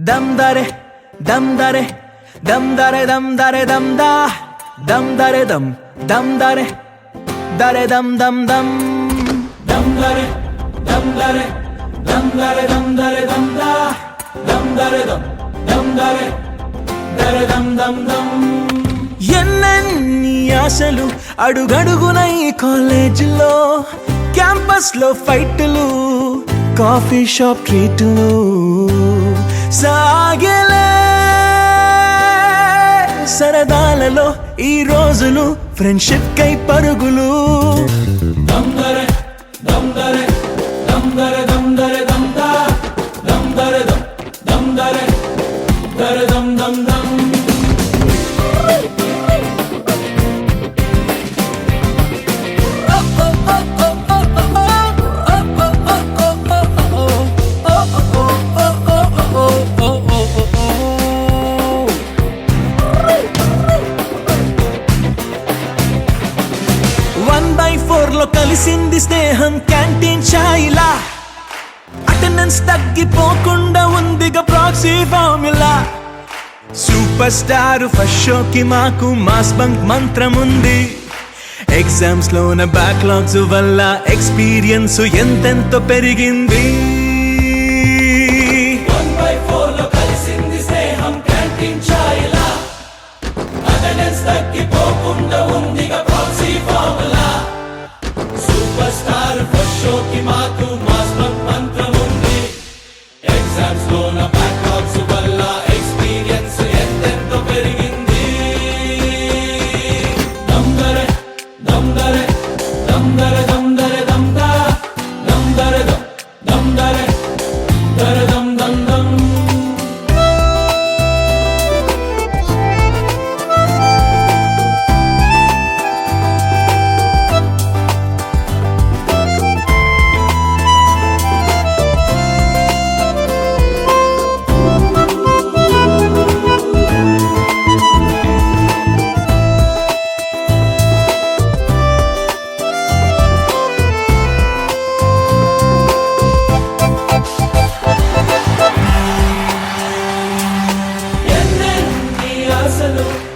దమ్ దరే దమ్ దరే దమ్ దరే దమ్ దరే దమ్ దా దమ్ దరే దమ్ దరే దరే దమ్ దమ్ దమ్ దమ్ దరే దమ్ దరే దమ్ దరే దమ్ దా దమ్ దరే దమ్ దరే దమ్ దమ్. ఎన్నెన్ని ఆశలు అడుగడుగున ఈ కాలేజీలో, క్యాంపస్ లో ఫైట్లు, కాఫీ షాప్ ట్రీట్లు సాగలే. సరదాలలో ఈ రోజులు ఫ్రెండ్షిప్ కై పరుగులు. దమ్ దరే దమ్ దరే దమ్ దరే దమ్ దరే దమ్ దా దమ్ దరే దమ్ దరే దరే దమ్ దమ్ దమ్. లో కలిసింది స్నేహం క్యాంటీన్ ఛాయిలా, అటెండెన్స్ తగ్గిపోకుండా ఉందిగా proxy formula. Super star first షోకి మాకు మాస్ బంక్ మంత్రం ఉంది. ఎగ్జామ్స్ లోన బ్యాక్లాగ్స్ వల్ల ఎక్స్పీరియన్స్ ఎంతెంతో పెరిగింది.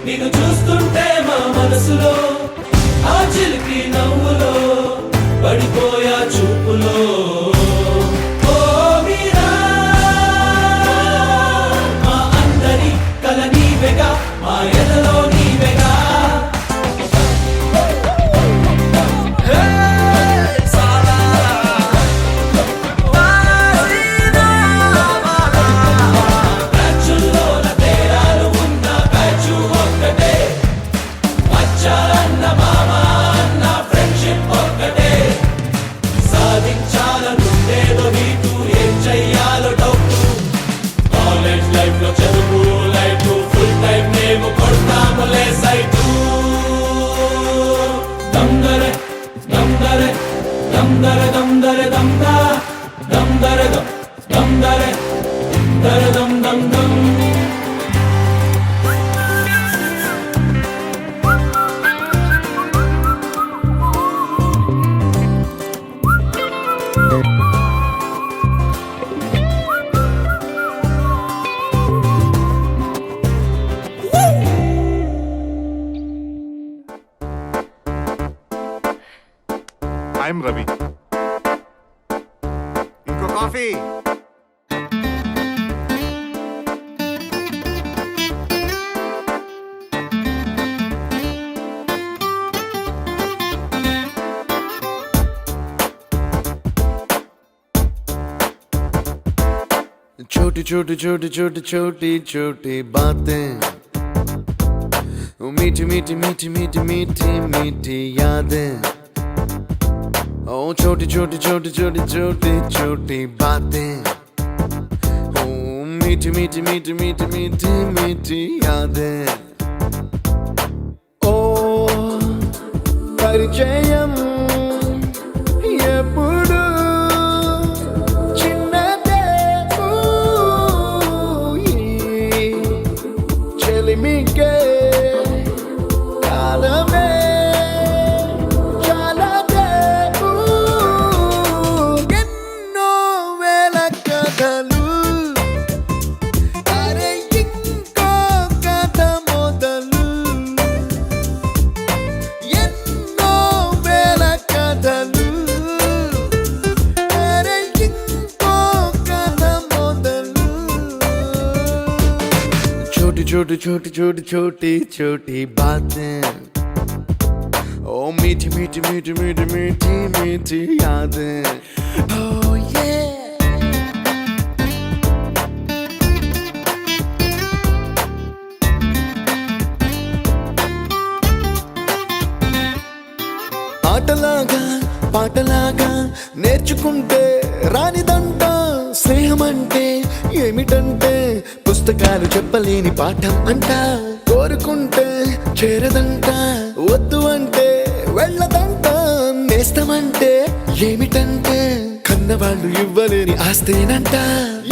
నిన్ను చూస్తుంటే మా మనసులో ఆ చిలిపి నవ్వులో పడిపోయా చూపులో. ఓ మీరా మా అందరి కల నీవెగా, మా ఎదలో నీవెగా. I'm Ravi. Inko coffee. छोटी छोटी छोटी छोटी छोटी छोटी बातें, मीठी मीठी मीठी मीठी मीठी मीठी यादें. ओ छोटी छोटी छोटी छोटी छोटी छोटी बातें, ओ मीठी मीठी मीठी मीठी मीठी मीठी यादें. ओ परिचयम ఎప్పుడు చిన్నదే చెలిమికే కాలమే చాలదే. ఎన్నో వేల కథలు छोटी छोटी छोटी छोटी छोटी बातें, ओ मीठी मीठी मीठी मीठी मीठी मीठी यादें. Oh yeah. ఆటలాగా పాటలాగా నేర్చుకుంటే రానిదంట స్నేహం అంటే ఏమిటంటే పుస్తకాలు చెప్పలేని పాఠం అంట. కోరుకుంటే చేరదంట, వద్దు అంటే వెళ్ళదంట. నేస్తమంటే ఏమిటంటే కన్నవాళ్ళు ఇవ్వలేని ఆస్తేనంట.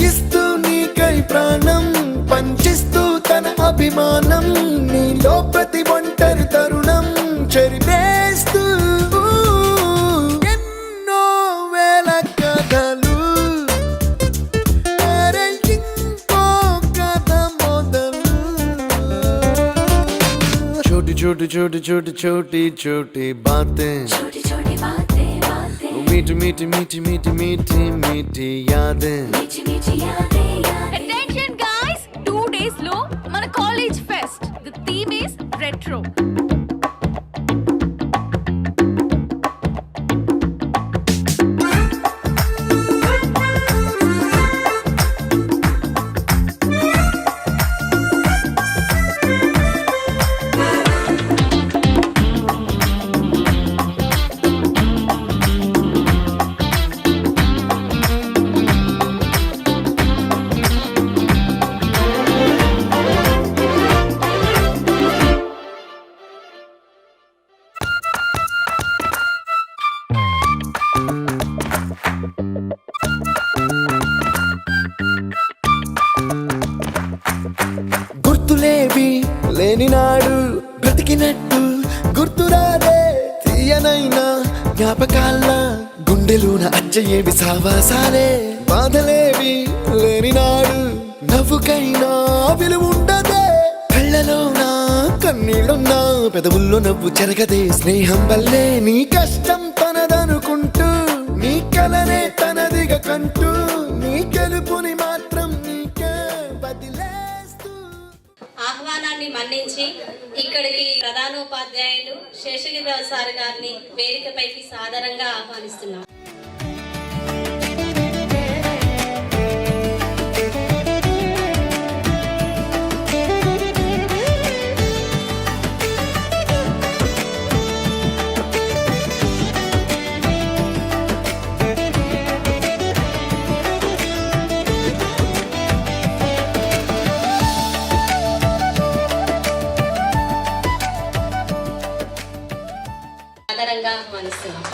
ఇస్తూ నీకై ప్రాణం పంచిస్తూ తన అభిమానం, నీలో ప్రతి ఒంటరి తరుణం చెరిపేస్తూ ఎన్నో వేల కథలు. అరే ఇంకో కథ మొదలు. छोटी छोटी छोटी छोटी छोटी छोटी बातें, छोटी छोटी बातें बातें, मीठी मीठी मीठी मीठी मीठी मीठी यादें. मीठी मीठी यादें यादें. Attention guys, 2 days లో మన college fest. The theme is retro. గుర్తులేవి లేని నాడు బ్రతికినట్టు గుర్తురాదే తీయనైనా జ్ఞాపకాల గుండెలోన అచ్చయేవి సావాసాలే. బాధలేవి లేని నాడు నవ్వుకైనా విలువుండదే. కళ్ళలోన కన్నీళ్ళున్నా పెదవుల్లో నవ్వు చెరగదే. స్నేహం వల్లే నీ కష్టం తనదనుకుంటూ, నీ కలనే తనదిగా కంటూ, నీ గెలుపుని మాత్రం నీకే వదిలేస్తూ. ఆహ్వానాన్ని మన్నించి ఇక్కడికి ప్రధానోపాధ్యాయులు శేషగిరిరావు సార్ గారిని వేదికపైకి సాదరంగా ఆహ్వానిస్తున్నాం. సాదరంగా ఆహ్వానిస్తున్నాం.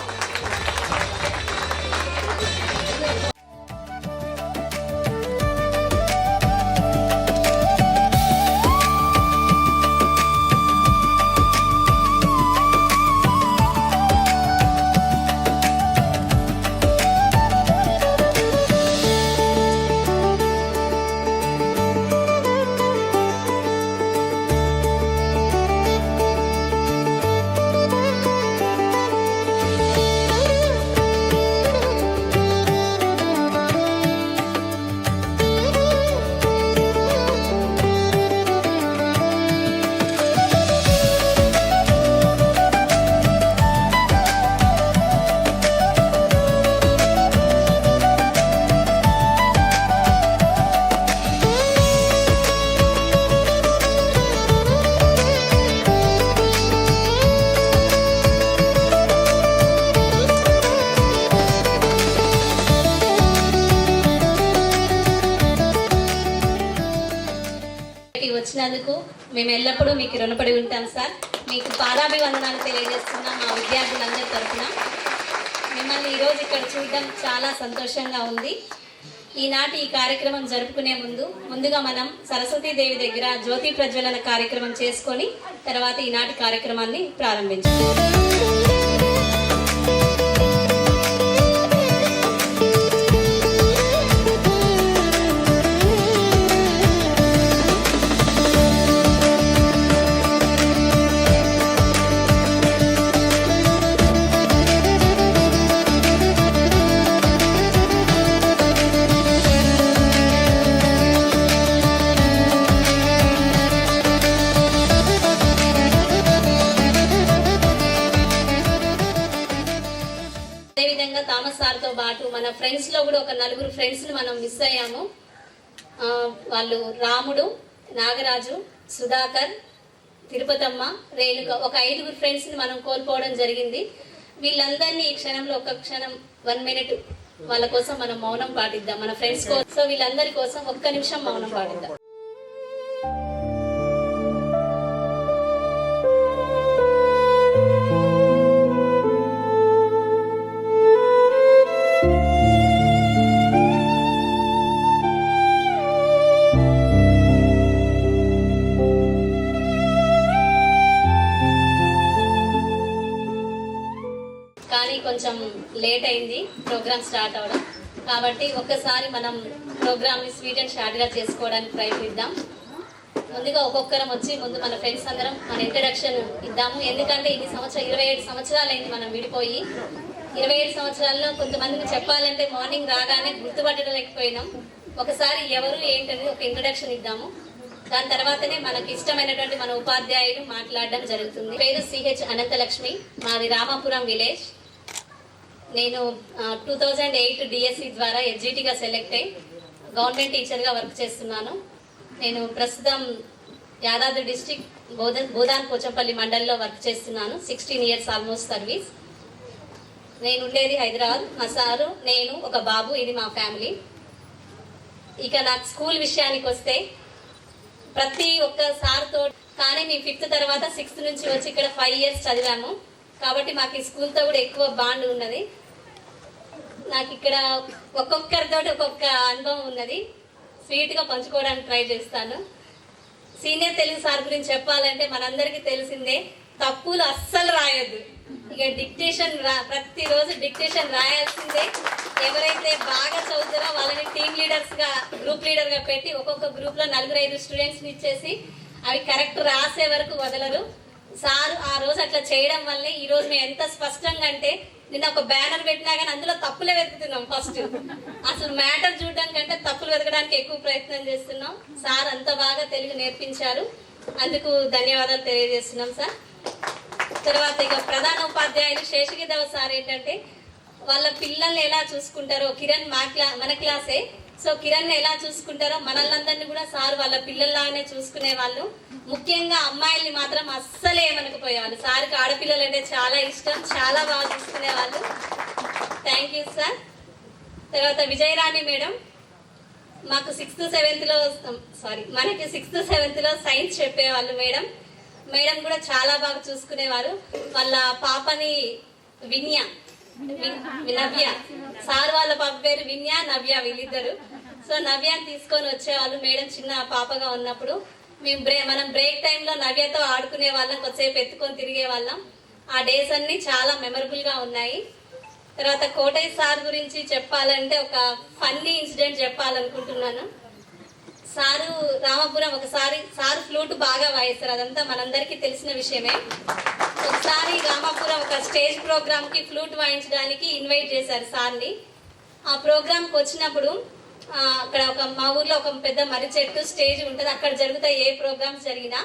వచ్చినందుకు మేము ఎల్లప్పుడూ మీకు రుణపడి ఉంటాం సార్. మీకు పాదాభివందనాలు తెలియజేస్తున్నాం మా విద్యార్థులందరి తరఫున. మిమ్మల్ని ఈరోజు ఇక్కడ చూడడం చాలా సంతోషంగా ఉంది. ఈనాటి ఈ కార్యక్రమం జరుపుకునే ముందుగా మనం సరస్వతీదేవి దగ్గర జ్యోతి ప్రజ్వలన కార్యక్రమం చేసుకొని తర్వాత ఈనాటి కార్యక్రమాన్ని ప్రారంభించాం. పాటు మన ఫ్రెండ్స్లో కూడా ఒక 4 ఫ్రెండ్స్ని మనం మిస్ అయ్యాము. వాళ్ళు రాముడు, నాగరాజు, సుధాకర్, తిరుపతమ్మ, రేణుక, ఒక 5 ఫ్రెండ్స్ని మనం కోల్పోవడం జరిగింది. వీళ్ళందరినీ ఈ క్షణంలో ఒక క్షణం 1 మినిట్ వాళ్ళ కోసం మనం మౌనం పాటిద్దాం, మన ఫ్రెండ్స్ కోసం. సో వీళ్ళందరి కోసం 1 నిమిషం మౌనం పాటిద్దాం. కానీ కొంచెం లేట్ అయింది ప్రోగ్రామ్ స్టార్ట్ అవ్వడం, కాబట్టి ఒక్కసారి మనం ప్రోగ్రామ్ని స్వీట్ అండ్ షార్ట్గా చేసుకోవడానికి ప్రయత్నిద్దాం. ముందుగా ఒక్కొక్కరం వచ్చి ముందు మన ఫ్రెండ్స్ అందరం మన ఇంట్రడక్షన్ ఇద్దాము. ఎందుకంటే ఇది 27 సంవత్సరాలు అయింది మనం విడిపోయి. 27 సంవత్సరాల్లో కొంతమందికి చెప్పాలంటే మార్నింగ్ రాగానే గుర్తుపట్టలేకపోయినాం. ఒకసారి ఎవరు ఏంటనేది ఒక ఇంట్రడక్షన్ ఇద్దాము. దాని తర్వాతనే మనకి ఇష్టమైనటువంటి మన ఉపాధ్యాయులు మాట్లాడడం జరుగుతుంది. పేరు సిహెచ్ అనంతలక్ష్మి, మాది రామాపురం విలేజ్. నేను 2008 డిఎస్సి ద్వారా ఎస్జిటిగా సెలెక్ట్ అయ్యి గవర్నమెంట్ టీచర్గా వర్క్ చేస్తున్నాను. నేను ప్రస్తుతం యాదాద్రి డిస్టిక్ బోధాన్ పోచంపల్లి మండల్లో వర్క్ చేస్తున్నాను. 16 ఇయర్స్ ఆల్మోస్ట్ సర్వీస్. నేను ఉండేది హైదరాబాద్. మా సారు, నేను, ఒక బాబు, ఇది మా ఫ్యామిలీ. ఇక నాకు స్కూల్ విషయానికి వస్తే ప్రతి ఒక్క సార్తో, కానీ మేము 5th తర్వాత 6th నుంచి వచ్చి ఇక్కడ 5 ఇయర్స్ చదివాము. కాబట్టి మాకు ఈ స్కూల్తో కూడా ఎక్కువ బాండ్ ఉన్నది. నాకు ఇక్కడ ఒక్కొక్కరితో ఒక్కొక్క అనుభవం ఉన్నది. స్వీట్గా పంచుకోవడానికి ట్రై చేస్తాను. సీనియర్ తెలుగు సార్ గురించి చెప్పాలంటే మనందరికీ తెలిసిందే, తప్పులు అస్సలు రాయొద్దు. ఇక డిక్టేషన్ ప్రతిరోజు డిక్టేషన్ రాయాల్సిందే. ఎవరైతే బాగా చదువుతారో వాళ్ళని టీమ్ లీడర్స్గా, గ్రూప్ లీడర్గా పెట్టి ఒక్కొక్క గ్రూప్లో 4-5 స్టూడెంట్స్ని ఇచ్చేసి అవి కరెక్ట్ రాసే వరకు వదలరు. సార్ ఆ రోజు అట్లా చేయడం వల్లే ఈ రోజు మేము ఎంత స్పష్టంగా అంటే, నిన్న ఒక బ్యానర్ పెట్టినా కానీ అందులో తప్పులే వెతుకుతున్నాం. ఫస్ట్ అసలు మ్యాటర్ చూడడం కంటే తప్పులు వెతకడానికి ఎక్కువ ప్రయత్నం చేస్తున్నాం. సార్ అంత బాగా తెలుగు నేర్పించారు, అందుకు ధన్యవాదాలు తెలియజేస్తున్నాం సార్. తర్వాత ఇక ప్రధాన ఉపాధ్యాయులు శేషగిరిరావు సార్ ఏంటంటే, వాళ్ళ పిల్లల్ని ఎలా చూసుకుంటారో, కిరణ్ మన క్లాసే, సో కిరణ్ ఎలా చూసుకుంటారో మనల్ని కూడా సార్ వాళ్ళ పిల్లల్లాగానే చూసుకునే వాళ్ళు. ముఖ్యంగా అమ్మాయిల్ని మాత్రం అస్సలే ఏమనకపోయేవాళ్ళు. సార్కి ఆడపిల్లలు అంటే చాలా ఇష్టం, చాలా బాగా చూసుకునే వాళ్ళు. Thank you sir. తర్వాత విజయరాణి మేడం, మాకు 6th 7th లో సైన్స్ చెప్పేవాళ్ళు మేడం. మేడం కూడా చాలా బాగా చూసుకునేవారు. వాళ్ళ పాపని నవ్య, సార్ వాళ్ళ పాప పేరు విన్య, నవ్య, వీళ్ళిద్దరు. సో నవ్యాన్ని తీసుకొని వచ్చేవాళ్ళు మేడం చిన్న పాపగా ఉన్నప్పుడు. మనం బ్రేక్ టైంలో నవ్యతో ఆడుకునే వాళ్ళం, కొద్దిసేపు ఎత్తుకొని తిరిగే వాళ్ళం. ఆ డేస్ అన్ని చాలా మెమరబుల్ గా ఉన్నాయి. తర్వాత కోటయ్య సార్ గురించి చెప్పాలంటే ఒక ఫన్నీ ఇన్సిడెంట్ చెప్పాలనుకుంటున్నాను. సారు రామాపురం ఒకసారి సార్ ఫ్లూట్ బాగా వాయిస్తారు, అదంతా మనందరికీ తెలిసిన విషయమే. ఒకసారి రామాపురం ఒక స్టేజ్ ప్రోగ్రామ్ కి ఫ్లూట్ వాయించడానికి ఇన్వైట్ చేశారు సార్ని. ఆ ప్రోగ్రామ్కి వచ్చినప్పుడు అక్కడ మా ఊర్లో ఒక పెద్ద మర్రి చెట్టు స్టేజ్ ఉంటుంది, అక్కడ జరుగుతాయి ఏ ప్రోగ్రామ్స్ జరిగినా.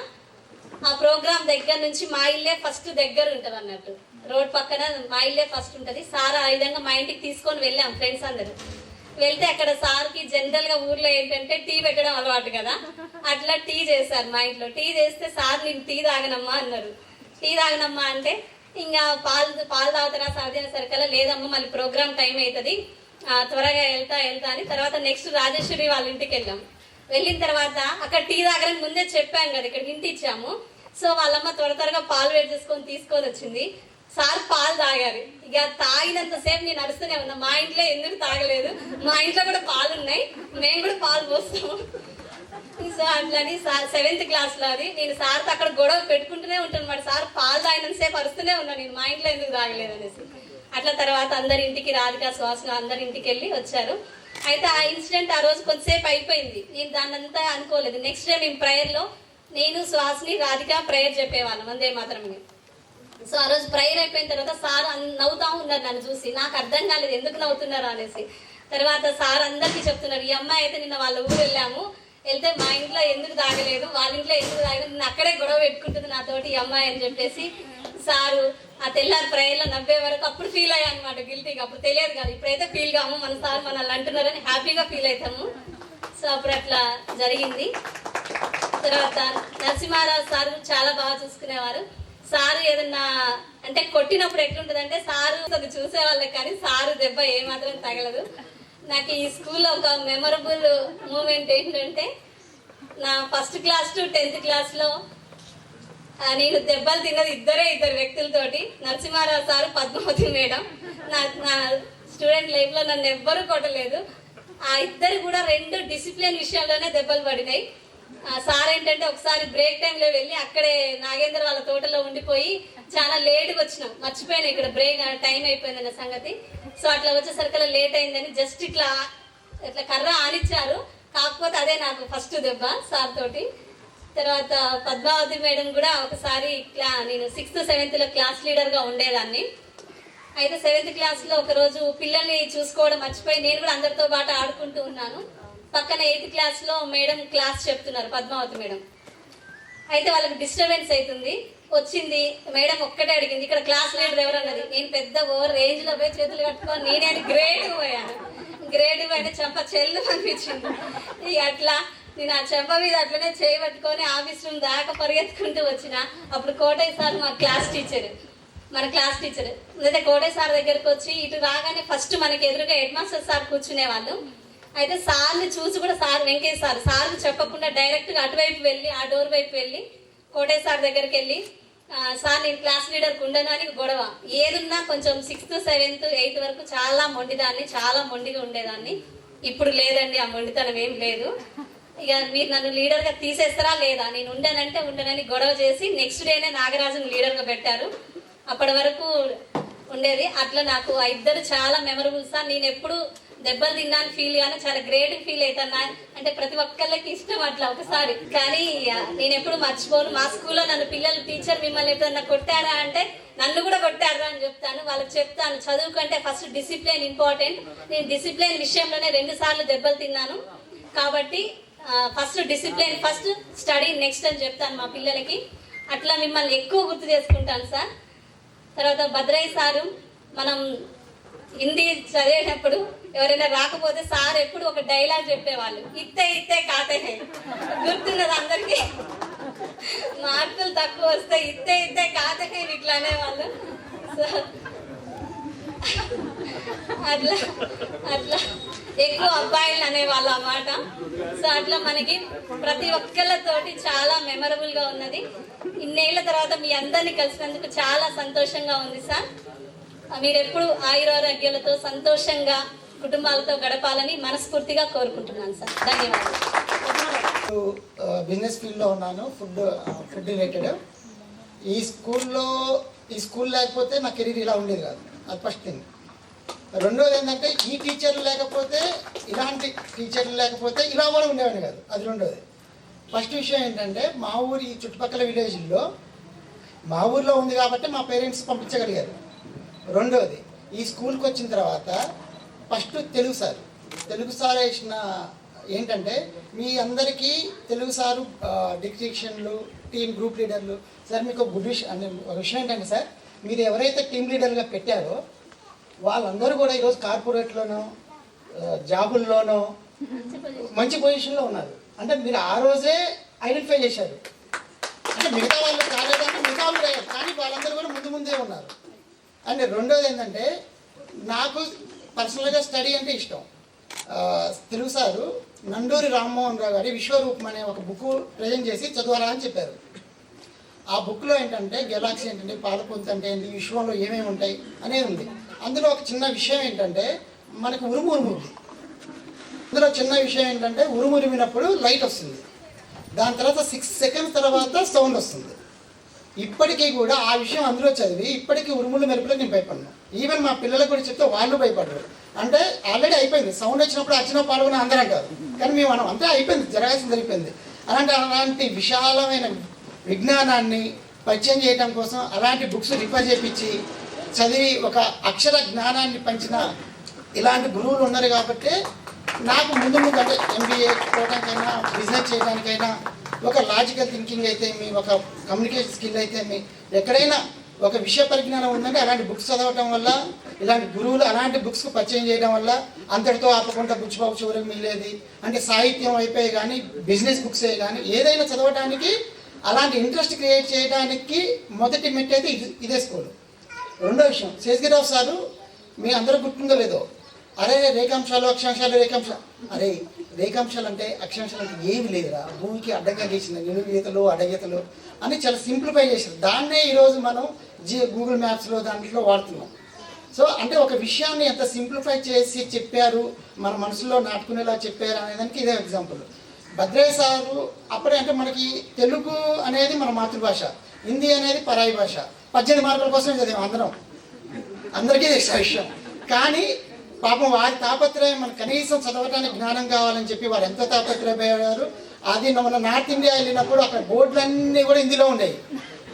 ఆ ప్రోగ్రామ్ దగ్గర నుంచి మా ఇల్లే ఫస్ట్ దగ్గర ఉంటుంది అన్నట్టు, రోడ్ పక్కన మా ఇల్లే ఫస్ట్ ఉంటుంది. సార్ ఆ విధంగా మా ఇంటికి తీసుకొని వెళ్ళాం ఫ్రెండ్స్ అందరు. వెళ్తే అక్కడ సార్కి జనరల్ గా ఊర్లో ఏంటంటే టీ పెట్టడం అలవాటు కదా, అట్లా టీ చేశారు మా ఇంట్లో. టీ చేస్తే సార్ నేను టీ తాగనమ్మా అన్నారు. టీ తాగనమ్మా అంటే ఇంకా పాలు తాగుతారా సాధ్యం సరికల్లా, లేదమ్మా మళ్ళీ ప్రోగ్రామ్ టైం అవుతుంది, త్వరగా వెళ్తా అని. తర్వాత నెక్స్ట్ రాజేశ్వరి వాళ్ళ ఇంటికి వెళ్ళాం. వెళ్ళిన తర్వాత అక్కడ టీ తాగడానికి ముందే చెప్పాం కదా, ఇక్కడ ఇంటి ఇచ్చాము. సో వాళ్ళమ్మ త్వరగా పాలు వేడి చేసుకొని తీసుకొని వచ్చింది. సార్ పాలు తాగారు. ఇక తాగినంతసేపు నేను అరుస్తూనే ఉన్నా, మా ఇంట్లో ఎందుకు తాగలేదు, మా ఇంట్లో కూడా పాలు ఉన్నాయి, మేము కూడా పాలు పోస్తాము. సో అట్లని 7th క్లాస్లో అది నేను సార్తో అక్కడ గొడవ పెట్టుకుంటూనే ఉంటాను. మరి సార్ పాలు తాగినంతసేపు అరుస్తూనే ఉన్నాను, నేను మా ఇంట్లో ఎందుకు తాగలేదు అనేసి. అట్లా తర్వాత అందరి ఇంటికి, రాధిక, సుహాసిని అందరి ఇంటికి వెళ్ళి వచ్చారు. అయితే ఆ ఇన్సిడెంట్ ఆ రోజు కొంతసేపు అయిపోయింది, నేను దాన్నంతా అనుకోలేదు. నెక్స్ట్ డే మేము ప్రేయర్లో నేను, సుహాసిని, రాధిక ప్రేయర్ చెప్పేవాళ్ళం అందే మాత్రమే. సో ఆ రోజు ప్రేయర్ అయిపోయిన తర్వాత సార్ నవ్వుతా ఉన్నారు నన్ను చూసి. నాకు అర్థం కాలేదు ఎందుకు నవ్వుతున్నారు అనేసి. తర్వాత సార్ అందరికీ చెప్తున్నారు, ఈ అమ్మాయి అయితే నిన్న వాళ్ళ ఊరు వెళ్ళాము, వెళ్తే మా ఇంట్లో ఎందుకు తాగలేదు, వాళ్ళ ఇంట్లో ఎందుకు తాగలేదు, నిన్న అక్కడే గొడవ పెట్టుకుంటుంది నాతోటి ఈ అమ్మాయి అని చెప్పేసి సారు ఆ తెల్లారి ప్రేయర్లో నవ్వే వరకు అప్పుడు ఫీల్ అయ్యా అనమాట గిల్టీగా. అప్పుడు తెలియదు కదా, ఇప్పుడైతే ఫీల్ కాము, మన సార్ మనల్ని అంటున్నారని హ్యాపీగా ఫీల్ అవుతాము. సో అప్పుడు అట్లా జరిగింది. తర్వాత నరసింహారావు సార్ చాలా బాగా చూసుకునేవారు. సారు ఏదన్నా అంటే కొట్టినప్పుడు ఎట్లుంటదంటే సారు అది చూసేవాళ్ళకి కానీ సారు దెబ్బ ఏమాత్రం తగలదు. నాకు ఈ స్కూల్లో ఒక మెమరబుల్ మూమెంట్ ఏంటంటే నా ఫస్ట్ క్లాస్ టు 10th క్లాస్లో నేను దెబ్బలు తిన్నది ఇద్దరు వ్యక్తులతోటి, నరసింహారావు సారు, పద్మావతి మేడం. నా స్టూడెంట్ లైఫ్లో నన్ను ఎవ్వరూ కొట్టలేదు. ఆ ఇద్దరు కూడా 2 డిసిప్లిన్ విషయంలోనే దెబ్బలు పడినాయి. సార్ ఏంటంటే ఒకసారి బ్రేక్ టైంలో వెళ్ళి అక్కడే నాగేంద్ర వాళ్ళ తోటలో ఉండిపోయి చాలా లేట్గా వచ్చినాం, మర్చిపోయాను ఇక్కడ బ్రేక్ టైం అయిపోయిందన్న సంగతి. సో అట్లా వచ్చేసరికి లేట్ అయిందని జస్ట్ ఇట్లా కర్ర ఆనిచ్చారు. కాకపోతే అదే నాకు ఫస్ట్ దెబ్బ సార్ తోటి. తర్వాత పద్మావతి మేడం కూడా ఒకసారి ఇట్లా నేను 6th 7th క్లాస్ లీడర్గా ఉండేదాన్ని. అయితే 7th క్లాస్లో ఒకరోజు పిల్లల్ని చూసుకోవడం మర్చిపోయి నేను కూడా అందరితో పాటు ఆడుకుంటూ ఉన్నాను. పక్కన 8th క్లాస్లో మేడం క్లాస్ చెప్తున్నారు, పద్మావతి మేడం. అయితే వాళ్ళకి డిస్టర్బెన్స్ అవుతుంది. వచ్చింది మేడం ఒక్కటే అడిగింది, ఇక్కడ క్లాస్ లీడర్ ఎవరు అన్నది. నేను పెద్ద ఓవర్ రేంజ్లో పోయి చేతులు కట్టుకొని నేనే గ్రేడ్ పోయాను. గ్రేడ్ పోయిన చెంప చెల్లు అనిపించింది. ఇక అట్లా నేను ఆ చెంప మీద అట్లనే చేయబట్టుకొని ఆఫీస్ రూమ్ దాకా పరిగెత్తుకుంటూ వచ్చిన. అప్పుడు కోటయ్య సార్ మన క్లాస్ టీచర్ అయితే కోటయ్య సార్ దగ్గరకు వచ్చి ఇటు రాగానే ఫస్ట్ మనకి ఎదురుగా హెడ్ మాస్టర్ సార్ కూర్చునేవాళ్ళు. అయితే సార్ని చూసి కూడా సార్ వెంకయ్య సార్కి చెప్పకుండా డైరెక్ట్గా అటువైపు వెళ్ళి ఆ డోర్ వైపు వెళ్ళి కోటయ్య సార్ దగ్గరికి వెళ్ళి సార్ నేను క్లాస్ లీడర్కి ఉండను అని గొడవ. ఏదున్నా కొంచెం 6th 7th 8th వరకు చాలా మొండిగా ఉండేదాన్ని. ఇప్పుడు లేదండి, ఆ మొండితనం ఏం లేదు. ఇక మీరు నన్ను లీడర్గా తీసేస్తారా లేదా, నేను ఉండనంటే ఉండనని గొడవ చేసి నెక్స్ట్ డేనే నాగరాజుని లీడర్గా పెట్టారు. అప్పటి వరకు ఉండేది. అట్లా నాకు ఆ ఇద్దరు చాలా మెమరబుల్ సార్. నేను ఎప్పుడు దెబ్బలు తిన్నాను ఫీల్ గాను చాలా గ్రేట్ ఫీల్ అవుతాను. అంటే ప్రతి ఒక్కళ్ళకి ఇష్టం అట్లా ఒకసారి, కానీ నేను ఎప్పుడు మర్చిపోను. మా స్కూల్లో నన్ను పిల్లలు టీచర్ మిమ్మల్ని ఎప్పుడన్నా కొట్టారా అంటే నన్ను కూడా కొట్టారా అని చెప్తాను. వాళ్ళకి చెప్తాను చదువు కంటే ఫస్ట్ డిసిప్లిన్ ఇంపార్టెంట్. నేను డిసిప్లిన్ విషయంలోనే 2 సార్లు దెబ్బలు తిన్నాను. కాబట్టి first discipline, first study next అని చెప్తాను మా పిల్లలకి. అట్లా మిమ్మల్ని ఎక్కువ గుర్తు చేసుకుంటాను సార్. తర్వాత భద్రయ్య సారు, మనం హిందీ చదివేటప్పుడు ఎవరైనా రాకపోతే సార్ ఎప్పుడు ఒక డైలాగ్ చెప్పేవాళ్ళు, ఇత్తే కాతే హే. గుర్తున్నది అందరికి. మార్కులు తక్కువ వస్తే ఇత్తే కాతే హే ఇట్లా అనేవాళ్ళు. అట్లా ఎక్కువ అబ్బాయిలు అనేవాళ్ళు అన్నమాట. సో అట్లా మనకి ప్రతి ఒక్కళ్ళతోటి చాలా మెమరబుల్ గా ఉన్నది. ఇన్నేళ్ల తర్వాత మీ అందరినీ కలిసినందుకు చాలా సంతోషంగా ఉంది సార్. మీరు ఎప్పుడు ఆయురారోగ్యాలతో సంతోషంగా కుటుంబాలతో గడపాలని మనస్ఫూర్తిగా కోరుకుంటున్నాను సార్. ధన్యవాదాలు. బిజినెస్ ఫీల్డ్లో ఉన్నాను, ఫుడ్ రిలేటెడ్. ఈ స్కూల్ లేకపోతే నా కెరీర్ ఇలా ఉండేది కాదు. అది ఫస్ట్ థింగ్. రెండోది ఏంటంటే ఈ టీచర్లు లేకపోతే, ఇలాంటి టీచర్లు లేకపోతే ఇలా కూడా ఉండేవాడిని కాదు. అది రెండోది. ఫస్ట్ విషయం ఏంటంటే మా ఊరి చుట్టుపక్కల విలేజ్లో మా ఊర్లో ఉంది కాబట్టి మా పేరెంట్స్ పంపించగలిగారు. రెండోది ఈ స్కూల్కి వచ్చిన తర్వాత ఫస్ట్ తెలుగు సార్ వేసిన ఏంటంటే మీ అందరికీ తెలుగు సారు డిక్టేషన్లు, టీమ్ గ్రూప్ లీడర్లు. సార్ మీకు ఒక విషయం ఏంటంటే సార్, మీరు ఎవరైతే టీమ్ లీడర్గా పెట్టారో వాళ్ళందరూ కూడా ఈరోజు కార్పొరేట్లోనో జాబుల్లోనో మంచి పొజిషన్లో ఉన్నారు. అంటే మీరు ఆ రోజే ఐడెంటిఫై చేశారు. అంటే మిగతా వాళ్ళు కాలేదంటే మిగతా వాళ్ళు అయ్యారు, కానీ వాళ్ళందరూ కూడా ముందే ఉన్నారు. అండ్ రెండోది ఏంటంటే నాకు పర్సనల్గా స్టడీ అంటే ఇష్టం. తెలుగు సారు నండూరి రామ్మోహన్ రావు గారి విశ్వరూపం అనే ఒక బుక్ ప్రజెంట్ చేసి చదవాలా అని చెప్పారు. ఆ బుక్లో ఏంటంటే గెలాక్సీ ఏంటంటే, పాలపొంత అంటే ఏంటి, విశ్వంలో ఏమేమి ఉంటాయి అనేది ఉంది. అందులో ఒక చిన్న విషయం ఏంటంటే మనకు ఉరుముంది. అందులో చిన్న విషయం ఏంటంటే ఉరుమురిమినప్పుడు లైట్ వస్తుంది, దాని తర్వాత 6 seconds తర్వాత సౌండ్ వస్తుంది. ఇప్పటికీ కూడా ఆ విషయం అందులో చదివి ఇప్పటికీ ఉరుములు మెరుపులకు నేను భయపడ్డాను. ఈవెన్ మా పిల్లలకు కూడా చెప్తే వాళ్ళు భయపడరు. అంటే ఆల్రెడీ అయిపోయింది, సౌండ్ వచ్చినప్పుడు అర్చన పాల్గొన అందరం కాదు, కానీ మేము మనం అంతే అయిపోయింది, జరగాల్సింది జరిగిపోయింది. అలాంటి విశాలమైన విజ్ఞానాన్ని పరిచయం చేయడం కోసం అలాంటి బుక్స్ రిఫర్ చేయించి చదివి ఒక అక్షర జ్ఞానాన్ని పంచిన ఇలాంటి గురువులు ఉన్నారు. కాబట్టి నాకు ముందు అంటే MBA చేయడానికైనా, బిజినెస్ చేయడానికైనా, ఒక లాజికల్ థింకింగ్ అయితే మీ, ఒక కమ్యూనికేషన్ స్కిల్ అయితే మీ, ఎక్కడైనా ఒక విషయ పరిజ్ఞానం ఉందంటే అలాంటి బుక్స్ చదవటం వల్ల, ఇలాంటి గురువులు అలాంటి బుక్స్ పరిచయం చేయడం వల్ల అంతటితో ఆపకుండా బుచ్చిబాబు చివరికి మిగిలేది అంటే సాహిత్యం అయిపోయి కానీ బిజినెస్ బుక్సే కానీ ఏదైనా చదవడానికి అలాంటి ఇంట్రెస్ట్ క్రియేట్ చేయడానికి మొదటి మెట్టు అయితే ఇదే స్కూల్. రెండో విషయం, శేషగిరిరావు సారు మీ అందరూ గుర్తుందో లేదో, అరే రేఖాంశాలు అక్షాంశాలు రేఖాంశాలు, అరే రేఖాంశాలు అంటే అక్షాంశాలు అంటే ఏమి లేదురా, భూమికి అడ్డంగా గీసిన నిలుగీతలు అడ్డగీతలు అని చాలా సింప్లిఫై చేశారు. దాన్నే ఈరోజు మనం గూగుల్ మ్యాప్స్లో దాంట్లో వాడుతున్నాం. సో అంటే ఒక విషయాన్ని ఎంత సింప్లిఫై చేసి చెప్పారు, మన మనసులో నాటుకునేలా చెప్పారు అనేదానికి ఇదే ఎగ్జాంపుల్. భద్రయ్య సారు అప్పుడే అంటే మనకి తెలుగు అనేది మన మాతృభాష, హిందీ అనేది పరాయి భాష, 18 మార్కుల కోసం చదివాం అందరికీ ఇష్ట విషయం. కానీ పాపం వారి తాపత్రయం మన కనీసం చదవటానికి జ్ఞానం కావాలని చెప్పి వారు ఎంతో తాపత్రయపోయారు. అది మన నార్త్ ఇండియా వెళ్ళినప్పుడు అక్కడ బోర్డులన్నీ కూడా హిందీలో ఉండేవి.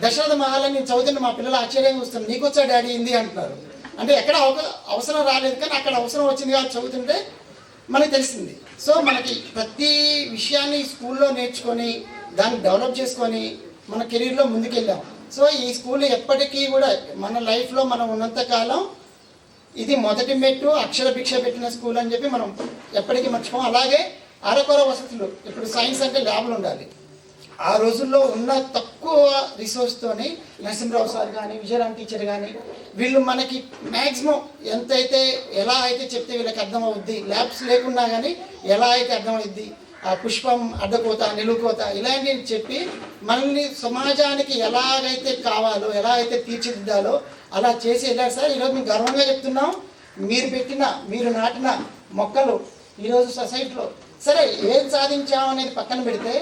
దశరథ మహాలని నేను చదువుతున్న మా పిల్లలు ఆశ్చర్యంగా చూస్తాను, నీకు వచ్చా డాడీ హిందీ అంటున్నారు. అంటే ఎక్కడ అవసరం రాలేదు కానీ అక్కడ అవసరం వచ్చింది కాబట్టి చదువుతుంటే మనకి తెలిసింది. సో మనకి ప్రతి విషయాన్ని స్కూల్లో నేర్చుకొని దాన్ని డెవలప్ చేసుకొని మన కెరీర్లో ముందుకెళ్ళాం. సో ఈ స్కూల్ ఎప్పటికీ కూడా మన లైఫ్లో మనం ఉన్నంతకాలం ఇది మొదటి మెట్టు, అక్షర భిక్ష పెట్టిన స్కూల్ అని చెప్పి మనం ఎప్పటికీ మర్చిపోం. అలాగే అరకొర వసతులు, ఇప్పుడు సైన్స్ అంటే ల్యాబ్లు ఉండాలి. ఆ రోజుల్లో ఉన్న తక్కువ రిసోర్స్తోని నరసింహరావు సార్ కానీ విజయరామ్ టీచర్ కానీ వీళ్ళు మనకి మ్యాక్సిమం ఎంతైతే ఎలా అయితే చెప్తే వీళ్ళకి అర్థమవుద్ది, ల్యాబ్స్ లేకున్నా కానీ ఎలా అయితే అర్థమవుద్ది, ఆ పుష్పం అడ్డకోత నిలువుకోత ఇలాంటివి చెప్పి మనల్ని సమాజానికి ఎలాగైతే కావాలో ఎలా అయితే తీర్చిదిద్దాలో అలా చేసి వెళ్ళారు సార్. ఈరోజు మేము గర్వంగా చెప్తున్నాం, మీరు నాటిన మొక్కలు ఈరోజు సొసైటీలో సరే ఏం సాధించాము అనేది పక్కన పెడితే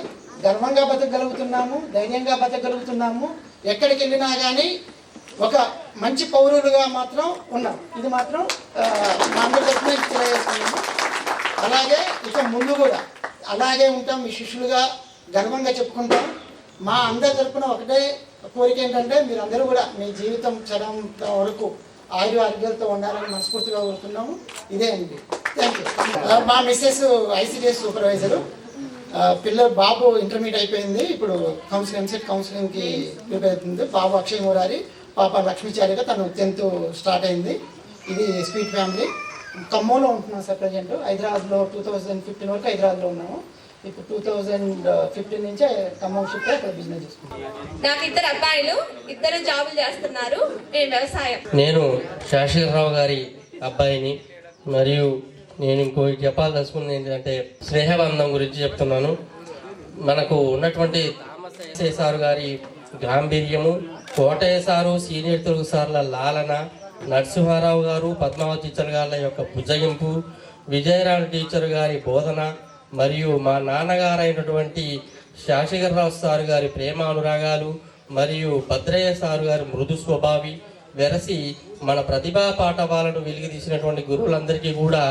గర్వంగా బతకగలుగుతున్నాము, ధైర్యంగా బతకగలుగుతున్నాము, ఎక్కడికి వెళ్ళినా కానీ ఒక మంచి పౌరులుగా మాత్రం ఉన్నాం. ఇది మాత్రం మా అందరి తరఫున తెలియజేస్తున్నాము. అలాగే ఇక ముందు కూడా అలాగే ఉంటాం, మీ శిష్యులుగా గర్వంగా చెప్పుకుంటాం. మా అందరి తరఫున ఒకటే కోరిక ఏంటంటే మీరందరూ కూడా మీ జీవితం చదవంత వరకు ఆరోగ్యాలతో ఉండాలని మనస్ఫూర్తిగా కోరుతున్నాము. ఇదే అండి. Thank you. మా మిస్సెస్ ఐసిడిఎస్ సూపర్వైజరు, పిల్లలు బాబు ఇంటర్మీడియట్ అయిపోయింది, ఇప్పుడు ఎంసెట్ కౌన్సిలింగ్కి ప్రిపేర్ అవుతుంది. బాబు అక్షయ్ మురారి, పాప లక్ష్మీచారిగా తను 10th స్టార్ట్ అయింది. ఇది స్వీట్ ఫ్యామిలీ. ఖమ్మంలో ఉంటున్నాం సార్ ప్రజెంట్. హైదరాబాద్లో 2015 వరకు హైదరాబాద్లో ఉన్నాము. ఇప్పుడు 2015 నుంచే ఖమ్మం షిఫ్ట్ అక్కడ బిజినెస్ చేసుకుంటాం. నాకు 2 అబ్బాయిలు, 2 జాబులు చేస్తున్నారు. నేను వ్యవసాయం. నేను శాషగిరిరావు గారి అబ్బాయిని. మరియు నేను ఇంకో చెప్పాల్సుకున్నది ఏంటంటే స్నేహబంధం గురించి చెప్తున్నాను. మనకు ఉన్నటువంటి తామసయ్య సారు గారి గాంభీర్యము, కోటయ్య సారు సీనియర్ తెలుగు సార్ల లాలన, నరసింహారావు గారు పద్మావతి టీచర్ గారి యొక్క భుజగింపు, విజయరామ్ టీచర్ గారి బోధన, మరియు మా నాన్నగారైనటువంటి శాషగిరిరావు సారు గారి ప్రేమానురాగాలు, మరియు భద్రయ్య సారు గారి మృదు స్వభావి వెరసి మన ప్రతిభా పాఠవాలను వెలిగితీసినటువంటి గురువులందరికీ కూడా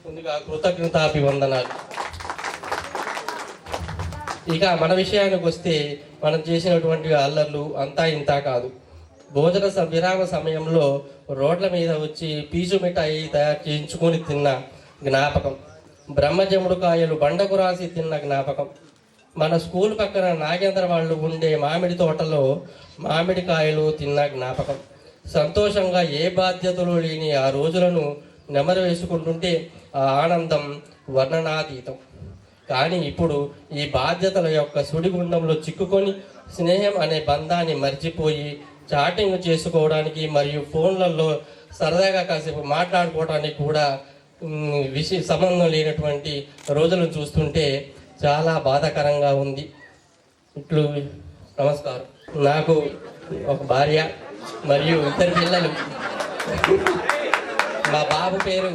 ముందుగా కృతజ్ఞతాభివందనాలు. ఇక మన విషయానికి వస్తే మనం చేసినటువంటి అల్లర్లు అంతా ఇంతా కాదు. భోజన విరామ సమయంలో రోడ్ల మీద వచ్చి పీచు మిఠాయి తయారు చేయించుకొని తిన్న జ్ఞాపకం, బ్రహ్మజముడు కాయలు బండకు రాసి తిన్న జ్ఞాపకం, మన స్కూల్ పక్కన నాగేంద్ర వాళ్ళు ఉండే మామిడి తోటలో మామిడి కాయలు తిన్న జ్ఞాపకం, సంతోషంగా ఏ బాధ్యతలు లేని ఆ రోజులను నెమరు వేసుకుంటుంటే ఆ ఆనందం వర్ణనాతీతం. కానీ ఇప్పుడు ఈ బాధ్యతల యొక్క సుడిగుండంలో చిక్కుకొని స్నేహం అనే బంధాన్ని మర్చిపోయి చాటింగ్ చేసుకోవడానికి మరియు ఫోన్లలో సరదాగా కాసేపు మాట్లాడుకోవడానికి కూడా సంబంధం లేనటువంటి రోజులను చూస్తుంటే చాలా బాధాకరంగా ఉంది. ఇట్లు నమస్కారం. నాకు ఒక భార్య మరియు 2 పిల్లలు. మా బాబు పేరు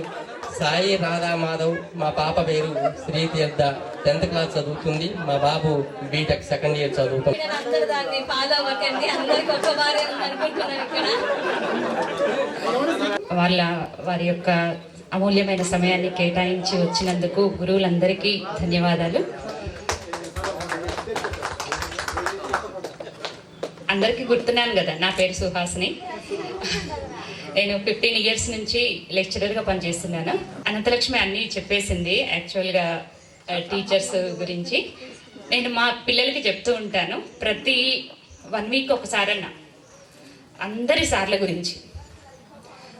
సాయి రాధామాధవ్, మా పాప పేరు శ్రీతీర్థ 10th క్లాస్ చదువుతుంది. మా బాబు బీటెక్ 2nd ఇయర్ చదువుతుంది. అందరు దాన్ని ఫాలో అవ్వకండి, అందరికి ఒక వారే అనుకుంటున్నాను ఇక్కడ. వారి యొక్క అమూల్యమైన సమయాన్ని కేటాయించి వచ్చినందుకు గురువులందరికీ ధన్యవాదాలు. అందరికీ గుర్తున్నాను కదా, నా పేరు సుహాసిని. నేను 15 ఇయర్స్ నుంచి లెక్చరర్గా పనిచేస్తున్నాను. అనంతలక్ష్మి అన్నీ చెప్పేసింది యాక్చువల్గా టీచర్స్ గురించి. నేను మా పిల్లలకి చెప్తూ ఉంటాను, ప్రతి 1 వీక్ ఒకసారన్నా అందరి సార్ల గురించి.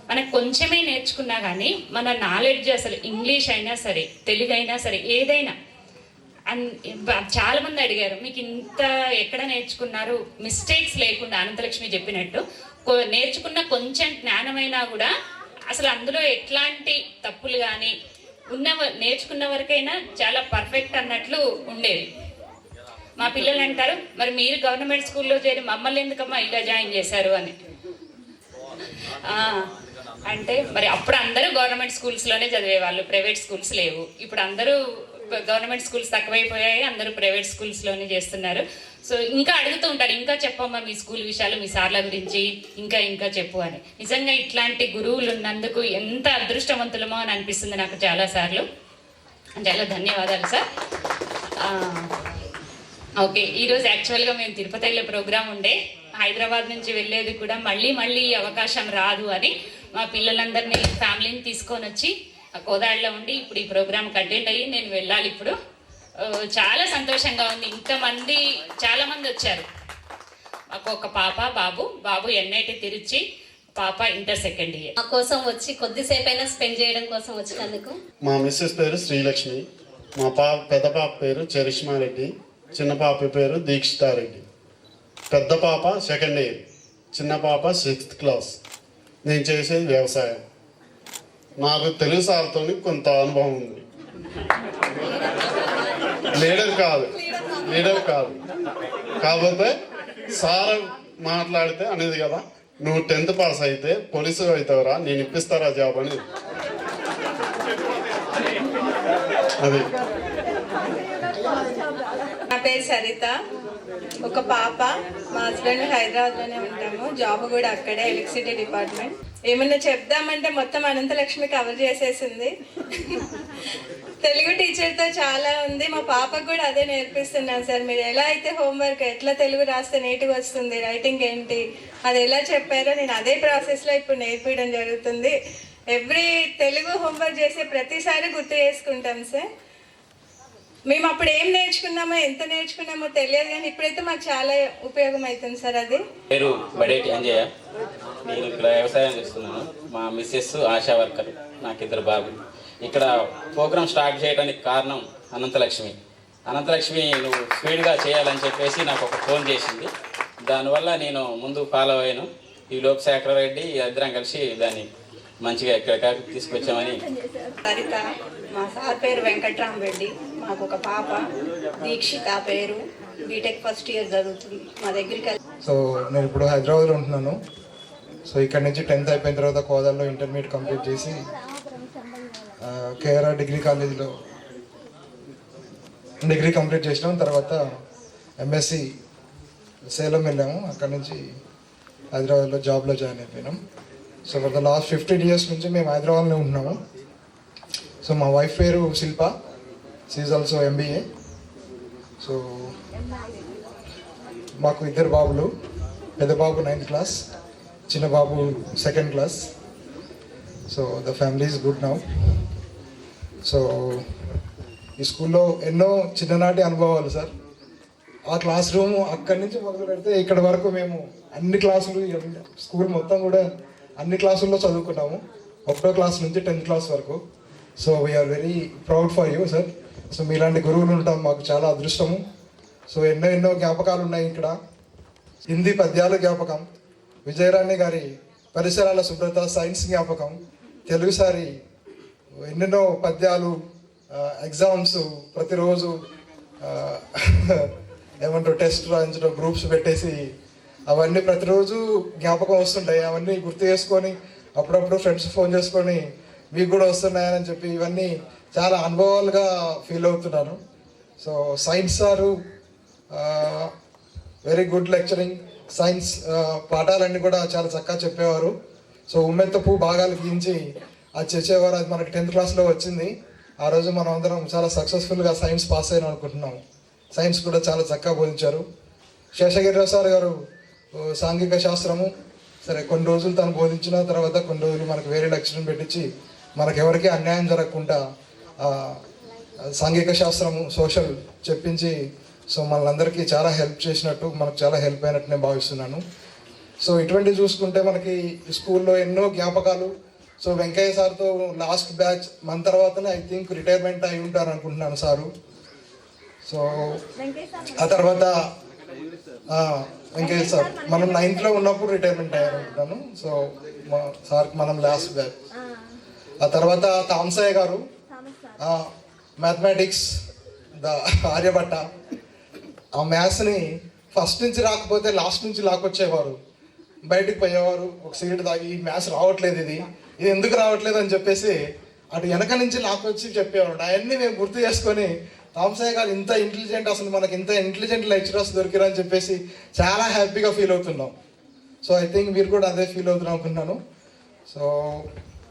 మనకు కొంచెమే నేర్చుకున్నా కానీ మన నాలెడ్జ్ అసలు ఇంగ్లీష్ అయినా సరే, తెలుగు అయినా సరే, ఏదైనా చాలా మంది అడిగారు మీకు ఇంత ఎక్కడ నేర్చుకున్నారు, మిస్టేక్స్ లేకుండా. అనంతలక్ష్మి చెప్పినట్టు నేర్చుకున్న కొంచెం జ్ఞానమైనా కూడా అసలు అందులో ఎట్లాంటి తప్పులు కానీ నేర్చుకున్న వరకైనా చాలా పర్ఫెక్ట్ అన్నట్లు ఉండేది. మా పిల్లలు అంటారు, మరి మీరు గవర్నమెంట్ స్కూల్లో చేరి మమ్మల్ని ఎందుకమ్మా ఇలా జాయిన్ చేశారు అని. అంటే మరి అప్పుడు అందరూ గవర్నమెంట్ స్కూల్స్లోనే చదివేవాళ్ళు, ప్రైవేట్ స్కూల్స్ లేవు. ఇప్పుడు అందరూ గవర్నమెంట్ స్కూల్స్ తక్కువైపోయాయి, అందరూ ప్రైవేట్ స్కూల్స్లోనే చేస్తున్నారు. సో ఇంకా అడుగుతూ ఉంటారు, ఇంకా చెప్పమ్మా మీ స్కూల్ విషయాలు, మీ సార్ల గురించి ఇంకా ఇంకా చెప్పు అని. నిజంగా ఇట్లాంటి గురువులు ఉన్నందుకు ఎంత అదృష్టవంతులమో అని అనిపిస్తుంది నాకు చాలాసార్లు. చాలా ధన్యవాదాలు సార్. ఓకే, ఈరోజు యాక్చువల్గా మేము తిరుపతి వెళ్ళే ప్రోగ్రాం ఉండే, హైదరాబాద్ నుంచి వెళ్ళేది కూడా మళ్ళీ ఈ అవకాశం రాదు అని మా పిల్లలందరినీ ఫ్యామిలీని తీసుకొని వచ్చి కోదాడలో ఉండి ఇప్పుడు ఈ ప్రోగ్రామ్ అటెండ్ అయ్యి నేను వెళ్ళాలి ఇప్పుడు. చాలా సంతోషంగా ఉంది. ఇంతమంది చాలా మంది వచ్చారు. మాకు ఒక పాప, బాబు ఎన్ఐటి తిరుచి, పాప ఇంటర్ సెకండ్ ఇయర్. మా కోసం వచ్చి కొద్దిసేపు అయినా స్పెండ్ చేయడం కోసం వచ్చినందుకు. మా మిస్సెస్ పేరు శ్రీలక్ష్మి, మా పెద్ద పాప పేరు చరిష్మారెడ్డి, చిన్న పాప పేరు దీక్షితారెడ్డి. పెద్ద పాప సెకండ్ ఇయర్, చిన్న పాప 6th క్లాస్. నేను చేసేది వ్యవసాయం. నాకు తెలుగు సార్తో కొంత అనుభవం ఉంది. లీడర్ కాదు కాకపోతే సార్ మాట్లాడితే అనేది కదా, నువ్వు 10th పాస్ అయితే పోలీసు అవుతావురా, నేను ఇప్పిస్తారా జాబ్ అని. అది నా పేరు సరిత, ఒక పాప. మా హస్బెండ్ హైదరాబాద్లోనే ఉంటాము, జాబ్ కూడా అక్కడే, ఎలక్ట్రిసిటీ డిపార్ట్మెంట్. ఏమన్నా చెప్దామంటే మొత్తం అనంతలక్ష్మి కవర్ చేసేసింది. తెలుగు టీచర్తో చాలా ఉంది. మా పాపకు కూడా అదే నేర్పిస్తున్నాను సార్. మీరు ఎలా అయితే హోంవర్క్ ఎట్లా తెలుగు రాస్తే నీట్గా వస్తుంది, రైటింగ్ ఏంటి, అది ఎలా చెప్పారో నేను అదే ప్రాసెస్లో ఇప్పుడు నేర్పించడం జరుగుతుంది. ఎవ్రీ తెలుగు హోంవర్క్ చేసే ప్రతిసారి గుర్తు చేసుకుంటాం సార్. మేము అప్పుడు ఏం నేర్చుకున్నామో, ఎంత నేర్చుకున్నామో తెలియదు, కానీ ఇప్పుడైతే మాకు చాలా ఉపయోగం అవుతుంది సార్. అది పేరు బడేటి అంజయ్య, నేను ఇక్కడ వ్యవసాయం చేస్తున్నాను. మా మిస్సెస్ ఆశా వర్కర్, నాకు 2 బాబులు. ఇక్కడ ప్రోగ్రామ్ స్టార్ట్ చేయడానికి కారణం అనంతలక్ష్మి. నువ్వు స్పీడ్గా చేయాలని చెప్పేసి నాకు ఒక ఫోన్ చేసింది. దానివల్ల నేను ముందు ఫాలో అయ్యాను. ఈ లోక్శేఖర రెడ్డి ఇద్దరం కలిసి దాన్ని మంచిగా ఇక్కడ తీసుకొచ్చామని. సరిత, మా సార్ పేరు వెంకట్రామరెడ్డి, మాకు ఒక పాప దీక్షిత పేరు, బీటెక్ ఫస్ట్ ఇయర్ చదువుతుంది మా దగ్గరికి. సో నేను ఇప్పుడు హైదరాబాద్లో ఉంటున్నాను. సో ఇక్కడ నుంచి 10th అయిపోయిన తర్వాత కోదాడలో ఇంటర్మీడియట్ కంప్లీట్ చేసి కేఆర్ఆర్ డిగ్రీ కాలేజీలో డిగ్రీ కంప్లీట్ చేసినాం. తర్వాత ఎంఎస్సి సేలం వెళ్ళాము, అక్కడ నుంచి హైదరాబాద్లో జాబ్లో జాయిన్ అయిపోయినాం. So for the last 15 years నుంచి మేము హైదరాబాద్లో ఉంటున్నాము. సో మా వైఫ్ పేరు Shilpa, she is also MBA. So మాకు 2 బాబులు, పెద్ద బాబు 9th క్లాస్, చిన్న బాబు 2nd class. So the family is good now. So ఈ స్కూల్లో ఎన్నో చిన్ననాటి అనుభవాలు సార్. ఆ క్లాస్ రూమ్ అక్కడి నుంచి మొదలు పెడితే ఇక్కడ వరకు మేము అన్ని క్లాసులు, స్కూల్ మొత్తం కూడా అన్ని క్లాసుల్లో చదువుకున్నాము, 1వ క్లాస్ నుంచి 10th క్లాస్ వరకు. So we are very proud for you sir. So మీలాంటి గురువులు ఉండటం మాకు చాలా అదృష్టము. సో ఎన్నో జ్ఞాపకాలు ఉన్నాయి ఇక్కడ. హిందీ పద్యాల జ్ఞాపకం, విజయరాణి గారి పరిసరాల శుభ్రత, సైన్స్ జ్ఞాపకం, తెలుగు సారి ఎన్నెన్నో పద్యాలు, ఎగ్జామ్స్ ప్రతిరోజు ఏమంటారు టెస్ట్ రాయించడం, గ్రూప్స్ పెట్టేసి అవన్నీ ప్రతిరోజు జ్ఞాపకం వస్తుంటాయి. అవన్నీ గుర్తు చేసుకొని అప్పుడప్పుడు ఫ్రెండ్స్ ఫోన్ చేసుకొని మీకు కూడా వస్తున్నాయని చెప్పి ఇవన్నీ చాలా అనుభవాలుగా ఫీల్ అవుతున్నాను. So science sir very good lecturing. Science పాఠాలన్నీ కూడా చాలా చక్కగా చెప్పేవారు. సో ఉమ్మెత్త పువ్వు భాగాలు గీయించి అది చేసేవారు. అది మనకి 10th క్లాస్లో వచ్చింది. ఆ రోజు మనం అందరం చాలా సక్సెస్ఫుల్గా సైన్స్ పాస్ అయినా అనుకుంటున్నాం. సైన్స్ కూడా చాలా చక్కగా బోధించారు. శేషగిరిరావు సార్ గారు సాంఘిక శాస్త్రము, సరే కొన్ని రోజులు తను బోధించిన తర్వాత కొన్ని రోజులు మనకు వేరే లెక్చర్ని పెట్టించి మనకు ఎవరికి అన్యాయం జరగకుండా సాంఘిక శాస్త్రము, సోషల్ చెప్పించి సో మనందరికీ చాలా హెల్ప్ చేసినట్టు, మనకు చాలా హెల్ప్ అయినట్టు నేను భావిస్తున్నాను. సో ఇటువంటివి చూసుకుంటే మనకి స్కూల్లో ఎన్నో జ్ఞాపకాలు. సో వెంకయ్య సార్తో లాస్ట్ బ్యాచ్ మన తర్వాతనే ఐ థింక్ రిటైర్మెంట్ అయి ఉంటారు అనుకుంటున్నాను సారు. సో ఆ తర్వాత వెంకయ్య సార్ మనం 9th ఉన్నప్పుడు రిటైర్మెంట్ అయ్యారు అనుకుంటాను. సో మా సార్కి మనం లాస్ట్ బ్యాచ్. ఆ తర్వాత తామసయ్య గారు మ్యాథమెటిక్స్ ఆర్యభట్ట. ఆ మ్యాథ్స్ని ఫస్ట్ నుంచి రాకపోతే లాస్ట్ నుంచి లాక్కొచ్చేవారు, బయటికి పోయేవారు. ఒక సీట్ తాగి ఈ మ్యాథ్స్ రావట్లేదు, ఇది ఎందుకు రావట్లేదు అని చెప్పేసి అటు వెనక నుంచి లాక్కొచ్చి చెప్పేవారు. అవన్నీ మేము గుర్తు చేసుకొని తామసయ్య గారు ఇంత ఇంటెలిజెంట్, అసలు మనకి ఇంత ఇంటెలిజెంట్ లెక్చరర్స్ దొరికారు అని చెప్పేసి చాలా హ్యాపీగా ఫీల్ అవుతున్నాం. సో ఐ థింక్ మీరు కూడా అదే ఫీల్ అవుతున్నాం అనుకుంటున్నాను. సో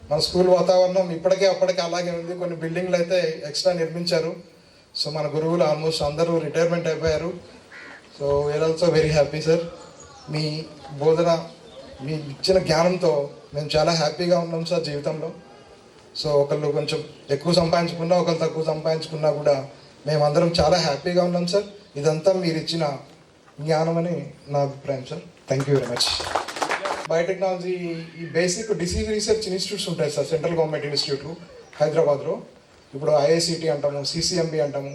మన స్కూల్ వాతావరణం ఇప్పటికే అప్పటికే అలాగే ఉంది. కొన్ని బిల్డింగ్లు అయితే ఎక్స్ట్రా నిర్మించారు. సో మన గురువులు ఆల్మోస్ట్ అందరూ రిటైర్మెంట్ అయిపోయారు. So we are also very happy sir. మీ బోధన, మీ ఇచ్చిన జ్ఞానంతో మేము చాలా హ్యాపీగా ఉన్నాం సార్ జీవితంలో. సో ఒకళ్ళు కొంచెం ఎక్కువ సంపాదించుకున్నా, ఒకళ్ళు తక్కువ సంపాదించుకున్నా కూడా మేమందరం చాలా హ్యాపీగా ఉన్నాం సార్. ఇదంతా మీరు ఇచ్చిన జ్ఞానం అని నా అభిప్రాయం sir. Thank you very much. Biotechnology ఈ బేసిక్ డిసీజ్ రీసెర్చ్ ఇన్స్టిట్యూట్స్ ఉంటాయి సార్, సెంట్రల్ గవర్నమెంట్ ఇన్స్టిట్యూట్ హైదరాబాద్లో. ఇప్పుడు ఐఐసిటి అంటాము, సిసిఎంబి అంటాము,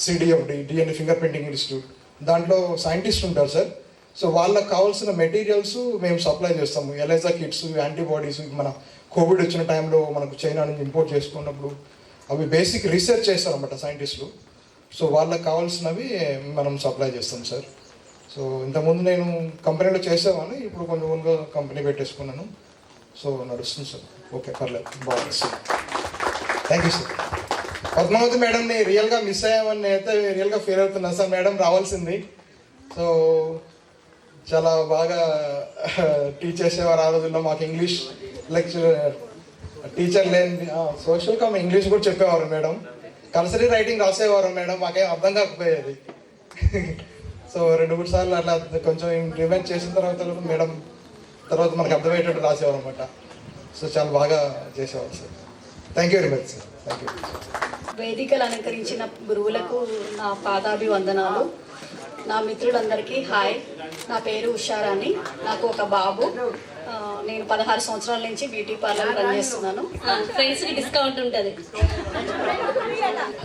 CDFD, DNA finger printing institute. దాంట్లో సైంటిస్ట్ ఉంటారు సార్. సో వాళ్ళకి కావాల్సిన మెటీరియల్స్ మేము సప్లై చేస్తాము. ఎలైజా కిట్స్, యాంటీబాడీస్, మన కోవిడ్ వచ్చిన టైంలో మనకు చైనా నుంచి ఇంపోర్ట్ చేసుకున్నప్పుడు అవి బేసిక్ రీసెర్చ్ చేస్తారన్నమాట సైంటిస్టులు. సో వాళ్ళకి కావాల్సినవి మనం సప్లై చేస్తాం సార్. సో ఇంతకుముందు నేను కంపెనీలో చేసేవాడిని, ఇప్పుడు కొంచెం కొంచెం కంపెనీ పెట్టేసుకున్నాను. సో నడుస్తుంది సార్. ఓకే, పర్లేదు, బాగుంది sir. Thank you sir. Padmavathi మేడంని రియల్గా మిస్ అయ్యామని అయితే రియల్గా ఫీల్ అవుతున్నాను సార్. మేడం రావాల్సింది. సో చాలా బాగా టీచ్ చేసేవారు ఆ రోజుల్లో. మాకు ఇంగ్లీష్ లెక్చర్ టీచర్ లేని సోషల్ కమ్ ఇంగ్లీష్ కూడా చెప్పేవారు మేడం. కల్సరీ రైటింగ్ రాసేవారు మేడం, మాకేం అర్థం కాకపోయేది. సో 2-3 సార్లు అట్లా కొంచెం రివైండ్ చేసిన తర్వాత మేడం తర్వాత మనకు అర్థమయ్యేటట్టు రాసేవారు అనమాట. సో చాలా బాగా చేసేవారు sir. Thank you very much sir. Thank you. వేదికలు అలంకరించిన గురువులకు నా పాదాభివందనాలు. నా మిత్రులందరికీ హాయ్. నా పేరు ఉషారాణి. నాకు ఒక బాబు. నేను 16 సంవత్సరాల నుంచి బ్యూటీ పార్లర్ రన్ చేస్తున్నాను. ఫ్రెండ్స్కి డిస్కౌంట్ ఉంటుంది.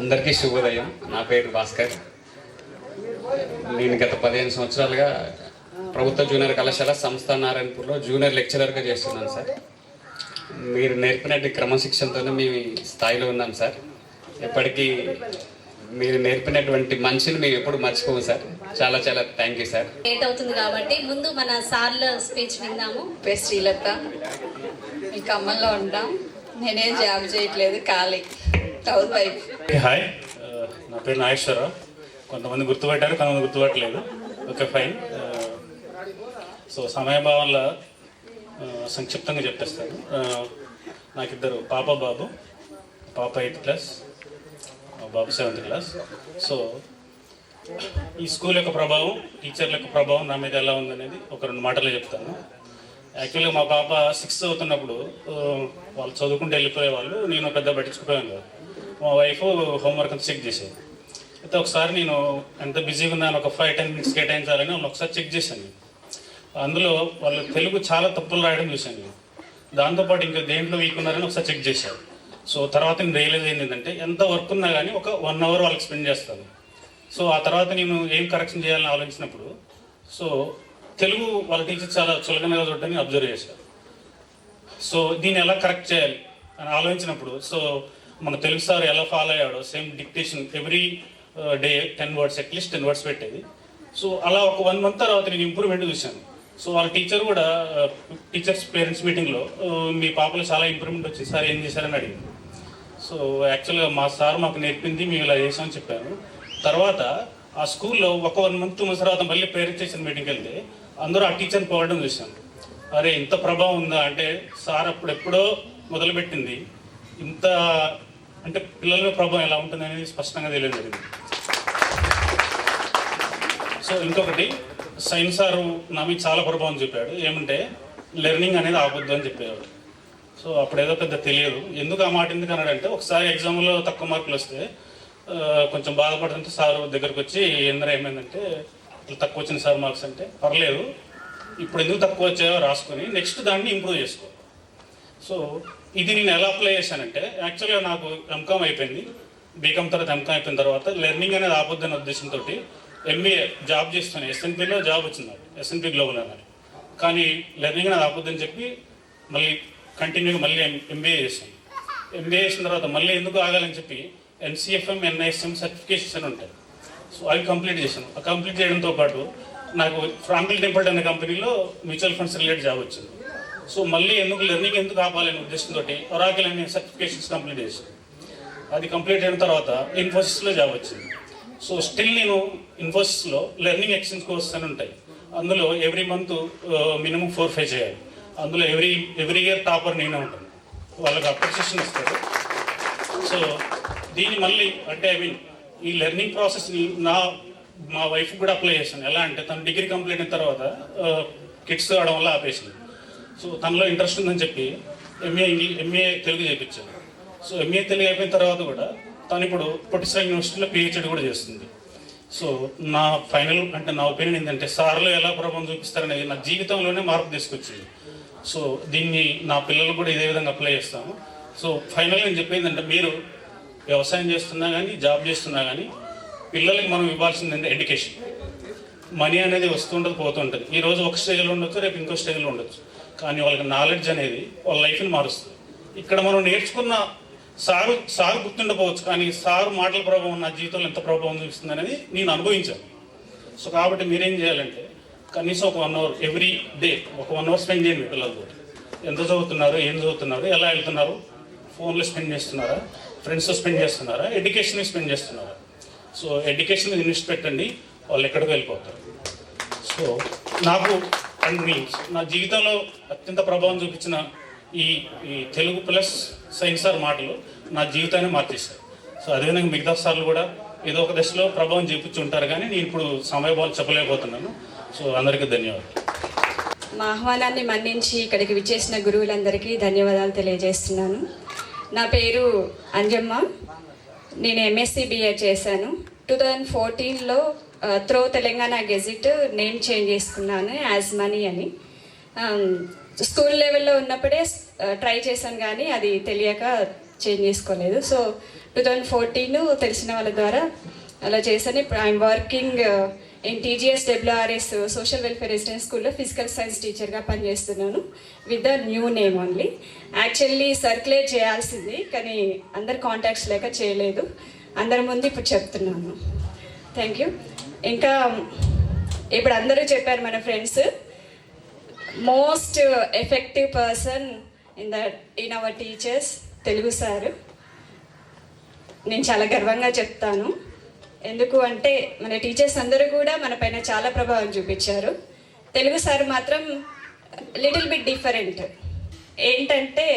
అందరికీ శుభోదయం. నా పేరు భాస్కర్. నేను గత 15 సంవత్సరాలుగా ప్రభుత్వ జూనియర్ కళాశాల సంస్థ నారాయణపూర్లో జూనియర్ లెక్చరర్గా చేస్తున్నాను సార్. మీరు నేర్పినట్టు క్రమశిక్షణతోనే మేము స్థాయిలో ఉన్నాం సార్. ఎప్పటికీ మీరు నేర్పినటువంటి మంచిని మేము ఎప్పుడు మర్చిపోము సార్. చాలా చాలా థ్యాంక్ యూ సార్. లేట్ అవుతుంది కాబట్టి ముందు మన సార్ల స్పీచ్ విందాము. పేరు శ్రీలత. ఈ ఖమ్మంలో ఉంటాం. నేనేం జాబ్ చేయట్లేదు, ఖాళీ హౌస్ వైఫ్. హాయ్, నా పేరు నాగేశ్వరరావు. కొంతమంది గుర్తుపట్టారు, కొంతమంది గుర్తుపట్టలేదు. Okay, fine. సో సమయభావంలో సంక్షిప్తంగా చెప్పేస్తాను. నాకు 2 పాప బాబు. పాప 8th క్లాస్, బాబు 7th క్లాస్. సో ఈ స్కూల్ యొక్క ప్రభావం, టీచర్ల యొక్క ప్రభావం నా మీద ఎలా ఉందనేది ఒక 2 మాటలు చెప్తాను. యాక్చువల్గా మా పాప 6th చదువుతున్నప్పుడు వాళ్ళు చదువుకుంటూ వెళ్ళిపోయేవాళ్ళు. నేను పెద్ద పట్టించుకుపోయాను కాదు. మా వైఫ్ హోంవర్క్ అంతా చెక్ చేసేది. అయితే ఒకసారి నేను ఎంత బిజీగా ఉన్నాను, ఒక 5-10 minutes కేటాయించాలని వాళ్ళు ఒకసారి చెక్ చేశాను. అందులో వాళ్ళు తెలుగు చాలా తప్పులు రాయడం చూశాను నేను. దాంతోపాటు ఇంకా దేంట్లో వీక్ ఉన్నారని ఒకసారి చెక్ చేశాను. సో తర్వాత నేను రియలైజ్ అయింది ఏంటంటే ఎంత వర్క్ ఉన్నా కానీ ఒక 1 hour వాళ్ళకి స్పెండ్ చేస్తాను. సో ఆ తర్వాత నేను ఏం కరెక్షన్ చేయాలని ఆలోచించినప్పుడు సో తెలుగు వాళ్ళ టీచర్ చాలా చులకనగా చూడటాన్ని అబ్జర్వ్ చేశారు. సో దీన్ని ఎలా కరెక్ట్ చేయాలి అని ఆలోచించినప్పుడు సో మన తెలుగు సార్ ఎలా ఫాలో అయ్యాడో same dictation every day 10 words, at least 10 words పెట్టేది. సో అలా ఒక 1 month తర్వాత నేను ఇంప్రూవ్మెంట్ చూశాను. సో వాళ్ళ టీచర్ కూడా టీచర్స్ పేరెంట్స్ మీటింగ్లో మీ పాపలో చాలా ఇంప్రూవ్మెంట్ వచ్చింది సార్, ఏం చేశారని అడిగింది. సో యాక్చువల్గా మా సార్ మాకు నేర్పింది మేము ఇలా చేసామని చెప్పాను. తర్వాత ఆ స్కూల్లో ఒక 1 month తర్వాత మళ్ళీ పేరెంట్స్ టీచర్ మీటింగ్కి వెళ్తే అందరూ ఆ టీచర్ని పోవడం చూశాను. అరే ఇంత ప్రభావం ఉందా అంటే సార్ అప్పుడెప్పుడో మొదలుపెట్టింది ఇంత అంటే పిల్లల మీద ప్రభావం ఎలా ఉంటుంది అనేది స్పష్టంగా తెలియడం జరిగింది. సో ఇంకొకటి సైన్స్ సారు నా మీద చాలా ప్రభావం చెప్పాడు. ఏమంటే లెర్నింగ్ అనేది ఆపొద్దు అని చెప్పేవాడు. సో అప్పుడేదో పెద్ద తెలియదు. ఎందుకు ఆ మాట ఎందుకు అన్నాడంటే ఒకసారి ఎగ్జామ్లో తక్కువ మార్కులు వస్తే కొంచెం బాధపడుతుంటే సార్ దగ్గరకు వచ్చి ఏమైందంటే ఇట్లా తక్కువ వచ్చిన సార్ మార్క్స్ అంటే పర్లేదు ఇప్పుడు ఎందుకు తక్కువ వచ్చాయో రాసుకొని నెక్స్ట్ దాన్ని ఇంప్రూవ్ చేసుకో. సో ఇది నేను ఎలా అప్లై చేశానంటే, యాక్చువల్గా నాకు ఎంకామ్ అయిపోయింది, బీకామ్ తర్వాత ఎంకామ్ అయిపోయిన తర్వాత లెర్నింగ్ అనేది ఆపొద్దనే ఉద్దేశంతో ఎంబీఏ జాబ్ చేస్తాను. ఎస్ఎన్పిలో జాబ్ వచ్చింది నాకు, ఎస్ఎన్పి గ్లోబల్ అన్నారు. కానీ లెర్నింగ్ అనేది ఆపొద్దని చెప్పి మళ్ళీ కంటిన్యూగా మళ్ళీ ఎంబీఏ చేశాను. ఎంబీఏ చేసిన తర్వాత మళ్ళీ ఎందుకు ఆగాలని చెప్పి ఎన్సిఎఫ్ఎం ఎన్ఐఎస్ఎం సర్టిఫికేషన్స్ అని ఉంటాయి. సో అవి కంప్లీట్ చేశాను. ఆ కంప్లీట్ చేయడంతో పాటు నాకు ఫ్రాంక్లిన్ టెంపుల్టన్ అనే కంపెనీలో మ్యూచువల్ ఫండ్స్ రిలేటెడ్ జాబ్ వచ్చింది. సో మళ్ళీ ఎందుకు లెర్నింగ్ ఎందుకు ఆపాలనే ఉద్దేశంతో ఒరాకిల్ అనే సర్టిఫికేషన్స్ కంప్లీట్ చేశాను. అది కంప్లీట్ అయిన తర్వాత ఇన్ఫోసిస్లో జాబ్ వచ్చింది. సో స్టిల్ నేను ఇన్ఫోసిస్లో లెర్నింగ్ ఎక్స్చేంజ్ కోర్సెస్ అని ఉంటాయి. అందులో ఎవ్రీ మంత్ మినిమం 4-5 చేయాలి. అందులో ఎవ్రీ ఇయర్ టాపర్ నేనే ఉంటాను. వాళ్ళకి అప్రిషియేషన్ ఇస్తారు. సో దీన్ని మళ్ళీ అంటే ఈ లెర్నింగ్ ప్రాసెస్ని మా వైఫ్ కూడా అప్లై చేశాను. ఎలా అంటే తను డిగ్రీ కంప్లీట్ అయిన తర్వాత కిడ్స్ అవడం వల్ల ఆపేసింది. సో తనలో ఇంట్రెస్ట్ ఉందని చెప్పి ఎంఏ తెలుగు చేయించాను. సో ఎంఏ తెలుగు అయిపోయిన తర్వాత కూడా తను ఇప్పుడు పొట్టిశ్రీ యూనివర్సిటీలో పిహెచ్డి కూడా చేస్తుంది. సో నా ఫైనల్ అంటే నా ఒపీనియన్ ఏంటంటే సార్లు ఎలా ప్రభావం చూపిస్తారనేది నా జీవితంలోనే మార్పు తీసుకొచ్చింది. సో దీన్ని నా పిల్లలు కూడా ఇదే విధంగా అప్లై చేస్తాము. సో ఫైనల్గా నేను చెప్పేది అంటే మీరు వ్యవసాయం చేస్తున్నా కానీ జాబ్ చేస్తున్నా కానీ పిల్లలకి మనం ఇవ్వాల్సింది అంటే ఎడ్యుకేషన్. మనీ అనేది వస్తుంటుంది పోతుంటుంది. ఈరోజు ఒక స్టేజ్లో ఉండొచ్చు, రేపు ఇంకో స్టేజ్లో ఉండొచ్చు. కానీ వాళ్ళకి నాలెడ్జ్ అనేది వాళ్ళ లైఫ్ని మారుస్తుంది. ఇక్కడ మనం నేర్చుకున్న సారు గుర్తుండకపోవచ్చు, కానీ సారు మాటల ప్రభావం నా జీవితంలో ఎంత ప్రభావం చూపిస్తుంది అనేది నేను అనుభవించాను. సో కాబట్టి మీరేం చేయాలంటే కనీసం ఒక 1 hour ఎవ్రీ డే ఒక 1 hour స్పెండ్ చేయండి పిల్లలతో. ఎంత చదువుతున్నారు, ఏం చదువుతున్నారు, ఎలా వెళ్తున్నారు, ఫోన్లో స్పెండ్ చేస్తున్నారా, ఫ్రెండ్స్తో స్పెండ్ చేస్తున్నారా, ఎడ్యుకేషన్ స్పెండ్ చేస్తున్నారా. సో ఎడ్యుకేషన్ మీద ఇన్వెస్ట్ పెట్టండి, వాళ్ళు ఎక్కడికి వెళ్ళిపోతారు. సో నాకు అండ్ మీన్స్ నా జీవితంలో అత్యంత ప్రభావం చూపించిన ఈ తెలుగు ప్లస్ సైన్స్ సార్ మాటలు నా జీవితాన్ని మార్చేశారు. సో అదేవిధంగా మిగతా సార్లు కూడా ఏదో ఒక దశలో ప్రభావం చూపించి ఉంటారు, కానీ నేను ఇప్పుడు సమయభావాలు చెప్పలేకపోతున్నాను. సో అందరికీ ధన్యవాదాలు. మా ఆహ్వానాన్ని మన్నించి ఇక్కడికి విచ్చేసిన గురువులందరికీ ధన్యవాదాలు తెలియజేస్తున్నాను. నా పేరు అంజమ్మ. నేను ఎంఎస్సి బిఎడ్ చేశాను. 2014లో through Telangana gazette name change చేసుకున్నాను యాజ్ మనీ అని. స్కూల్ లెవెల్లో ఉన్నప్పుడే ట్రై చేశాను, కానీ అది తెలియక చేంజ్ చేసుకోలేదు. సో 2014 తెలిసిన వాళ్ళ ద్వారా అలా చేశాను. ఇప్పుడు I'm working in TGS WRS social welfare residence స్కూల్లో ఫిజికల్ సైన్స్ టీచర్గా పనిచేస్తున్నాను with the new name only. Actually circulate చేయాల్సింది, కానీ అందరు కాంటాక్ట్స్ లేక చేయలేదు. అందరి ముందు ఇప్పుడు చెప్తున్నాను. Thank you. ఇంకా ఇప్పుడు అందరూ చెప్పారు మన friends. Most effective person in our teachers Telugu sir. నేను చాలా గర్వంగా చెప్తాను. ఎందుకు అంటే మన టీచర్స్ అందరూ కూడా మన పైన చాలా ప్రభావం చూపించారు. తెలుగు సార్ మాత్రం లిటిల్ బిట్ డిఫరెంట్. ఏంటంటే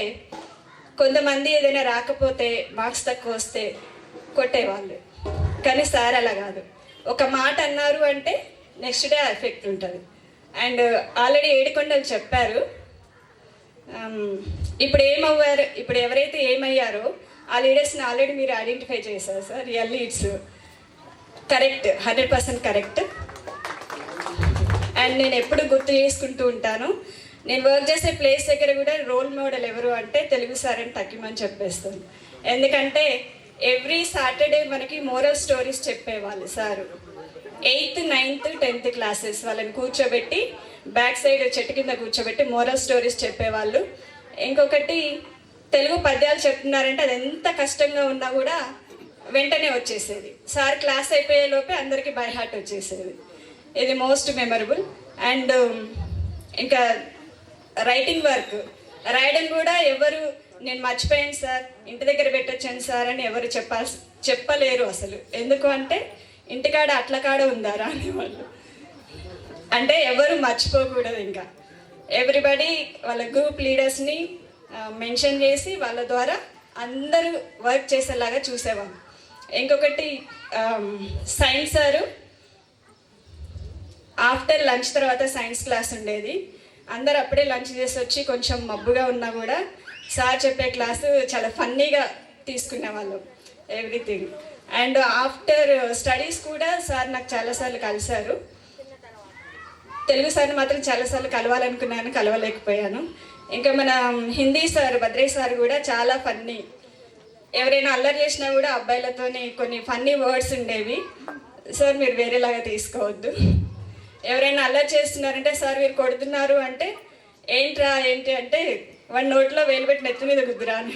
కొంతమంది ఏదైనా రాకపోతే మార్క్స్ తక్కువ వస్తే కొట్టేవాళ్ళు, కానీ సార్ అలా కాదు. ఒక మాట అన్నారు అంటే నెక్స్ట్ డే ఎఫెక్ట్ ఉంటుంది. అండ్ ఆల్రెడీ ఏడుకొండలు చెప్పారు. ఇప్పుడు ఎవరైతే ఏమయ్యారో ఆ లీడర్స్ని ఆల్రెడీ మీరు ఐడెంటిఫై చేశారు sir. Really it's correct, 100% correct. And నేను ఎప్పుడు గుర్తు చేసుకుంటూ ఉంటాను, నేను వర్క్ చేసే ప్లేస్ దగ్గర కూడా రోల్ మోడల్ ఎవరు అంటే తెలుగు సార్ అని తగ్గిమని చెప్పేస్తాను. ఎందుకంటే ఎవ్రీ సాటర్డే మనకి మోరల్ స్టోరీస్ చెప్పేవాళ్ళు sir. 8th, 9th, 10th classes వాళ్ళని కూర్చోబెట్టి బ్యాక్ సైడ్ చెట్టు కింద కూర్చోబెట్టి మోరల్ స్టోరీస్ చెప్పేవాళ్ళు. ఇంకొకటి తెలుగు పద్యాలు చెప్తున్నారంటే అది ఎంత కష్టంగా ఉన్నా కూడా వెంటనే వచ్చేసేది. సార్ క్లాస్ అయిపోయే లోపే అందరికీ బై హార్ట్ వచ్చేసేది. ఇది మోస్ట్ మెమరబుల్. అండ్ ఇంకా రైటింగ్ వర్క్ రాయడం కూడా ఎవరు నేను మర్చిపోయాను సార్, ఇంటి దగ్గర పెట్టొచ్చాను సార్ అని ఎవరు చెప్పలేరు అసలు. ఎందుకు అంటే ఇంటికాడ అట్ల కాడ ఉందారా అనేవాళ్ళు. అంటే ఎవరు మర్చిపోకూడదు. ఇంకా ఎవ్రీబడి వాళ్ళ గ్రూప్ లీడర్స్ని మెన్షన్ చేసి వాళ్ళ ద్వారా అందరూ వర్క్ చేసేలాగా చూసేవాళ్ళు. ఇంకొకటి సైన్స్ సారు ఆఫ్టర్ లంచ్ తర్వాత సైన్స్ క్లాస్ ఉండేది. అందరు అప్పుడే లంచ్ చేసి వచ్చి కొంచెం మబ్బుగా ఉన్నా కూడా సార్ చెప్పే క్లాసు చాలా ఫన్నీగా తీసుకునేవాళ్ళు ఎవ్రీథింగ్. అండ్ ఆఫ్టర్ స్టడీస్ కూడా సార్ నాకు చాలాసార్లు కలిశారు. తెలుగు సార్ని మాత్రం చాలాసార్లు కలవాలనుకున్నాను, కలవలేకపోయాను. ఇంకా మన హిందీ సార్ భద్రయ్య సార్ కూడా చాలా ఫన్నీ. ఎవరైనా అల్లరి చేసినా కూడా అబ్బాయిలతోనే కొన్ని ఫన్నీ వర్డ్స్ ఉండేవి. సార్ మీరు వేరేలాగా తీసుకోవద్దు. ఎవరైనా అల్లరి చేస్తున్నారంటే సార్ మీరు కొడుతున్నారు అంటే ఏంట్రా ఏంటి అంటే వాడి నోట్లో వేలు పెట్టి నెత్తి మీద గుద్దురా అని.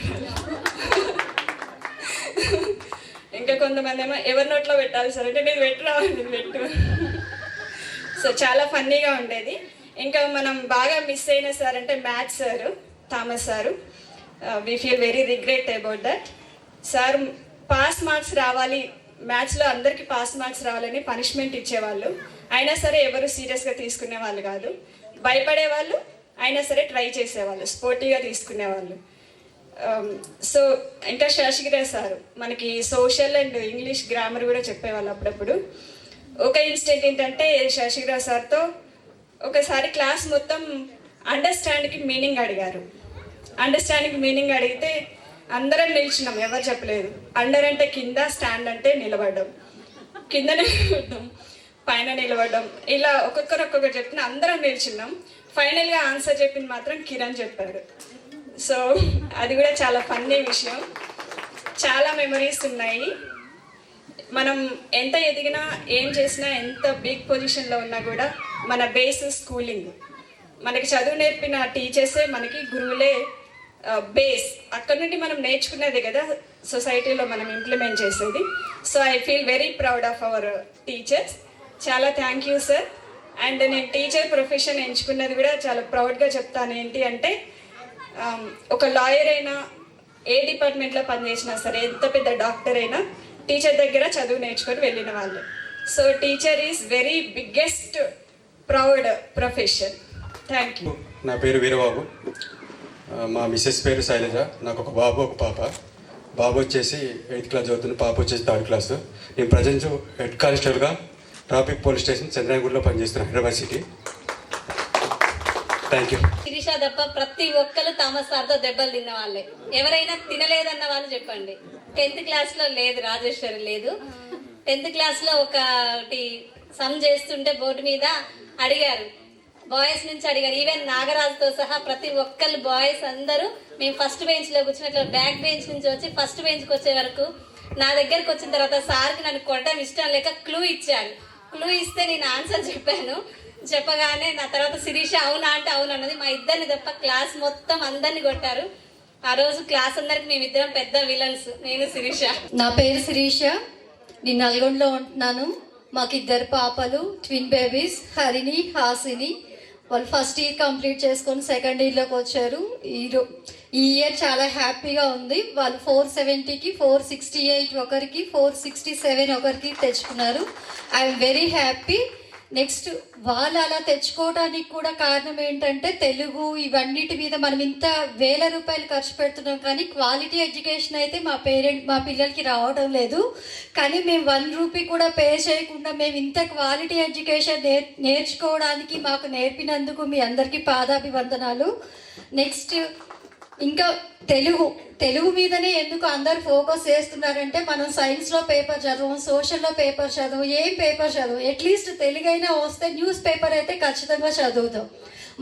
ఇంకా కొంతమంది ఏమో ఎవరి నోట్లో పెట్టాలి సార్ అంటే నేను పెట్టురా నేను పెట్టు. సో చాలా ఫన్నీగా ఉండేది. ఇంకా మనం బాగా మిస్ అయిన సార్ అంటే maths sir, Thomas sir. We feel very regret about that. Sir pass marks రావాలి, మ్యాథ్స్లో అందరికీ పాస్ మార్క్స్ రావాలని పనిష్మెంట్ ఇచ్చేవాళ్ళు. అయినా సరే ఎవరు సీరియస్గా తీసుకునే వాళ్ళు కాదు, భయపడేవాళ్ళు. అయినా సరే ట్రై చేసేవాళ్ళు, స్పోర్టివ్గా తీసుకునేవాళ్ళు. సో ఇంకా శేషగిరి సారు మనకి సోషల్ అండ్ ఇంగ్లీష్ గ్రామర్ కూడా చెప్పేవాళ్ళు అప్పుడప్పుడు. ఒక ఇన్సిడెంట్ ఏంటంటే శేషగిరి సార్తో ఒకసారి క్లాస్ మొత్తం అండర్స్టాండ్కి మీనింగ్ అడిగారు. అండర్స్టాండింగ్ మీనింగ్ అడిగితే అందరం నిల్చున్నాం, ఎవరు చెప్పలేదు. అండర్ అంటే కింద, స్టాండ్ అంటే నిలబడ్డం, కింద నిలబడ్డం, పైన నిలబడ్డం, ఇలా ఒక్కొక్కరు చెప్పిన అందరం నిల్చున్నాం. ఫైనల్గా ఆన్సర్ చెప్పింది మాత్రం కిరణ్ చెప్పాడు. సో అది కూడా చాలా ఫన్నీ విషయం. చాలా మెమరీస్ ఉన్నాయి. మనం ఎంత ఎదిగినా ఏం చేసినా ఎంత బిగ్ పొజిషన్లో ఉన్నా కూడా మన బేస్ స్కూలింగ్. మనకి చదువు నేర్పిన టీచర్సే మనకి గురువులే బేస్. అక్కడ నుండి మనం నేర్చుకునేది కదా సొసైటీలో మనం ఇంప్లిమెంట్ చేసేది. So I feel very proud of our teachers. చాలా థ్యాంక్ యూ సార్. అండ్ నేను టీచర్ ప్రొఫెషన్ ఎంచుకున్నది కూడా చాలా ప్రౌడ్గా చెప్తాను. ఏంటి అంటే ఒక లాయర్ అయినా, ఏ డిపార్ట్మెంట్లో పనిచేసినా సరే, ఎంత పెద్ద డాక్టర్ అయినా టీచర్ దగ్గర చదువు నేర్చుకొని వెళ్ళిన వాళ్ళు. So teacher is very biggest proud profession. Thank you. నా పేరు వీరబాబు, మా మిస్సెస్ పేరు శైలజ. నాకు ఒక బాబు, ఒక పాప. బాబు వచ్చేసి 8th క్లాస్ చదువుతుంది, పాప వచ్చేసి 3rd క్లాస్. నేను ప్రజెంట్ హెడ్ కానిస్టేబుల్గా ట్రాఫిక్ పోలీస్ స్టేషన్ చంద్రగిరిలో పనిచేస్తున్నాను, Hyderabad city. Thank you. Sirisha తప్ప ప్రతి ఒక్కరు థామస్ సార్తో దెబ్బలు తిన్న వాళ్ళే. ఎవరైనా తినలేదన్న వాళ్ళు చెప్పండి. 10th క్లాస్లో లేదు, రాజేశ్వరి లేదు. 10th క్లాస్లో ఒకటి సమ్ చేస్తుంటే బోర్డు మీద అడిగారు, బాయ్స్ నుంచి అడిగారు. ఈవెన్ నాగరాజుతో సహా ప్రతి ఒక్కరు బాయ్స్ అందరూ మేము ఫస్ట్ బెంచ్లో కూర్చున్నట్లు బ్యాక్ బెంచ్ నుంచి వచ్చి ఫస్ట్ బెంచ్కి వచ్చే వరకు నా దగ్గరకు వచ్చిన తర్వాత సార్కి నన్ను కొట్టడం ఇష్టం లేక క్లూ ఇచ్చారు. క్లూ ఇస్తే నేను ఆన్సర్ చెప్పాను. చెప్పగానే నా తర్వాత శిరీష అవునా అంటే అవును అన్నది. మా ఇద్దరిని తప్ప క్లాస్ మొత్తం అందరిని కొట్టారు. ఆ రోజు క్లాస్ అందరికి మేమిద్దరం పెద్ద విలన్స్, నేను శిరీష. నా పేరు శిరీష, నేను నల్గొండలో ఉంటున్నాను. మాకు 2 పాపలు, ట్విన్ బేబీస్, హరిణి, హాసిని. వాళ్ళు ఫస్ట్ ఇయర్ కంప్లీట్ చేసుకొని సెకండ్ ఇయర్లోకి వచ్చారు. ఈ ఇయర్ చాలా హ్యాపీగా ఉంది. వాళ్ళు 470కి 468 ఒకరికి, 467 ఒకరికి తెచ్చుకున్నారు. I'm very happy. నెక్స్ట్ వాళ్ళు అలా తెచ్చుకోవడానికి కూడా కారణం ఏంటంటే తెలుగు ఇవన్నిటి మీద మనం ఇంత వేల రూపాయలు ఖర్చు పెడుతున్నాం, కానీ క్వాలిటీ ఎడ్యుకేషన్ అయితే మా పిల్లలకి రావడం లేదు. కానీ మేము 1 రూపీ కూడా పే చేయకుండా మేము ఇంత క్వాలిటీ ఎడ్యుకేషన్ నేర్చుకోవడానికి మాకు నేర్పినందుకు మీ అందరికీ పాదాభివందనాలు. నెక్స్ట్ ఇంకా తెలుగు మీదనే ఎందుకు అందరు ఫోకస్ చేస్తున్నారంటే మనం సైన్స్లో పేపర్ చదవం, సోషల్లో పేపర్ చదవం, ఏం పేపర్ చదవం, అట్లీస్ట్ తెలుగైనా వస్తే న్యూస్ పేపర్ అయితే ఖచ్చితంగా చదువుతాం.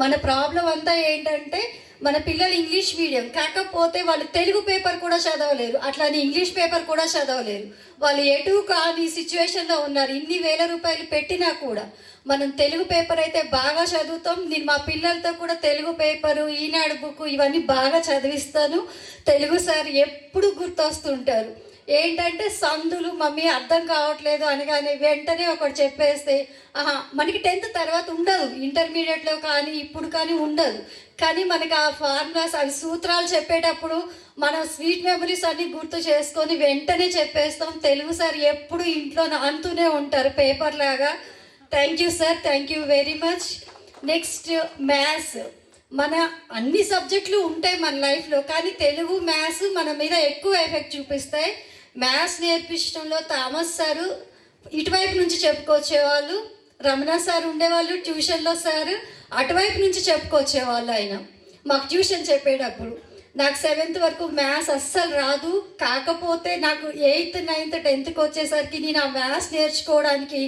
మన ప్రాబ్లం అంతా ఏంటంటే మన పిల్లలు ఇంగ్లీష్ మీడియం కాకపోతే వాళ్ళు తెలుగు పేపర్ కూడా చదవలేరు, అట్లానే ఇంగ్లీష్ పేపర్ కూడా చదవలేరు. వాళ్ళు ఎటు కాని సిచ్యువేషన్లో ఉన్నారు. ఇన్ని వేల రూపాయలు పెట్టినా కూడా మనం తెలుగు పేపర్ అయితే బాగా చదువుతాం. నేను మా పిల్లలతో కూడా తెలుగు పేపరు, ఈనాడు బుక్ ఇవన్నీ బాగా చదివిస్తాను. తెలుగు సార్ ఎప్పుడు గుర్తొస్తుంటారు. ఏంటంటే సందులు మమ్మీ అర్థం కావట్లేదు అనగానే వెంటనే ఒకటి చెప్పేస్తే మనకి 10th తర్వాత ఉండదు, ఇంటర్మీడియట్లో కానీ ఇప్పుడు కానీ ఉండదు. కానీ మనకి ఆ ఫార్ములాస్ అవి సూత్రాలు చెప్పేటప్పుడు మనం స్వీట్ మెమరీస్ అన్ని గుర్తు చేసుకొని వెంటనే చెప్పేస్తాం. తెలుగు సార్ ఎప్పుడు ఇంట్లో అంతూనే ఉంటారు పేపర్ లాగా. Thank you sir, thank you very much. Next maths. మన అన్ని సబ్జెక్టులు ఉంటాయి మన లైఫ్లో, కానీ తెలుగు మ్యాథ్స్ మన మీద ఎక్కువ ఎఫెక్ట్ చూపిస్తాయి. మ్యాథ్స్ నేర్పించడంలో థామస్ సారు ఇటువైపు నుంచి చెప్పుకొచ్చేవాళ్ళు, రమణ సార్ ఉండేవాళ్ళు ట్యూషన్లో. సార్ అటువైపు నుంచి చెప్పుకొచ్చేవాళ్ళు. ఆయన మాకు ట్యూషన్ చెప్పేటప్పుడు నాకు 7th వరకు మ్యాథ్స్ అస్సలు రాదు. కాకపోతే నాకు 8th, 9th, 10th వచ్చేసరికి నేను ఆ మ్యాథ్స్ నేర్చుకోవడానికి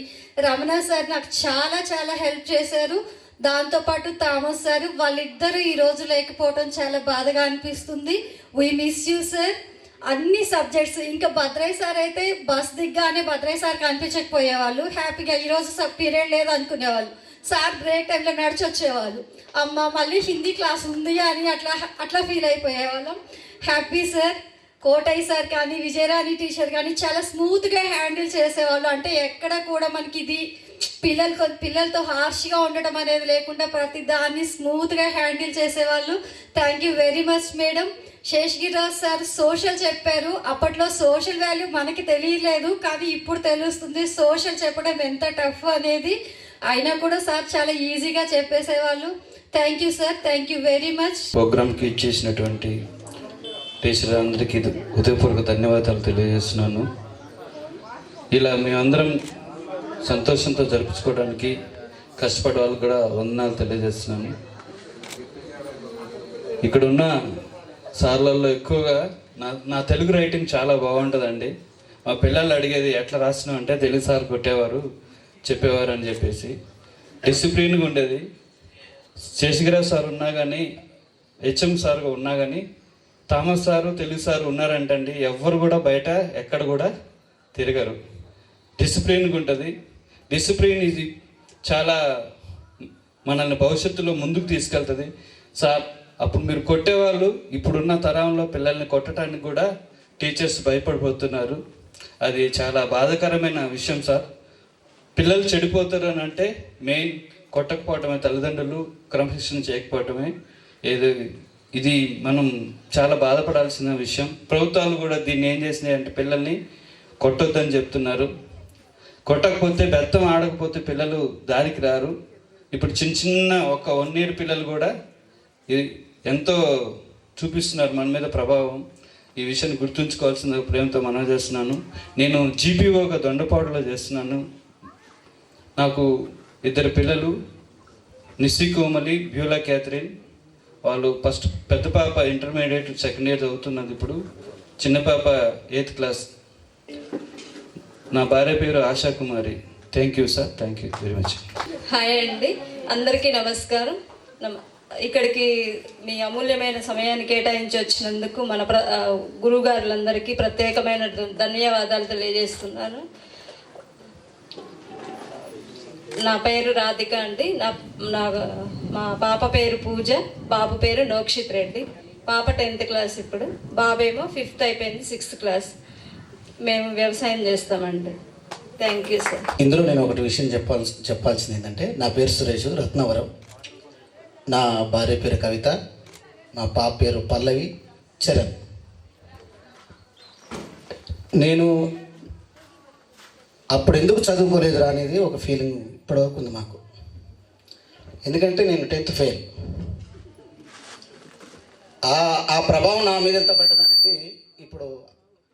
రమణ సార్ నాకు చాలా చాలా హెల్ప్ చేశారు. దాంతోపాటు థామస్ సార్, వాళ్ళిద్దరూ ఈరోజు లేకపోవడం చాలా బాధగా అనిపిస్తుంది. We miss you sir. అన్ని సబ్జెక్ట్స్, ఇంకా భద్రయ్య సార్ అయితే బస్ దిగ్గానే భద్రయ్య సార్ కనిపించకపోయేవాళ్ళు. హ్యాపీగా ఈరోజు పీరియడ్ లేదు అనుకునేవాళ్ళు. సార్ బ్రేక్ టైంలో నడిచి వచ్చేవాళ్ళు. అమ్మ మళ్ళీ హిందీ క్లాస్ ఉంది అని అట్లా ఫీల్ అయిపోయేవాళ్ళం. Happy sir. కోటయ్య సార్ కానీ విజయరాణి టీచర్ కానీ చాలా స్మూత్గా హ్యాండిల్ చేసేవాళ్ళు. అంటే ఎక్కడ కూడా మనకి ఇది పిల్లలతో హార్ష్గా ఉండడం అనేది లేకుండా ప్రతి దాన్ని స్మూత్గా హ్యాండిల్ చేసేవాళ్ళు. Thank you very much madam. Seshagirirao sir social చెప్పారు. అప్పట్లో సోషల్ వాల్యూ మనకి తెలియలేదు, కానీ ఇప్పుడు తెలుస్తుంది సోషల్ చెప్పడం ఎంత టఫ్ అనేది. అయినా కూడా సార్ చాలా ఈజీగా చెప్పేసేవాళ్ళు. Thank you sir. Thank you very much. ప్రోగ్రామ్కి ఇచ్చేసినటువంటి టీచర్ అందరికీ హృదయపూర్వక ధన్యవాదాలు తెలియజేస్తున్నాను. ఇలా మేమందరం సంతోషంతో జరుపుకోవడానికి కష్టపడే వాళ్ళు కూడా వందనాలు తెలియజేస్తున్నాను. ఇక్కడున్న సార్లలో ఎక్కువగా నా తెలుగు రైటింగ్ చాలా బాగుంటుందండి. మా పిల్లలు అడిగేది ఎట్లా రాసినావు అంటే తెలుగు సార్ కొట్టేవారు, చెప్పేవారు అని చెప్పేసి. డిసిప్లిన్గా ఉండేది. శేషగిరావు సార్ ఉన్నా కానీ, హెచ్ఎం సార్ ఉన్నా కానీ, థామస్ సారు తెలుగు సార్ ఉన్నారంటండి ఎవ్వరు కూడా బయట ఎక్కడ కూడా తిరగరు. డిసిప్లిన్గా ఉంటుంది. డిసిప్లిన్ ఇది చాలా మనల్ని భవిష్యత్తులో ముందుకు తీసుకెళ్తుంది. సార్ అప్పుడు మీరు కొట్టేవాళ్ళు, ఇప్పుడున్న తరంలో పిల్లల్ని కొట్టడానికి కూడా టీచర్స్ భయపడిపోతున్నారు. అది చాలా బాధాకరమైన విషయం సార్. పిల్లలు చెడిపోతారు అని అంటే మెయిన్ కొట్టకపోవటమే, తల్లిదండ్రులు క్రమశిక్షణ చేయకపోవటమే. ఇది మనం చాలా బాధపడాల్సిన విషయం. ప్రభుత్వాలు కూడా దీన్ని ఏం చేసినాయి అంటే పిల్లల్ని కొట్టొద్దని చెప్తున్నారు. కొట్టకపోతే బెత్తం ఆడకపోతే పిల్లలు దారికి రారు. ఇప్పుడు చిన్న ఒక 1 year పిల్లలు కూడా ఎంతో చూపిస్తున్నారు మన మీద ప్రభావం. ఈ విషయాన్ని గుర్తుంచుకోవాల్సిన ప్రేమతో మనవి చేస్తున్నాను. నేను జీపీఓగా దొండపాడులో చేస్తున్నాను. నాకు 2 పిల్లలు, నిస్సి కోమలి, బ్యూలా క్యాథరిన్. వాళ్ళు ఫస్ట్ పెద్ద పాప ఇంటర్మీడియట్ 2nd year చదువుతున్నది. ఇప్పుడు చిన్న పాప 8th class. నా భార్య పేరు Asha Kumari. Thank you sir. Thank you very much. Hi అండి, అందరికీ నమస్కారం. ఇక్కడికి మీ అమూల్యమైన సమయాన్ని కేటాయించి వచ్చినందుకు మన గురువుగారులందరికీ ప్రత్యేకమైన ధన్యవాదాలు తెలియజేస్తున్నాను. నా పేరు రాధిక అండి. మా పాప పేరు పూజ, బాబు పేరు నోక్షిత్ రెడ్డి. పాప 10th class ఇప్పుడు, బాబేమో 5th అయిపోయింది, 6th class. మేము వ్యవసాయం చేస్తామండి. Thank you sir. ఇందులో నేను ఒకటి విషయం చెప్పాల్సింది ఏంటంటే, నా పేరు సురేష్, రత్నవరం. నా భార్య పేరు కవిత, నా పాప పేరు పల్లవి, చరణ్. నేను అప్పుడు ఎందుకు చదువుకోలేదురా అనేది ఒక ఫీలింగ్ ఇప్పటివరకు ఉంది మాకు. ఎందుకంటే నేను 10th ఫెయిల్. ఆ ప్రభావం నా మీద ఎంత పడ్డదనేది ఇప్పుడు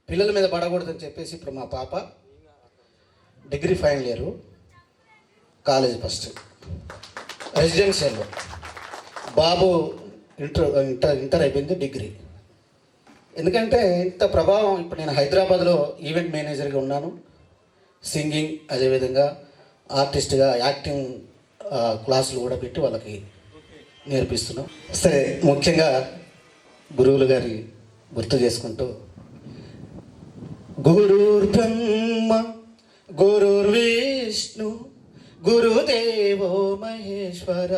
పిల్లల మీద పడకూడదని చెప్పేసి ఇప్పుడు మా పాప degree final year, college first, రెసిడెన్షియల్లో. బాబు ఇంటర్ అయిపోయింది, డిగ్రీ. ఎందుకంటే ఇంత ప్రభావం. ఇప్పుడు నేను హైదరాబాద్లో ఈవెంట్ మేనేజర్గా ఉన్నాను. సింగింగ్, అదేవిధంగా ఆర్టిస్ట్గా యాక్టింగ్ క్లాసులు కూడా పెట్టి వాళ్ళకి నేర్పిస్తున్నాం. సరే, ముఖ్యంగా గురువులు గారి గుర్తు చేసుకుంటూ, గురుర్ బ్రహ్మ గురుర్ విష్ణు గురుదేవో మహేశ్వర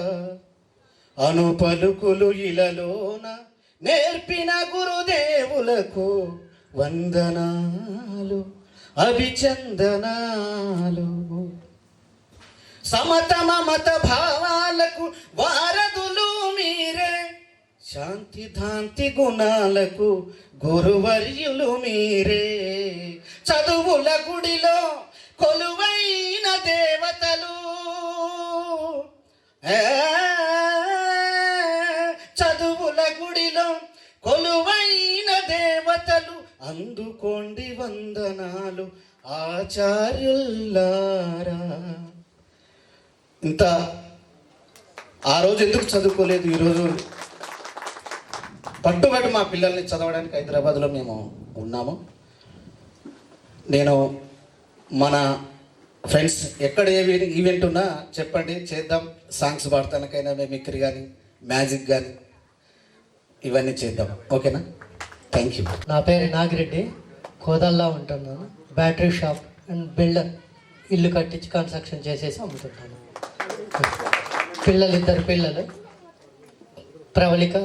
అను పలుకులు ఇలలోన నేర్పిన గురుదేవులకు వందనాలు అభిచందనాలు. సమత మమత భావాలకు వారధులు మీరే, శాంతి ధాంతి గుణాలకు గురువర్యులు మీరే. చదువుల గుడిలో కొలువైన దేవతలు, చదువుల గుడిలో కొలువైన దేవతలు, అందుకోండి వందనాలు ఆచార్యుల్లారా. ఇంత ఆ రోజు ఎందుకు చదువుకోలేదు, ఈరోజు పట్టుబట్టి మా పిల్లల్ని చదవడానికి హైదరాబాద్లో మేము ఉన్నాము. నేను మన ఫ్రెండ్స్ ఎక్కడ ఏ ఈవెంట్ ఉన్నా చెప్పండి, చేద్దాం. సాంగ్స్ పాడటానికైనా మిమిక్రీ కానీ మ్యాజిక్ కానీ ఇవన్నీ చేద్దాం. ఓకేనా? Thank you. నా పేరు నాగిరెడ్డి, కోదల్లా ఉంటున్నాను. బ్యాటరీ షాప్ అండ్ బిల్డర్, ఇల్లు కట్టించి కన్స్ట్రక్షన్ చేసేసి అమ్ముతుంటాను. ఇద్దరు పిల్లలు, Pravallika,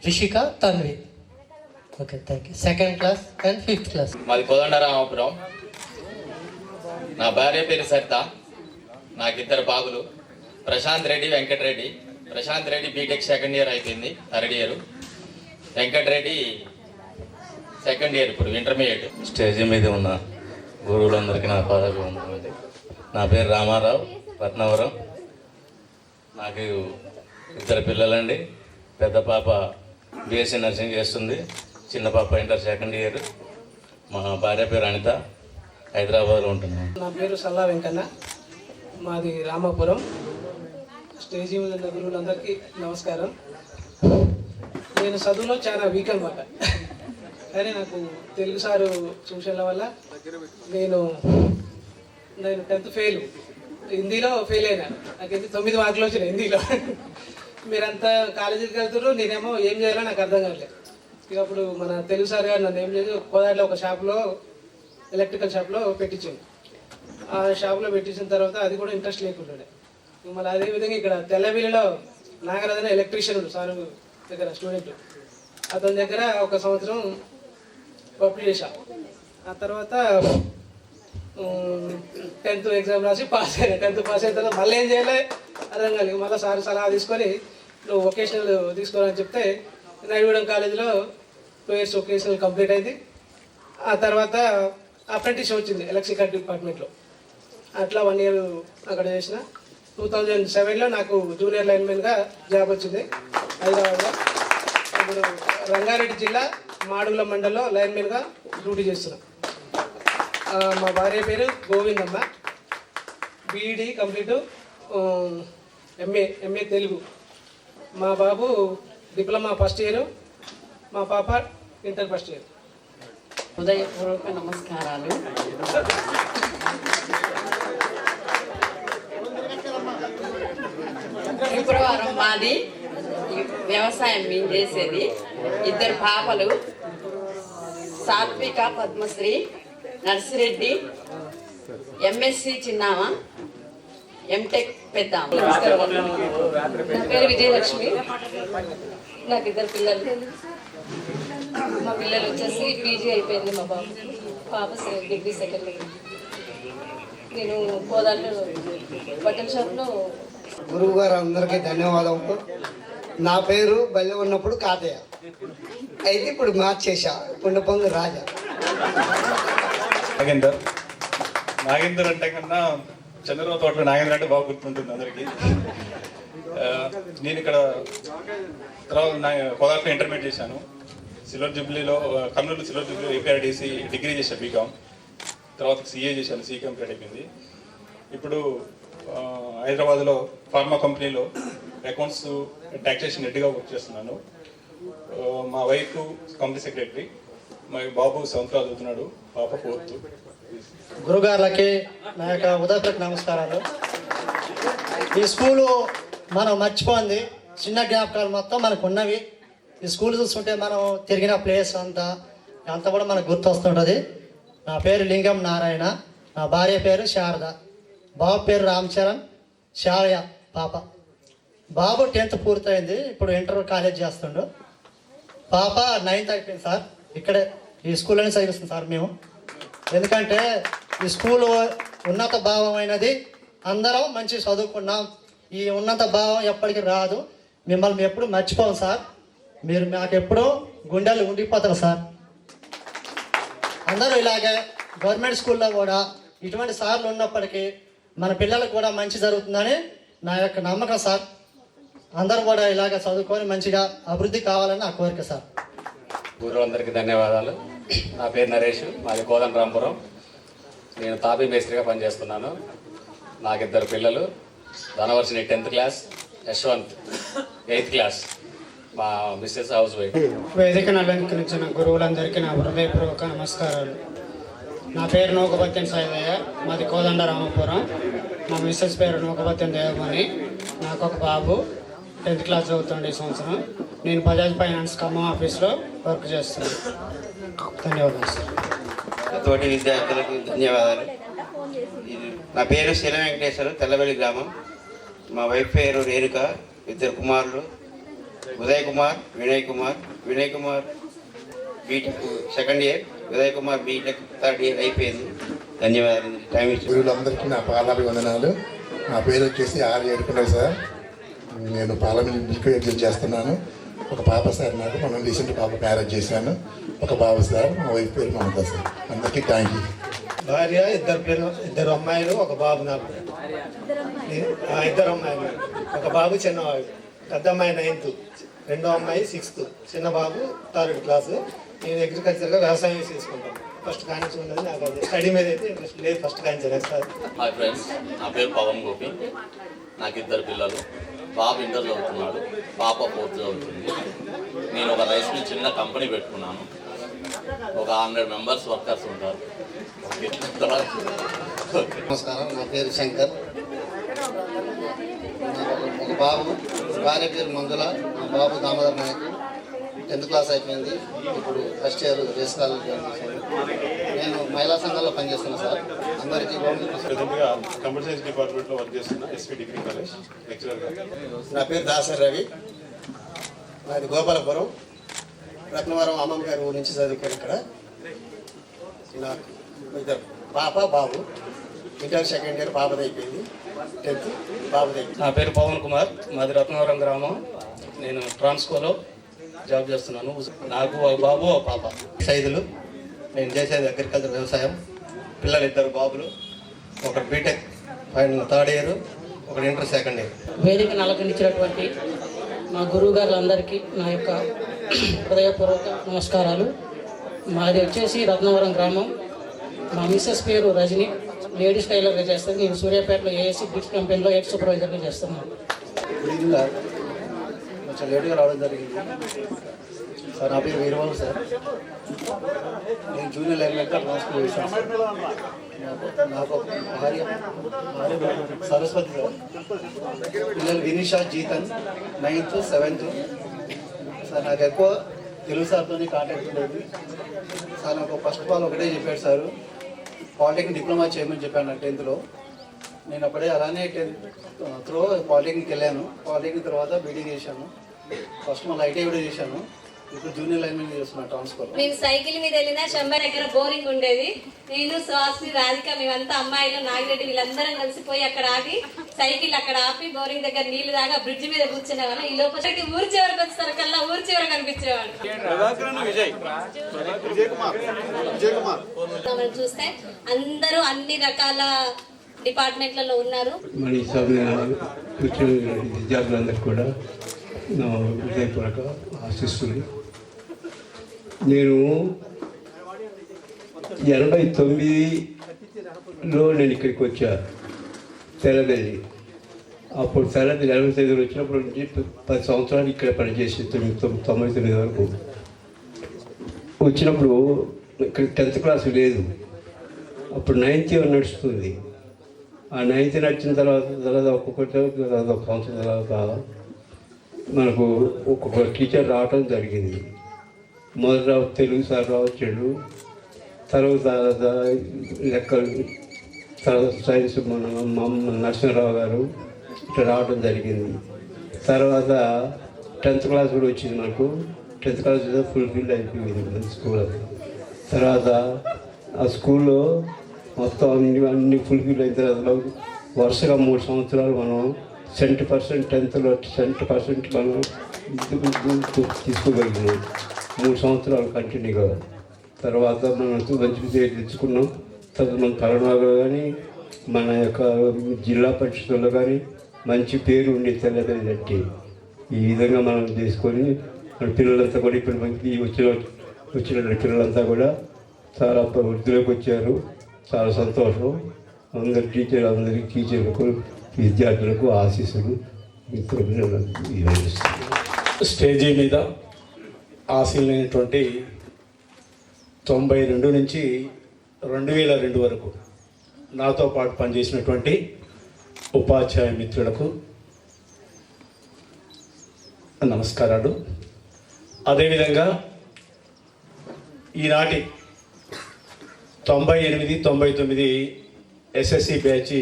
Rishika, Tanvi. Okay, thank you. 2nd class and 5th class. మాది కోదండరామాపురం. నా భార్య పేరు సరిత. నాకు 2 బాబులు, Prashant Reddy, Venkatareddy. Prashant Reddy B Tech 2nd year అయిపోయింది, 3rd year. Venkatareddy 2nd year, ఇప్పుడు ఇంటర్మీడియట్. స్టేజ్ మీద ఉన్న గురువులందరికీ నా పాదాభివందనములు. నా పేరు రామారావు, రత్నవరం. నాకు 2 పిల్లలండి. పెద్ద పాప బీఎస్సీ నర్సింగ్ చేస్తుంది, చిన్న పాప ఇంటర్ 2nd ఇయర్. మా భార్య పేరు అనిత, హైదరాబాద్లో ఉంటున్నాను. నా పేరు సల్లా వెంకన్న, మాది రామాపురం. స్టేజీ మీద ఉన్న గురువులందరికీ నమస్కారం. నేను చదువులో చాలా వీక్ అనమాట, కానీ నాకు తెలుగు సారు ట్యూషన్ల వల్ల నేను 10th ఫెయిల్, హిందీలో ఫెయిల్ అయినా. నాకైతే 9 మార్కులు వచ్చినాయి హిందీలో. మీరంతా కాలేజీకి వెళ్తున్నారు, నేనేమో ఏం చేయాలో నాకు అర్థం కావట్లేదు. ఇక అప్పుడు మన తెలుగు సార్ గారు నన్ను ఏం చేసి కోదాడలో ఒక షాప్లో, ఎలక్ట్రికల్ షాప్లో పెట్టించింది. ఆ షాప్లో పెట్టించిన తర్వాత అది కూడా ఇంట్రెస్ట్ లేకుంటుండే. మళ్ళీ అదేవిధంగా ఇక్కడ తెల్లవిల్లిలో నాగరాజన ఎలక్ట్రీషియన్ సార్ దగ్గర స్టూడెంట్, అతని దగ్గర 1 సంవత్సరం వర్క్ చేశా. ఆ తర్వాత 10th ఎగ్జామ్ రాసి పాస్ అయ్యాను. 10th పాస్ అయిన తర్వాత మళ్ళీ ఏం చేయాలి అర్థం కాలేదు. మళ్ళీ సార్ సలహా తీసుకొని నువ్వు వొకేషనల్ తీసుకోవాలని చెప్తే నైగూడెం కాలేజీలో 2 years వొకేషనల్ కంప్లీట్ అయింది. ఆ తర్వాత అప్రెంటిస్ వచ్చింది ఎలక్ట్రికల్ డిపార్ట్మెంట్లో. అట్లా 1 year అక్కడ చేసిన. 2007లో నాకు జూనియర్ లైన్మెన్గా జాబ్ వచ్చింది హైదరాబాద్లో. ఇప్పుడు రంగారెడ్డి జిల్లా మాడుగుల మండలంలో లైన్మెన్గా డ్యూటీ చేస్తున్నాను. మా భార్య పేరు Govindamma, B Ed complete, MA Telugu. మా బాబు డిప్లొమా 1st ఇయర్, మా పాప ఇంటర్ 1st ఇయర్. హృదయపూర్వక నమస్కారాలు. శుక్రవారం మాది వ్యవసాయం మేము చేసేది. 2 పాపలు, సాత్విక, పద్మశ్రీ, నర్సిరెడ్డి, ఎంఎస్సి చిన్నామ, ఎంటెక్ పెద్ద. నా పేరు విజయలక్ష్మి. నాకు 2 పిల్లలు. మా పిల్లలు వచ్చేసి పీజీ అయిపోయింది మా బాబు, పాప డిగ్రీ 2nd ఇయర్. నేను కోదాడలో బట్టల షాప్లో. గురువు గారు అందరికీ ధన్యవాదాలు. నా పేరు బల్లి ఉన్నప్పుడు కాతయ్య, అయితే ఇప్పుడు మార్చేసా, పుండపొంగు రాజా. నాగేందర్ అంటే కన్నా చంద్రబాబు తోటలో నాగేంద్ర అంటే బాగా గుర్తుంటుంది అందరికీ. నేను ఇక్కడ తర్వాత కోదాడలో ఇంటర్మీడియట్ చేశాను. సిల్వర్ జూబ్లీలో, కర్నూలు సిల్వర్ జూబ్లీలో ఏపీఆర్డీసీ డిగ్రీ చేశాను, బీకామ్. తర్వాత సిఏ చేశాను, సిఏ కంప్లీట్ అయిపోయింది. ఇప్పుడు హైదరాబాద్లో ఫార్మా కంపెనీలో అకౌంట్స్ ట్యాక్సేషన్ హెడ్గా వర్క్ చేస్తున్నాను. మా వైఫ్ కంపెనీ సెక్రటరీ, మా బాబు 7th క్లాస్ చదువుతున్నాడు, పాప 4th. గురుగారులకి నా యొక్క ఉదయపూర్వక నమస్కారాలు. ఈ స్కూలు మనం మర్చిపోయింది, చిన్న జ్ఞాపకాలు మొత్తం మనకు ఉన్నవి. ఈ స్కూల్ చూస్తుంటే మనం తిరిగిన ప్లేస్ అంతా కూడా మనకు గుర్తొస్తుంటుంది. నా పేరు లింగం నారాయణ, నా భార్య పేరు శారద, బాబు పేరు రామ్ చరణ్, శారయ్య పాప. బాబు 10th పూర్తయింది, ఇప్పుడు ఇంటర్ కాలేజ్ చేస్తుండు. పాప 9th అయిపోయింది సార్. ఇక్కడే ఈ స్కూల్లోనే చదివిస్తుంది సార్ మేము. ఎందుకంటే ఈ స్కూలు ఉన్నత భావమైనది, అందరం మంచి చదువుకున్నాం. ఈ ఉన్నత భావం ఎప్పటికీ రాదు. మిమ్మల్ని ఎప్పుడు మర్చిపోం సార్. మీరు మాకు ఎప్పుడూ గుండెలు ఉండిపోతారు సార్. అందరూ ఇలాగే గవర్నమెంట్ స్కూల్లో కూడా ఇటువంటి సార్లు ఉన్నప్పటికీ మన పిల్లలకు కూడా మంచి జరుగుతుందని నా యొక్క నమ్మకం సార్. అందరూ కూడా ఇలాగ చదువుకొని మంచిగా అభివృద్ధి కావాలని నా కోరిక సార్. గురువులందరికీ ధన్యవాదాలు. నా పేరు నరేష్, మాది కోదండరాంపురం. నేను తాపీ మేస్త్రిగా పనిచేస్తున్నాను. నాకు 2 పిల్లలు, ధనవర్షిని 10th class, Yashwant 8th class. మా మిస్సెస్ హౌస్ వైఫ్. వేదికను అలంకరించిన గురువులందరికీ నా హృదయపూర్వక నమస్కారాలు. నా పేరు నూకపత్యం సాయిదయ్య, మాది కోదండ రామపురం. మా మిస్సెస్ పేరు నూకపత్యం దేవమణి. నాకు ఒక బాబు 10th క్లాస్ చదువుతుండే ఈ సంవత్సరం. నేను బజాజ్ ఫైనాన్స్ ఖమ్మం ఆఫీస్లో వర్క్ చేస్తున్నాను. ధన్యవాదాలు సార్. తోటి విద్యార్థులకు ధన్యవాదాలు. నా పేరు శీల వెంకటేశ్వరు, తెల్లబెల్లి గ్రామం. మా వైఫ్ పేరు రేణుక. 2 కుమారులు, Uday Kumar, Vinay Kumar. Vinay Kumar B Tech 2nd year, Uday Kumar B Tech 3rd year అయిపోయింది. ధన్యవాదాలు. టైం ఇచ్చి వీళ్ళందరికీ నా పాదాభివందనాలు. నా పేరు వచ్చేసి ఆర్ ఏడుకున్నాడు సార్. నేను పార్లమెంట్ మిల్క్ ఎగ్జిట్ చేస్తున్నాను. ఒక పాప సార్, నాకు మనం రీసెంట్ పాప మ్యారేజ్ చేశాను. ఒక బాబు సార్, మా వైఫ్ పేరు మమతా సార్. అందరికీ థ్యాంక్ యూ. భార్య, 2 అమ్మాయిలు, ఒక బాబు. నాకు 2 అమ్మాయిలు, ఒక బాబు, చిన్నవాడు. పెద్ద అమ్మాయి 9th, 2వ అమ్మాయి 6th, చిన్న బాబు 3rd క్లాసు. నేను అగ్రికల్చర్గా వ్యవసాయం చేసుకుంటాను. ఫస్ట్ కానించి ఉన్నది నాకు అది. స్టడీ మీద అయితే ఇంట్రెస్ట్ లేదు. ఫస్ట్ కానించలేదు సార్. హాయ్ ఫ్రెండ్స్, నా పేరు పవన్ గోపి. నాకు 2 పిల్లలు. బాబు ఇంటర్ చదువుతున్నాడు, పాప 4th చదువుతుంది. నేను ఒక రైస్ మిల్ చిన్న కంపెనీ పెట్టుకున్నాను. ఒక 100 మెంబర్స్ వర్కర్స్ ఉంటారు. నమస్కారం. నా పేరు శంకర్. ఒక బాబు, భార్య పేరు మంజుల. మా బాబు దామోదర్ నాయక్. 10th క్లాస్ అయిపోయింది. ఇప్పుడు first year race college join చేశాను. నేను మహిళా సంఘంలో పనిచేస్తున్నాను సార్. అందరికీ కంప్యూటర్ సైన్స్ డిపార్ట్మెంట్లో వర్క్ చేస్తున్నా, ఎస్పీ డిగ్రీ కాలేజ్ లెక్చరర్గా. నా పేరు దాసర్ రవి. నాది గోపాలపురం. రత్నవరం అమ్మమ్మ గారి ఊరి నుంచి చదువుకొని ఇక్కడ. నాకు 2 పాప, బాబు. ఇంటర్ 2nd ఇయర్ పాపది అయిపోయింది. 10th బాబుది అయిపోయింది. నా పేరు పవన్ కుమార్, మాది రత్నవరం గ్రామం. నేను ట్రాన్స్కోలో జాబ్ చేస్తున్నాను. నాకు ఒక బాబు, ఒక పాప. 5 నేను చేసేది అగ్రికల్చర్ వ్యవసాయం. పిల్లలు 2 బాబులు. ఒకటి బీటెక్ 3rd ఇయర్, ఒకటి ఇంటర్ 2nd ఇయర్. వేదికను అలంకరించినటువంటి మా గురువు గారులందరికీ నా యొక్క హృదయపూర్వక నమస్కారాలు. మాది వచ్చేసి రత్నవరం గ్రామం. మా మిస్సెస్ పేరు రజని, లేడీస్ టైలర్గా చేస్తుంది. నేను సూర్యాపేటలో ఏఎస్సీ బ్రిక్స్ కంపెనీలో ఎయిట్ సూపర్వైజర్గా చేస్తున్నాను. కొంచెం లేట్గా రావడం జరిగింది సార్. నా పేరు వీరబాబు సార్. నేను జూనియర్ లైబ్రరీగా ట్రాన్స్ఫర్ చేశాను సార్. నాకు భార్య సరస్వతి సార్. పిల్లలు Vinisha, Jitan 9th, 7th sir. నాకు ఎక్కువ తెలుగు సార్తో కాంటాక్ట్ ఉండేది సార్. నాకు ఫస్ట్ ఆఫ్ ఆల్ ఒకటే చెప్పాడు సార్, పాలిటెక్నిక్ డిప్లొమా చేయమని చెప్పాను 10th. నేను అప్పుడే అలానే 10th త్రూ పాలిటెక్నిక్ వెళ్ళాను. పాలిటెక్నిక్ తర్వాత బీడీ చేశాను. ఫస్ట్ మళ్ళీ ఐటీఐ కూడా చేశాను. ఇప్పుడు జూనియర్ లైన్మెన్ చేస్తున్నాను ట్రాన్స్ఫర్. మేము సైకిల్ మీద వెళ్ళినా శంబర్ దగ్గర బోరింగ్ ఉండేది. నేను సుహాస్ని, రాధిక, మేమంతా అమ్మాయిలు, నాగిరెడ్డి వీళ్ళందరం కలిసిపోయి అక్కడ ఆగి సైకిల్ అక్కడ ఆపి బోరింగ్ దగ్గర నీళ్లు దాకా బ్రిడ్జ్ మీద కూర్చునేవాళ్ళం. ఈ లోపలికి ఊరి చివరికి వచ్చేసరి కల్లా ఊరి చివర కనిపించేవాడు. మనం చూస్తే అందరూ అన్ని రకాల డిపార్ట్మెంట్లలో ఉన్నారు. మన విద్యార్థులందరికీ కూడా నా హృదయపూర్వక ఆశిస్తుంది. నేను 89లో నేను ఇక్కడికి వచ్చా, తెల్లదల్లి. అప్పుడు తెల్లదల్లి 85 వచ్చినప్పుడు నుంచి 10 సంవత్సరాలు ఇక్కడ పనిచేసి 99 వరకు వచ్చినప్పుడు ఇక్కడ 10th క్లాస్ లేదు. అప్పుడు 9th ఇయర్ నడుస్తుంది. ఆ 9th నడిచిన తర్వాత ఒక్కొక్క సంవత్సరం తర్వాత మనకు ఒక్కొక్క టీచర్ రావటం జరిగింది. మొదట తెలుగు సార్ రావచ్చాడు, తర్వాత లెక్కలు, తర్వాత సైన్స్ మన నరసింహరావు గారు ఇట్లా రావడం జరిగింది. తర్వాత 10th క్లాస్ కూడా వచ్చింది మనకు. 10th క్లాస్ ఫుల్ఫిల్ అయిపోయింది స్కూల్. తర్వాత ఆ స్కూల్లో మొత్తం అన్ని ఫుల్ఫిల్ అయిన తర్వాత వరుసగా 3 సంవత్సరాలు మనం 70% 10thలో 70% మనం తీసుకోగలిగినాం 3 సంవత్సరాలు కంటిన్యూగా. తర్వాత మనం మంచి పేరు తెచ్చుకున్నాం. తర్వాత మన కరోనాలో కానీ మన యొక్క జిల్లా పరిషత్తుల్లో కానీ మంచి పేరు ఉండి తెల్లదంటే ఈ విధంగా మనం చేసుకొని మన పిల్లలంతా కూడా ఇప్పుడు మనకి వచ్చిన పిల్లలంతా కూడా చాలా వృద్ధిలోకి వచ్చారు. చాలా సంతోషం. అందరికి టీచర్లకు విద్యార్థులకు ఆశీస్సులు మిత్రులు ఇవ్వనిస్తున్నాను. స్టేజీ మీద ఆశీలైనటువంటి 92 నుంచి 2002 వరకు నాతో పాటు పనిచేసినటువంటి ఉపాధ్యాయ మిత్రులకు నమస్కారాలు. అదేవిధంగా ఈనాటి 98-99 ఎస్ఎస్సి బ్యాచ్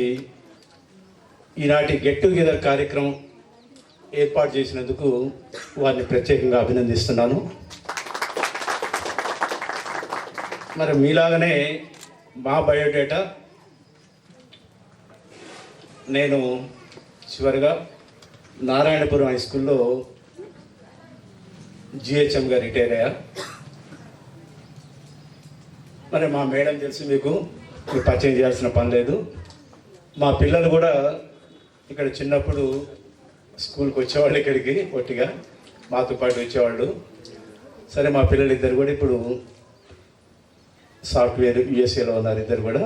ఈనాటి గెట్ టుగెదర్ కార్యక్రమం ఏర్పాటు చేసినందుకు వారిని ప్రత్యేకంగా అభినందిస్తున్నాను. మరి మీలాగనే మా బయోడేటా నేను చివరిగా నారాయణపురం హై స్కూల్లో జిహెచ్ఎంగా రిటైర్ అయ్యా. మరి మా మేడం తెలుసు మీకు పరిచయం చేయాల్సిన పని లేదు. మా పిల్లలు కూడా ఇక్కడ చిన్నప్పుడు స్కూల్కి వచ్చేవాళ్ళు, ఇక్కడికి ఒట్టిగా మాతో పాటు వచ్చేవాళ్ళు. సరే మా పిల్లలు ఇద్దరు కూడా ఇప్పుడు సాఫ్ట్వేర్ యూఎస్ఏలో ఉన్నారు, ఇద్దరు కూడా.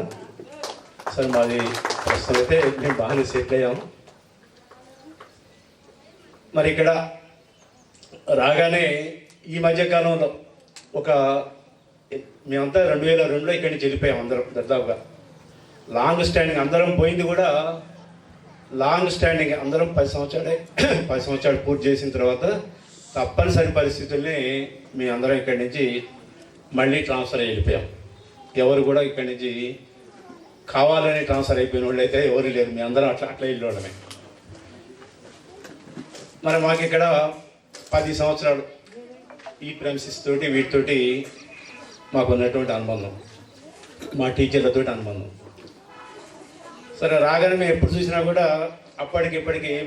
సరే మాది ప్రస్తుతం అయితే మేము బాగానే సెటిల్ అయ్యాము. మరి ఇక్కడ రాగానే ఈ మధ్యకాలంలో మేమంతా 2002లో ఇక్కడి నుంచి వెళ్ళిపోయాం అందరం దాదాపుగా. లాంగ్ స్టాండింగ్ అందరం పోయింది కూడా లాంగ్ స్టాండింగ్ అందరం 10 సంవత్సరాలు పూర్తి చేసిన తర్వాత తప్పనిసరి పరిస్థితుల్ని మేము అందరం ఇక్కడి నుంచి మళ్ళీ ట్రాన్స్ఫర్ వెళ్ళిపోయాం. ఎవరు కూడా ఇక్కడి నుంచి కావాలని ట్రాన్స్ఫర్ అయిపోయిన వాళ్ళు అయితే ఎవరు లేరు. మేము అందరం అట్లా వెళ్ళిపోవడమే. మరి మాకు ఇక్కడ 10 సంవత్సరాలు ఈ ప్రెమిసెస్ తోటి వీటితోటి మాకు ఉన్నటువంటి అనుబంధం, మా టీచర్లతో అనుబంధం. సరే రాగానే మేము ఎప్పుడు చూసినా కూడా అప్పటికిప్పటికి ఏం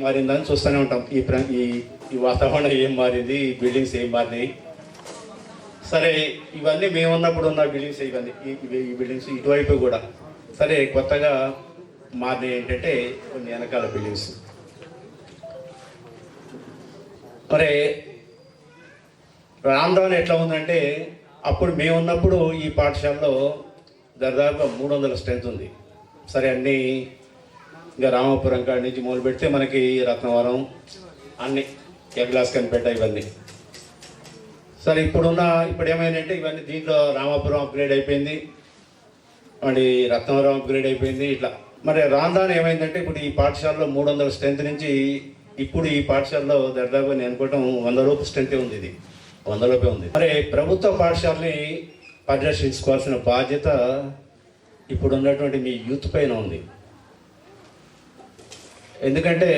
మారిందా అని చూస్తూనే ఉంటాం. ఈ వాతావరణం ఏం మారింది, ఈ బిల్డింగ్స్ ఏం మారినాయి. సరే ఇవన్నీ మేము ఉన్నప్పుడు ఉన్న బిల్డింగ్స్ ఇవన్నీ ఈ బిల్డింగ్స్ ఇటువైపు కూడా సరే కొత్తగా మారినాయి ఏంటంటే కొన్ని వెనకాల బిల్డింగ్స్. మరి రాను ఎట్లా ఉందంటే అప్పుడు మేము ఉన్నప్పుడు ఈ పాఠశాలలో దాదాపుగా 300 స్ట్రెంత్ ఉంది. సరే అన్నీ ఇంకా రామాపురం కాడి నుంచి మొదలు పెడితే మనకి రత్నవరం అన్ని ఎగ్లాస్ కనిపెట్ట ఇవన్నీ. సరే ఇప్పుడు ఏమైందంటే ఇవన్నీ దీంట్లో రామాపురం అప్గ్రేడ్ అయిపోయింది, మరి రత్నవరం అప్గ్రేడ్ అయిపోయింది. ఇట్లా మరి రాను ఏమైందంటే ఇప్పుడు ఈ పాఠశాలలో 300 స్ట్రెంత్ నుంచి ఇప్పుడు ఈ పాఠశాలలో దాదాపుగా నేను అనుకోవటం 100 లోపు స్ట్రెంతే ఉంది. ఇది 100 లోపే ఉంది. మరి ప్రభుత్వ పాఠశాలని పరిరక్షించుకోవాల్సిన బాధ్యత ఇప్పుడు ఉన్నటువంటి మీ యూత్ పైన ఉంది. ఎందుకంటే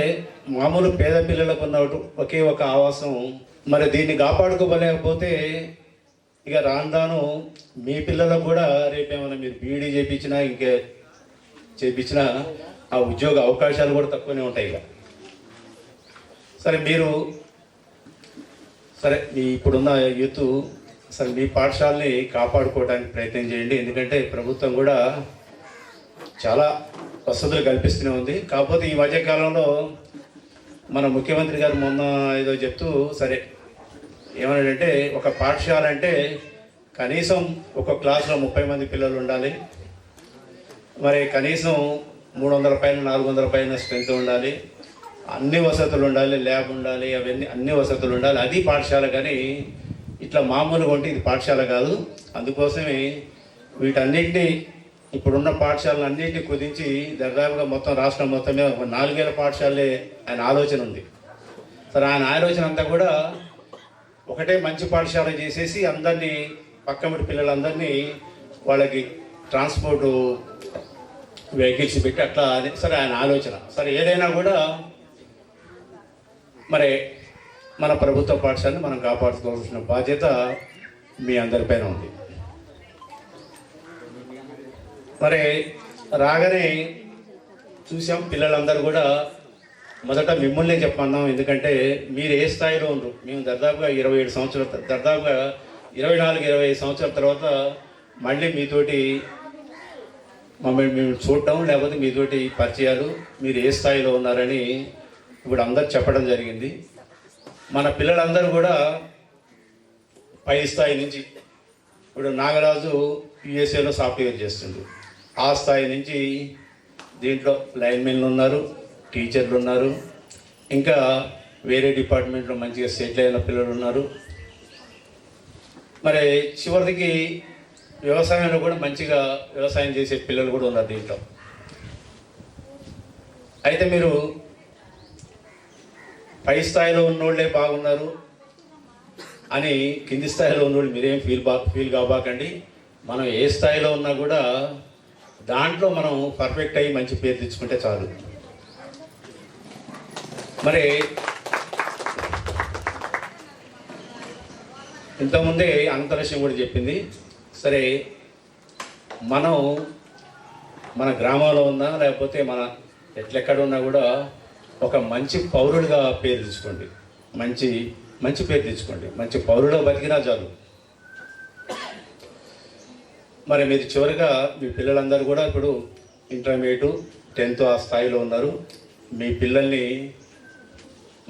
మామూలు పేద పిల్లలకు ఉన్న ఒకే ఒక ఆవాసం, మరి దీన్ని కాపాడుకోలేకపోతే ఇక రాను మీ పిల్లలకు కూడా రేపేమైనా మీరు బీఈడీ చేయించినా ఇంకే చేయించినా ఆ ఉద్యోగ అవకాశాలు కూడా తక్కువనే ఉంటాయి. ఇక సరే మీరు మీ ఇప్పుడున్న యూత్ సరే మీ పాఠశాలని కాపాడుకోవడానికి ప్రయత్నం చేయండి. ఎందుకంటే ప్రభుత్వం కూడా చాలా వసతులు కల్పిస్తూనే ఉంది. కాకపోతే ఈ మధ్యకాలంలో మన ముఖ్యమంత్రి గారు మొన్న ఏదో చెప్తూ సరే ఏమన్నాడంటే ఒక పాఠశాల అంటే కనీసం ఒక క్లాస్లో 30 మంది పిల్లలు ఉండాలి, మరి కనీసం 300 పైన 400 పైన స్ట్రెంత్ ఉండాలి, అన్ని వసతులు ఉండాలి, ల్యాబ్ ఉండాలి, అవన్నీ అన్ని వసతులు ఉండాలి, అది పాఠశాల. కానీ ఇట్లా మామూలుగా ఉంటే ఇది పాఠశాల కాదు. అందుకోసమే వీటన్నింటినీ ఇప్పుడున్న పాఠశాలను అన్నింటినీ కుదించి దాదాపుగా మొత్తం రాష్ట్రం మొత్తం మీద 4000 పాఠశాలే ఆయన ఆలోచన ఉంది. సరే ఆయన ఆలోచన అంతా కూడా ఒకటే మంచి పాఠశాల చేసేసి అందరినీ పక్కమిటి పిల్లలందరినీ వాళ్ళకి ట్రాన్స్పోర్ట్ వెహికల్స్ పెట్టి అట్లా సరే ఆయన ఆలోచన. సరే ఏదైనా కూడా మరి మన ప్రభుత్వ పాఠశాలని మనం కాపాడుకోవాల్సిన బాధ్యత మీ అందరిపైన ఉంది. మరి రాగానే చూసాం పిల్లలందరూ కూడా మొదట మిమ్మల్ని చెప్పన్నాం. ఎందుకంటే మీరు ఏ స్థాయిలో ఉండరు. మేము దాదాపుగా 27 సంవత్సరాలు, దాదాపుగా 24-25 సంవత్సరాల తర్వాత మళ్ళీ మీతోటి మమ్మల్ని మేము చూడటం, లేకపోతే మీతోటి పరిచయాలు, మీరు ఏ స్థాయిలో ఉన్నారని ఇప్పుడు అందరు చెప్పడం జరిగింది. మన పిల్లలందరూ కూడా పై స్థాయి నుంచి ఇప్పుడు నాగరాజు యుఎస్ఏలో సాఫ్ట్వేర్ చేస్తుండ్రు, ఆ స్థాయి నుంచి దీంట్లో లైన్మెన్లు ఉన్నారు, టీచర్లు ఉన్నారు, ఇంకా వేరే డిపార్ట్మెంట్లో మంచిగా సెటిల్ అయిన పిల్లలు ఉన్నారు. మరి చివరికి వ్యవసాయంలో కూడా మంచిగా వ్యవసాయం చేసే పిల్లలు కూడా ఉన్నారు దీంట్లో. అయితే మీరు పై స్థాయిలో ఉన్నోళ్ళే బాగున్నారు అని కింది స్థాయిలో ఉన్నోళ్ళు మీరేం ఫీల్ కాబాకండి. మనం ఏ స్థాయిలో ఉన్నా కూడా దాంట్లో మనం పర్ఫెక్ట్ అయ్యి మంచి పేరు తెచ్చుకుంటే చాలు. మరి ఇంతకుముందే అంతరిక్షం కూడా చెప్పింది. సరే, మనం మన గ్రామంలో ఉన్నా లేకపోతే మన ఎట్లెక్కడ ఉన్నా కూడా ఒక మంచి పౌరుడిగా పేరు తెచ్చుకోండి, మంచి పేరు తెచ్చుకోండి, మంచి పౌరుడిగా బతికినా చాలు. మరి మీరు చివరిగా మీ పిల్లలందరూ కూడా ఇప్పుడు ఇంటర్మీడియట్ 10th ఆ స్థాయిలో ఉన్నారు. మీ పిల్లల్ని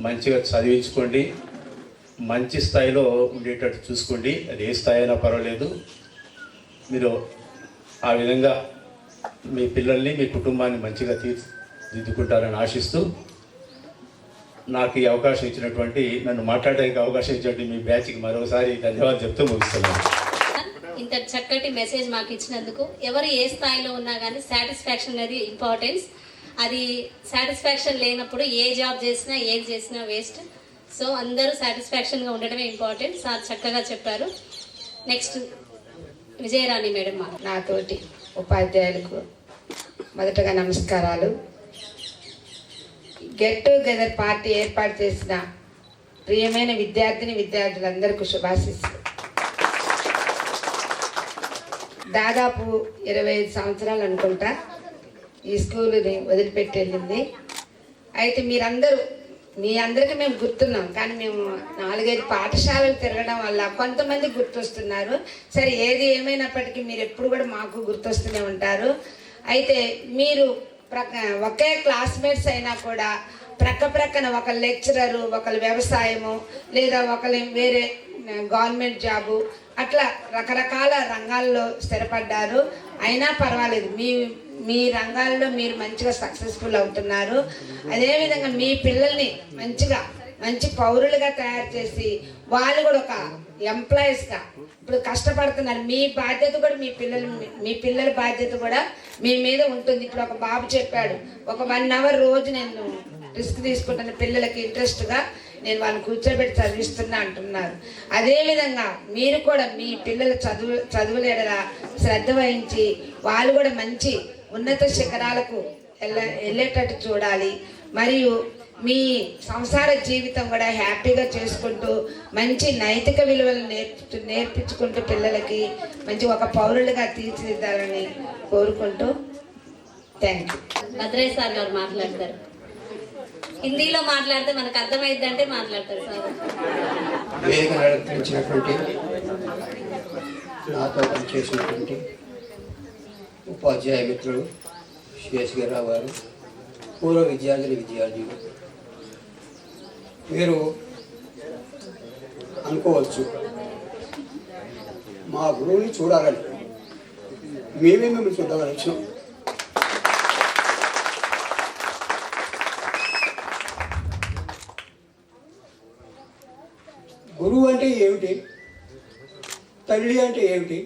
మంచిగా చదివించుకోండి, మంచి స్థాయిలో ఉండేటట్టు చూసుకోండి. అది ఏ స్థాయి అయినా పర్వాలేదు. మీరు ఆ విధంగా మీ పిల్లల్ని మీ కుటుంబాన్ని మంచిగా తీర్చిదిద్దుకుంటారని ఆశిస్తూ నాకు ఈ అవకాశం ఇచ్చినటువంటి, నన్ను మాట్లాడడానికి అవకాశం ఇచ్చినటువంటి మీ బ్యాచ్కి మరోసారి ధన్యవాదాలు చెప్తూ ముగిస్తున్నాను. ఇంత చక్కటి మెసేజ్ మాకు ఇచ్చినందుకు. ఎవరు ఏ స్థాయిలో ఉన్నా కానీ సాటిస్ఫాక్షన్ అనేది ఇంపార్టెన్స్. అది సాటిస్ఫాక్షన్ లేనప్పుడు ఏ జాబ్ చేసినా ఏది చేసినా వేస్ట్. సో అందరూ సాటిస్ఫాక్షన్గా ఉండడమే ఇంపార్టెంట్. సార్ చక్కగా చెప్పారు. Next Vijayarani madam. నాతోటి ఉపాధ్యాయులకు మొదటగా నమస్కారాలు. గెట్ టుగెదర్ పార్టీ ఏర్పాటు చేసిన ప్రియమైన విద్యార్థులందరికీ శుభాశీస్సులు. దాదాపు 25 సంవత్సరాలు అనుకుంటా ఈ స్కూలుని వదిలిపెట్టి వెళ్ళింది. అయితే మీ అందరికీ మేము గుర్తున్నాం, కానీ మేము 4-5 పాఠశాలలు తిరగడం వల్ల కొంతమంది గుర్తొస్తున్నారు. సరే, ఏది ఏమైనప్పటికీ మీరు ఎప్పుడు కూడా మాకు గుర్తొస్తూనే ఉంటారు. అయితే మీరు ఒకే క్లాస్మేట్స్ అయినా కూడా ప్రక్కన ఒక లెక్చరరు, ఒకరు వ్యవసాయము, లేదా ఒకరు వేరే గవర్నమెంట్ జాబు, అట్లా రకరకాల రంగాల్లో స్థిరపడ్డారు. అయినా పర్వాలేదు, మీ రంగాల్లో మీరు మంచిగా సక్సెస్ఫుల్ అవుతున్నారు. అదేవిధంగా మీ పిల్లల్ని మంచి పౌరులుగా తయారు చేసి వాళ్ళు కూడా ఒక ఎంప్లాయీస్గా ఇప్పుడు కష్టపడుతున్నారు. మీ బాధ్యత కూడా మీ పిల్లల బాధ్యత కూడా మీ మీద ఉంటుంది. ఇప్పుడు ఒక బాబు చెప్పాడు, ఒక 1 hour రోజు నేను రిస్క్ తీసుకుంటున్న పిల్లలకి ఇంట్రెస్ట్గా నేను వాళ్ళని కూర్చోబెట్టి చదివిస్తున్నా అంటున్నారు. అదేవిధంగా మీరు కూడా మీ పిల్లల చదువులేడలా శ్రద్ధ వహించి వాళ్ళు కూడా మంచి ఉన్నత శిఖరాలకు వెళ్ళేటట్టు చూడాలి. మరియు మీ సంసార జీవితం కూడా హ్యాపీగా చేసుకుంటూ మంచి నైతిక విలువలు నేర్పించుకుంటూ పిల్లలకి మంచి ఒక పౌరులుగా తీర్చిదిద్దాలని కోరుకుంటూ థ్యాంక్ యూ. భద్రయ్య సార్ గారు మాట్లాడతారు. హిందీలో మాట్లాడితే మనకు అర్థమైందంటే మాట్లాడతారు సార్. వేదిక నడిపించినటువంటి నాతో పనిచేసినటువంటి ఉపాధ్యాయ మిత్రులు శేషగిరిరావు గారు, పూర్వ విద్యార్థులు, మీరు అనుకోవచ్చు మా గురువుని చూడాలని. మేమే మిమ్మల్ని చూద్దామని వచ్చినాం. గురువు అంటే ఏమిటి, తల్లి అంటే ఏమిటి,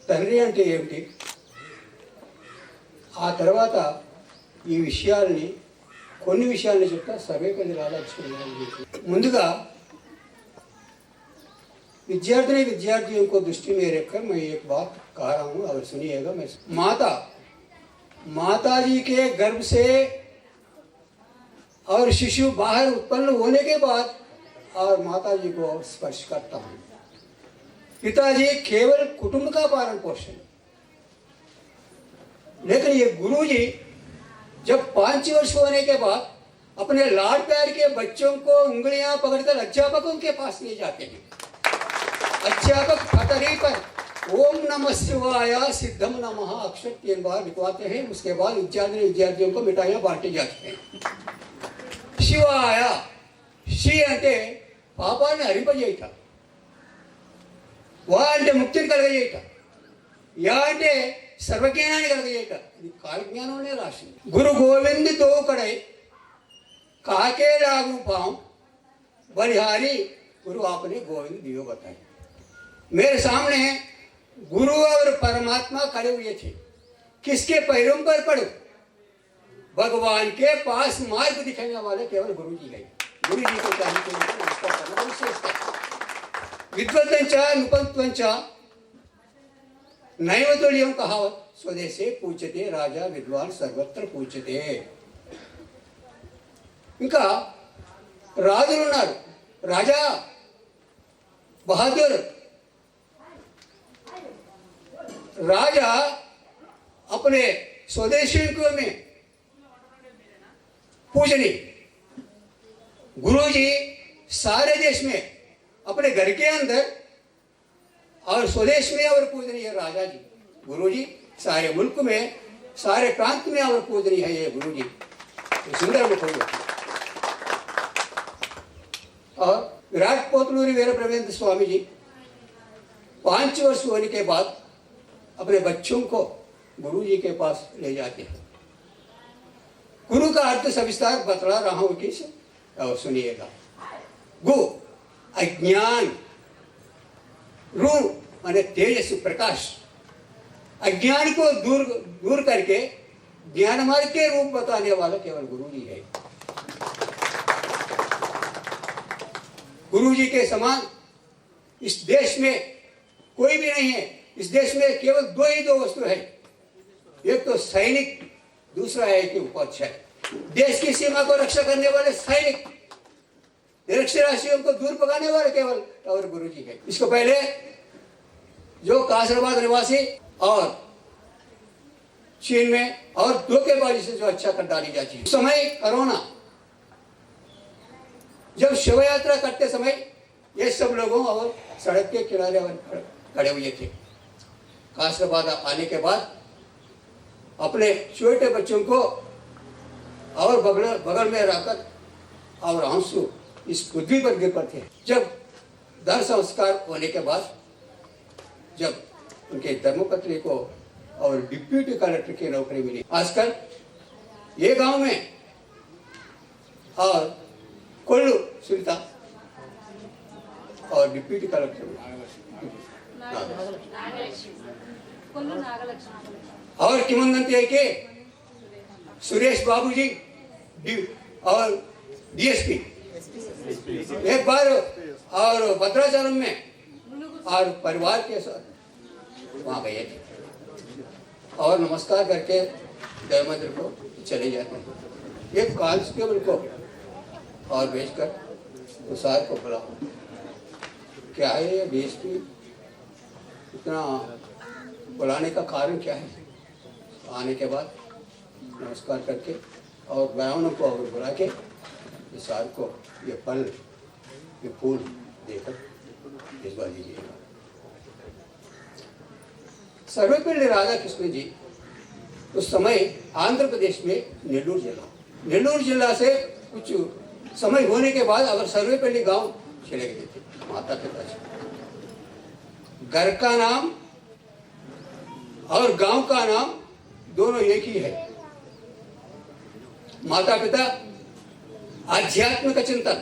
తండ్రి అంటే ఏమిటి, ఆ తర్వాత ఈ కొన్ని విషయాల్ని చెప్తా సభే కొద్ది రాదలుచుకున్నాను. ముందుగా विद्यार्थियों को दृष्टि में रखकर मैं एक बात कह रहा हूँ, अगर सुनिएगा। मैं माता जी के गर्भ से और शिशु बाहर उत्पन्न होने के बाद और माता जी को स्पर्श करता हूँ। पिताजी केवल कुटुंब का पालन पोषण, लेकिन ये गुरुजी जब 5 वर्ष होने के बाद अपने लाड प्यार के बच्चों को उंगलियां पकड़कर अध्यापकों के पास ले जाते हैं। अध्यापक पटरी पर ओम नमः शिवाय सिद्धम नमः अक्षर 3 बार लिखवाते हैं। उसके बाद विद्यार्थियों को मिठाइयां बांटी जाती हैं। शिवाय शी अंटे पापाने हरिंपजेयట, వా అంటే ముక్తిని కలగజేయట, యా అంటే సర్వజ్ఞానాన్ని కలగజేయట. ఇది కాలజ్ఞానంలోనే రాసింది. గురు గోవింద్ దోకడై కాకే లాగు పాం बलिहारी गुरु आपने गोविंद दियो बताए। मेरे सामने गुरु और परमात्मा खड़े हुए थे। किसके पैरों पर पड़ो? भगवान के पास मार्ग दिखाने वाले केवल गुरु जी है। गुरु जी को चाहिए तो उसका करना विशेषता। विद्वत्वंचा नुपंत्वंचा नैव तुल्यं कहावत स्वदेशे पूज्यते राजा विद्वान सर्वत्र पूज्यते। ఇంకా రాజులు ఉన్నారు। రాజా बहादुर राजा अपने स्वदेशियों में पूजनीय। गुरुजी सारे देश में अपने घर के अंदर और स्वदेश में और पूजनीय राजा जी। गुरुजी सारे मुल्क में सारे प्रांत में और पूजनीय है ये गुरुजी। सुंदर मुख और विराट पोतलूरी वीर ब्रह्मेंद्र स्वामी जी 5 वर्ष होने के बाद अपने बच्चों को गुरु जी के पास ले जाते हैं। गुरु का अर्थ सविस्तार बतला रहा हूं किस और सुनिएगा। गु अज्ञान, रू माने तेजस्वी प्रकाश। अज्ञान को दूर करके ज्ञान मार्ग के रूप बताने वाला केवल गुरु जी है। गुरु जी के समान इस देश में कोई भी नहीं है। इस देश में केवल दो वस्तु है। एक तो सैनिक, दूसरा है कि उपाध्याय। देश की सीमा को रक्षा करने वाले सैनिक, निरक्षरास्यों को दूर भगाने वाले केवल और गुरु जी है। इसको पहले जो कासराबाद निवासी और चीन में और धोखेबाजी से जो अच्छा कर डाली जाती है। उस समय कोरोना जब शव यात्रा करते समय ये सब लोगों और सड़क के किनारे खड़े हुए थे। कासराबाद आने के बाद अपने छोटे बच्चों को और बगल में रखकर और आंसू इस पृथ्वी पर गिर पड़ते हैं। जब दाह संस्कार होने के बाद जब उनके धर्मपत्नी को और डिप्यूटी कलेक्टर की नौकरी मिली। आजकल ये गांव में और कोल्लू सुनीता और डिप्यूटी कलेक्टर और किमंगंती है के सुरेश बाबू जी और डीएसपी एक बार और भद्राचलम में और परिवार के साथ वहां गए थे और नमस्कार करके देव मंदिर को चले जाते हैं। एक कांस्टेबल को और भेजकर तुषार को बुला, क्या है ये डीएसपी इतना बुलाने का कारण क्या है? आने के बाद नमस्कार करके और ब्राह्मणों को और बुला के तुषार को ये फल ये फूल देकर भिजवा दीजिएगा। सर्वपल्ली राधा कृष्ण जी उस समय आंध्र प्रदेश में नेल्लूर जिला से कुछ समय होने के बाद अगर सर्वेपल्ली गांव चले गए थे। माता पिता से घर का नाम और गांव का नाम दोनों एक ही है। माता पिता आध्यात्म का चिंतन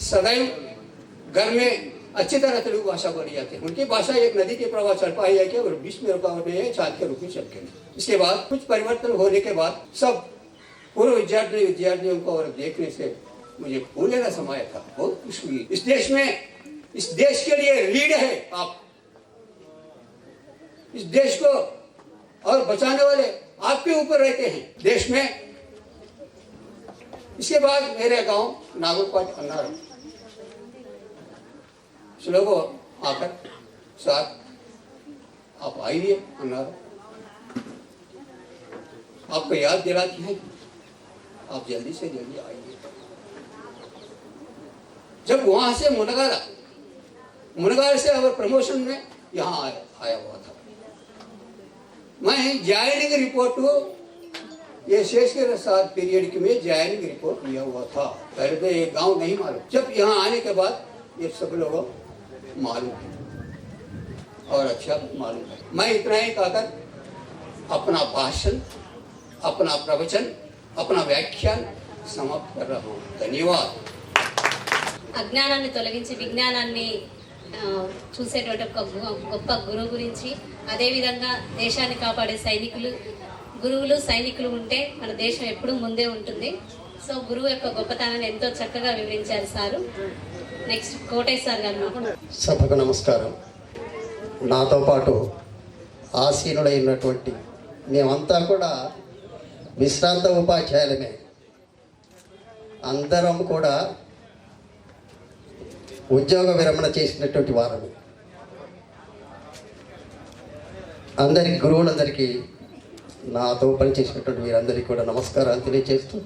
सदैव घर में अच्छी तरह तेलुगु भाषा बोली जाती है। उनकी भाषा एक नदी के प्रवाह चल पाई है कि और बीच में रुका हुआ है, छात के रूप में चल के। इसके बाद कुछ परिवर्तन होने के बाद सब पूर्व विद्यार्थियों को और देखने से मुझे फूल लेना समय था। बहुत खुशी हुई। इस देश में इस देश के लिए लीड है आप। इस देश को और बचाने वाले आपके ऊपर रहते हैं देश में। इसके बाद मेरे गांव नागरपाट अन्नार लोगों आकर साथ आप आइए अन्नार, आपको याद दिलाती है, आप जल्दी से जल्दी आइए। जब वहां से मुनगार से अगर प्रमोशन में यहाँ आया हुआ था, मैं ज्वाइनिंग रिपोर्ट ये शेष के साथ पीरियड में ज्वाइनिंग रिपोर्ट लिया हुआ था। पहले तो ये गांव नहीं मालूम, जब यहाँ आने के बाद ये सब लोगों मालूम है और अच्छा मालूम है। मैं इतना ही कहकर अपना भाषण, अपना प्रवचन, अपना व्याख्यान समाप्त कर रहा हूँ। धन्यवाद। అజ్ఞానాన్ని తొలగించి విజ్ఞానాన్ని చూసేటువంటి ఒక గొప్ప గురువు గురించి, అదేవిధంగా దేశాన్ని కాపాడే గురువులు సైనికులు ఉంటే మన దేశం ఎప్పుడూ ముందే ఉంటుంది. సో గురువు యొక్క గొప్పతనాన్ని ఎంతో చక్కగా వివరించారు సారు. నెక్స్ట్ కోటేశ్వర సార్ గారు. సభకు నమస్కారం. నాతో పాటు ఆసీనులైనటువంటి మేమంతా కూడా విశ్రాంత ఉపాధ్యాయులమే. అందరం కూడా ఉద్యోగ విరమణ చేసినటువంటి వారము. అందరికి గురువులందరికీ, నాతో పనిచేసినటువంటి వీరందరికీ కూడా నమస్కారాలు తెలియజేస్తూ,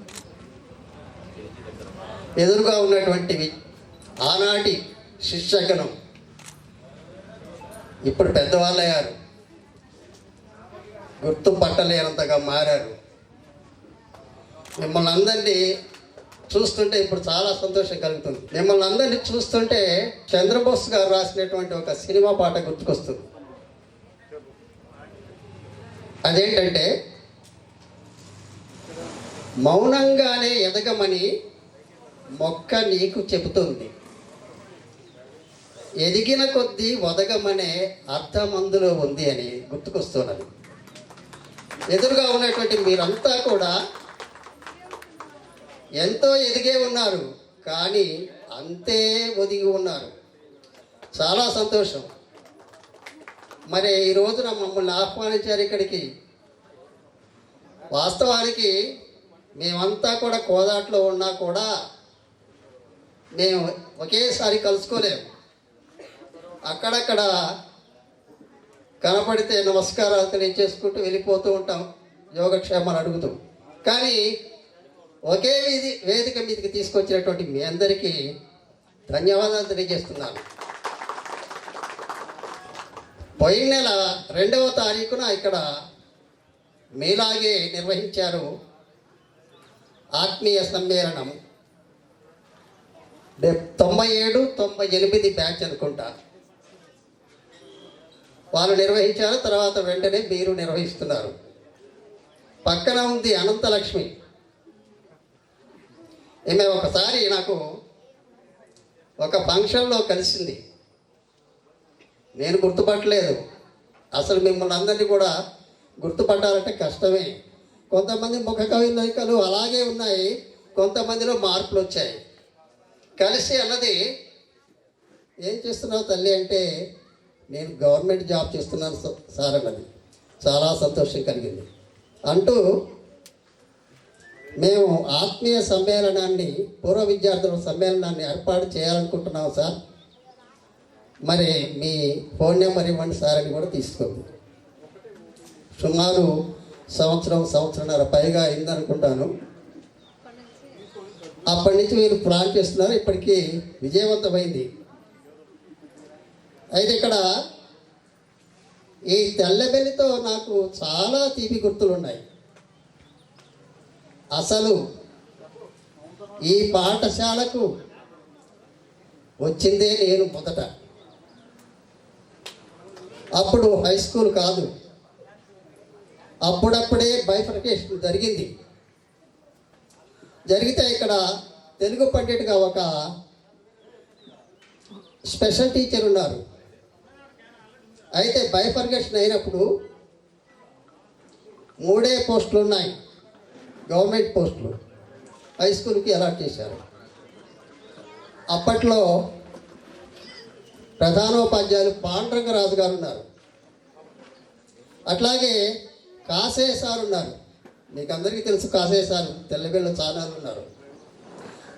ఎదురుగా ఉన్నటువంటివి ఆనాటి శిష్యగణం ఇప్పుడు పెద్దవాళ్ళయ్యారు, గుర్తుపట్టలేనంతగా మారారు. మిమ్మల్ని అందరినీ చూస్తుంటే ఇప్పుడు చాలా సంతోషం కలుగుతుంది. మిమ్మల్ని అందరినీ చూస్తుంటే చంద్రబోస్ గారు రాసినటువంటి ఒక సినిమా పాట గుర్తుకొస్తుంది. అదేంటంటే, మౌనంగానే ఎదగమని మొక్క నీకు చెబుతుంది, ఎదిగిన కొద్దీ ఒదగమనే అర్థం అందులో ఉంది అని గుర్తుకొస్తున్నది. ఎదురుగా ఉన్నటువంటి మీరంతా కూడా ఎంతో ఎదిగే ఉన్నారు, కానీ అంతే ఒదిగి ఉన్నారు. చాలా సంతోషం. మరి ఈ రోజున మమ్మల్ని ఆహ్వానించారు ఇక్కడికి. వాస్తవానికి మేమంతా కూడా కోదాట్లో ఉన్నా కూడా మేము ఒకేసారి కలుసుకోలేము. అక్కడక్కడ కనపడితే నమస్కారాలు తెలియజేసుకుంటూ వెళ్ళిపోతూ ఉంటాం, యోగక్షేమాలు అడుగుతూ. కానీ ఒకే వేదిక మీదకి తీసుకొచ్చినటువంటి మీ అందరికీ ధన్యవాదాలు తెలియజేస్తున్నాను. పోయిన నెల 2వ తారీఖున ఇక్కడ మీలాగే నిర్వహించారు ఆత్మీయ సమ్మేళనం. 97, 98 బ్యాచ్ అనుకుంటా వాళ్ళు నిర్వహించారు. తర్వాత వెంటనే మీరు నిర్వహిస్తున్నారు. పక్కన ఉంది అనంతలక్ష్మి. ఈమె ఒకసారి నాకు ఒక ఫంక్షన్లో కలిసింది. నేను గుర్తుపట్టలేదు. అసలు మిమ్మల్ని అందరినీ కూడా గుర్తుపట్టాలంటే కష్టమే. కొంతమంది ముఖ కవళికలు అలాగే ఉన్నాయి, కొంతమందిలో మార్పులు వచ్చాయి. కలిసి అన్నది, ఏం చేస్తున్నావు తల్లి అంటే, నేను గవర్నమెంట్ జాబ్ చేస్తున్నాను సార్ అన్నది. చాలా సంతోషం కలిగింది. అంటూ మేము ఆత్మీయ సమ్మేళనాన్ని, పూర్వ విద్యార్థుల సమ్మేళనాన్ని ఏర్పాటు చేయాలనుకుంటున్నాం సార్, మరి మీ ఫోన్ నెంబర్ ఇవ్వండి సార్ అని కూడా తీసుకోండి. సుమారు సంవత్సరంన్నర పైగా అయిందనుకుంటాను. అప్పటి నుంచి మీరు ప్లాన్ చేస్తున్నారు, ఇప్పటికీ విజయవంతమైంది. అయితే ఇక్కడ ఈ తెల్లబెల్లితో నాకు చాలా తీపి గుర్తులు ఉన్నాయి. అసలు ఈ పాఠశాలకు వచ్చిందే నేను మొదట. అప్పుడు హై స్కూల్ కాదు, అప్పుడప్పుడే బైఫర్కేషన్ జరిగింది. జరిగితే ఇక్కడ తెలుగు పండిట్గా ఒక స్పెషల్ టీచర్ ఉన్నారు. అయితే బైఫర్కేషన్ అయినప్పుడు 3 పోస్టులు ఉన్నాయి, గవర్నమెంట్ పోస్టులు. హై స్కూల్కి అలాట్ చేశారు. అప్పట్లో ప్రధానోపాధ్యాయులు పాండురంగరాజు గారు ఉన్నారు, అట్లాగే కాసయ్య సార్ ఉన్నారు. మీకు అందరికీ తెలుసు కాసయ్య సార్, తెల్లబెల్ల చానాలు ఉన్నారు.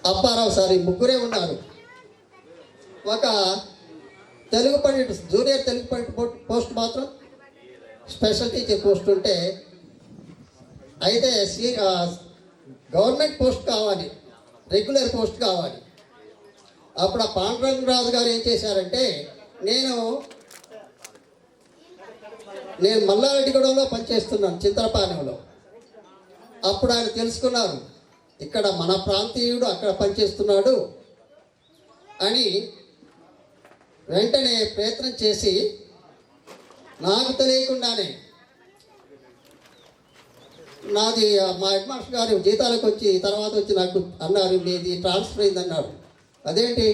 అప్పారావు సార్, ఈ ముగ్గురే ఉన్నారు. ఒక తెలుగు పండిట్, జూనియర్ తెలుగు పండిట్ పోస్ట్ మాత్రం స్పెషల్ టీచర్ పోస్ట్ ఉంటే, అయితే గవర్నమెంట్ పోస్ట్ కావాలి, రెగ్యులర్ పోస్ట్ కావాలి. అప్పుడు ఆ పాండురంగరాజు గారు ఏం చేశారంటే, నేను మల్లారెడ్డిగూడెంలో పనిచేస్తున్నాను, చింతలపాలెంలో. అప్పుడు ఆయన తెలుసుకున్నారు, ఇక్కడ మన ప్రాంతీయుడు అక్కడ పనిచేస్తున్నాడు అని. వెంటనే ప్రయత్నం చేసి నాకు తెలియకుండానే మా హెడ్ మాస్టర్ గారు జీతాలకు వచ్చి తర్వాత వచ్చి నాకు అన్నారు, మీది ట్రాన్స్ఫర్ అయిందన్నాడు. అదేంటి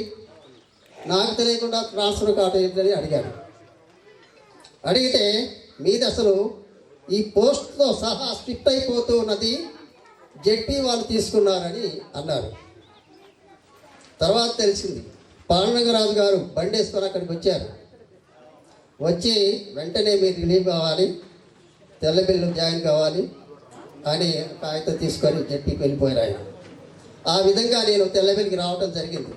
నాకు తెలియకుండా ట్రాన్స్ఫర్ కార్డు ఏంటని అడిగాను. అడిగితే మీది అసలు ఈ పోస్ట్తో సహా స్ట్రిక్ట్ అయిపోతూ ఉన్నది, జెడ్పీ వాళ్ళు తీసుకున్నారని అన్నారు. తర్వాత తెలిసింది పాండురంగరాజు గారు బండి వేసుకొని అక్కడికి వచ్చారు. వచ్చి వెంటనే మీరు రిలీవ్ కావాలి, తెల్లబిల్లు జాయిన్ కావాలి అని కాగితం తీసుకొని జెడ్పీకి వెళ్ళిపోయారు ఆయన. ఆ విధంగా నేను తెల్లబిల్లికి రావటం జరిగింది.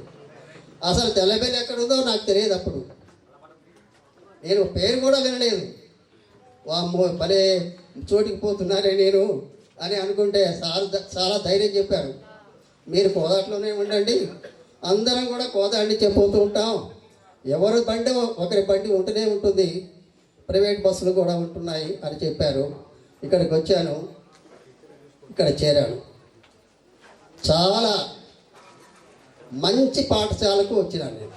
అసలు తెల్లబిల్లి ఎక్కడుందో నాకు తెలియదు. అప్పుడు నేను పేరు కూడా వినలేదు. వామ్మో భలే చోటికి పోతున్నారే నేను అని అనుకుంటే సార్ చాలా ధైర్యం చెప్పారు. మీరు కోదాట్లోనే ఉండండి, అందరం కూడా కోదాడిని చెప్పబోతూ ఉంటాం, ఎవరి బండి ఒకరి బండి ఉంటూనే ఉంటుంది, ప్రైవేట్ బస్సులు కూడా ఉంటున్నాయి అని చెప్పారు. ఇక్కడికి వచ్చాను, ఇక్కడ చేరాను. చాలా మంచి పాఠశాలకు వచ్చినాను నేను,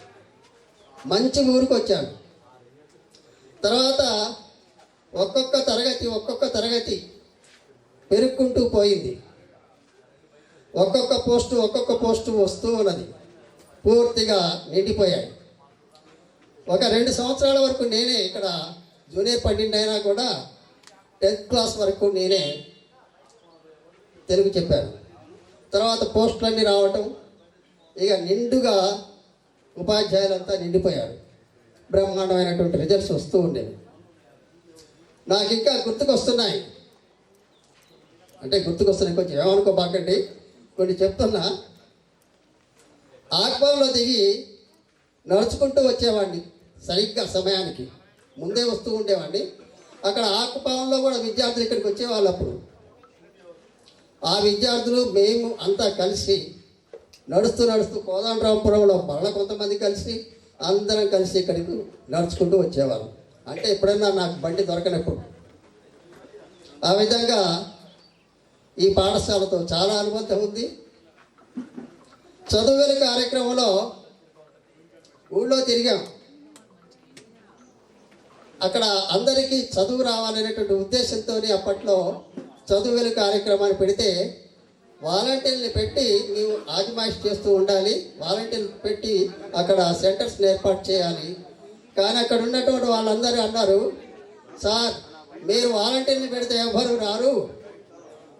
మంచి ఊరికి వచ్చాను. తర్వాత ఒక్కొక్క తరగతి పెరుక్కుంటూ పోయింది. ఒక్కొక్క పోస్టు వస్తూ ఉన్నది. పూర్తిగా నిండిపోయాయి. ఒక 2 సంవత్సరాల వరకు నేనే ఇక్కడ జూనియర్ 12 అయినా కూడా 10th క్లాస్ వరకు నేనే తెలుగు చెప్పాను. తర్వాత పోస్టులన్నీ రావటం, ఇక నిండుగా ఉపాధ్యాయులంతా నిండిపోయారు. బ్రహ్మాండమైనటువంటి రిజల్ట్స్ వస్తూ ఉండేవి. నాకు ఇంకా గుర్తుకొస్తున్నాయి, కొంచెం ఏమనుకోబాకండి, కొన్ని చెప్తున్నా. ఆక్వాలో దిగి నడుచుకుంటూ వచ్చేవాడిని, సరిగ్గా సమయానికి ముందే వస్తూ ఉండేవాడిని. అక్కడ ఆకుపావంలో కూడా విద్యార్థులు ఇక్కడికి వచ్చేవాళ్ళు. అప్పుడు ఆ విద్యార్థులు మేము అంతా కలిసి నడుస్తూ కోదండరామపురంలో మళ్ళీ కొంతమంది కలిసి అందరం కలిసి ఇక్కడికి నడుచుకుంటూ వచ్చేవాళ్ళం. అంటే ఎప్పుడైనా నాకు బండి దొరకనప్పుడు. ఆ విధంగా ఈ పాఠశాలతో చాలా అనుబంధం ఉంది. చదువుల కార్యక్రమంలో ఊళ్ళో తిరిగాం. అక్కడ అందరికీ చదువు రావాలనేటువంటి ఉద్దేశంతో అప్పట్లో చదువుల కార్యక్రమాన్ని పెడితే వాలంటీర్ని పెట్టి మేము ఆజమాయిష్ చేస్తూ ఉండాలి, వాలంటీర్లు పెట్టి అక్కడ సెంటర్స్ని ఏర్పాటు చేయాలి. కానీ అక్కడ ఉన్నటువంటి వాళ్ళందరూ అన్నారు, సార్ మీరు వాలంటీర్ని పెడితే ఎవరు రారు,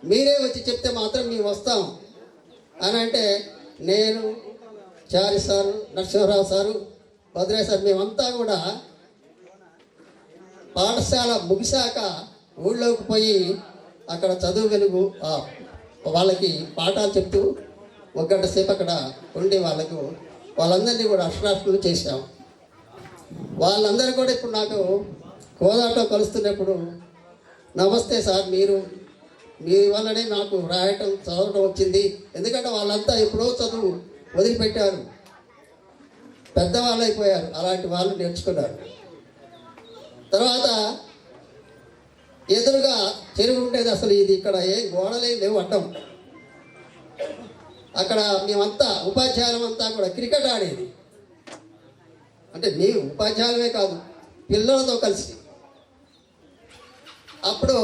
మీరే వచ్చి చెప్తే మాత్రం మేము వస్తాం అని అంటే నేను, Chari sir, Narasimharao sir, Bhadraiah sir మేమంతా కూడా పాఠశాల ముగిశాక ఊళ్ళోకి పోయి అక్కడ చదువు వెలుగు వాళ్ళకి పాఠాలు చెప్తూ 1 గంట సేపు అక్కడ ఉండి వాళ్ళందరినీ కూడా అక్షరాస్యులు చేశాం. వాళ్ళందరూ కూడా ఇప్పుడు నాకు కోదాటలో కలుస్తున్నప్పుడు, నమస్తే సార్, మీ వల్లనే నాకు రాయటం చదవటం వచ్చింది. ఎందుకంటే వాళ్ళంతా ఎప్పుడో చదువు వదిలిపెట్టారు, పెద్దవాళ్ళు అయిపోయారు, అలాంటి వాళ్ళు నేర్చుకున్నారు. తర్వాత ఎదురుగా చెరువు ఉండేది. అసలు ఇది ఇక్కడ ఏ గోడలే లేవు, అడ్డం. అక్కడ మేమంతా ఉపాధ్యాయులమంతా కూడా క్రికెట్ ఆడేది. అంటే మేము ఉపాధ్యాయులమే కాదు, పిల్లలతో కలిసి. అప్పుడు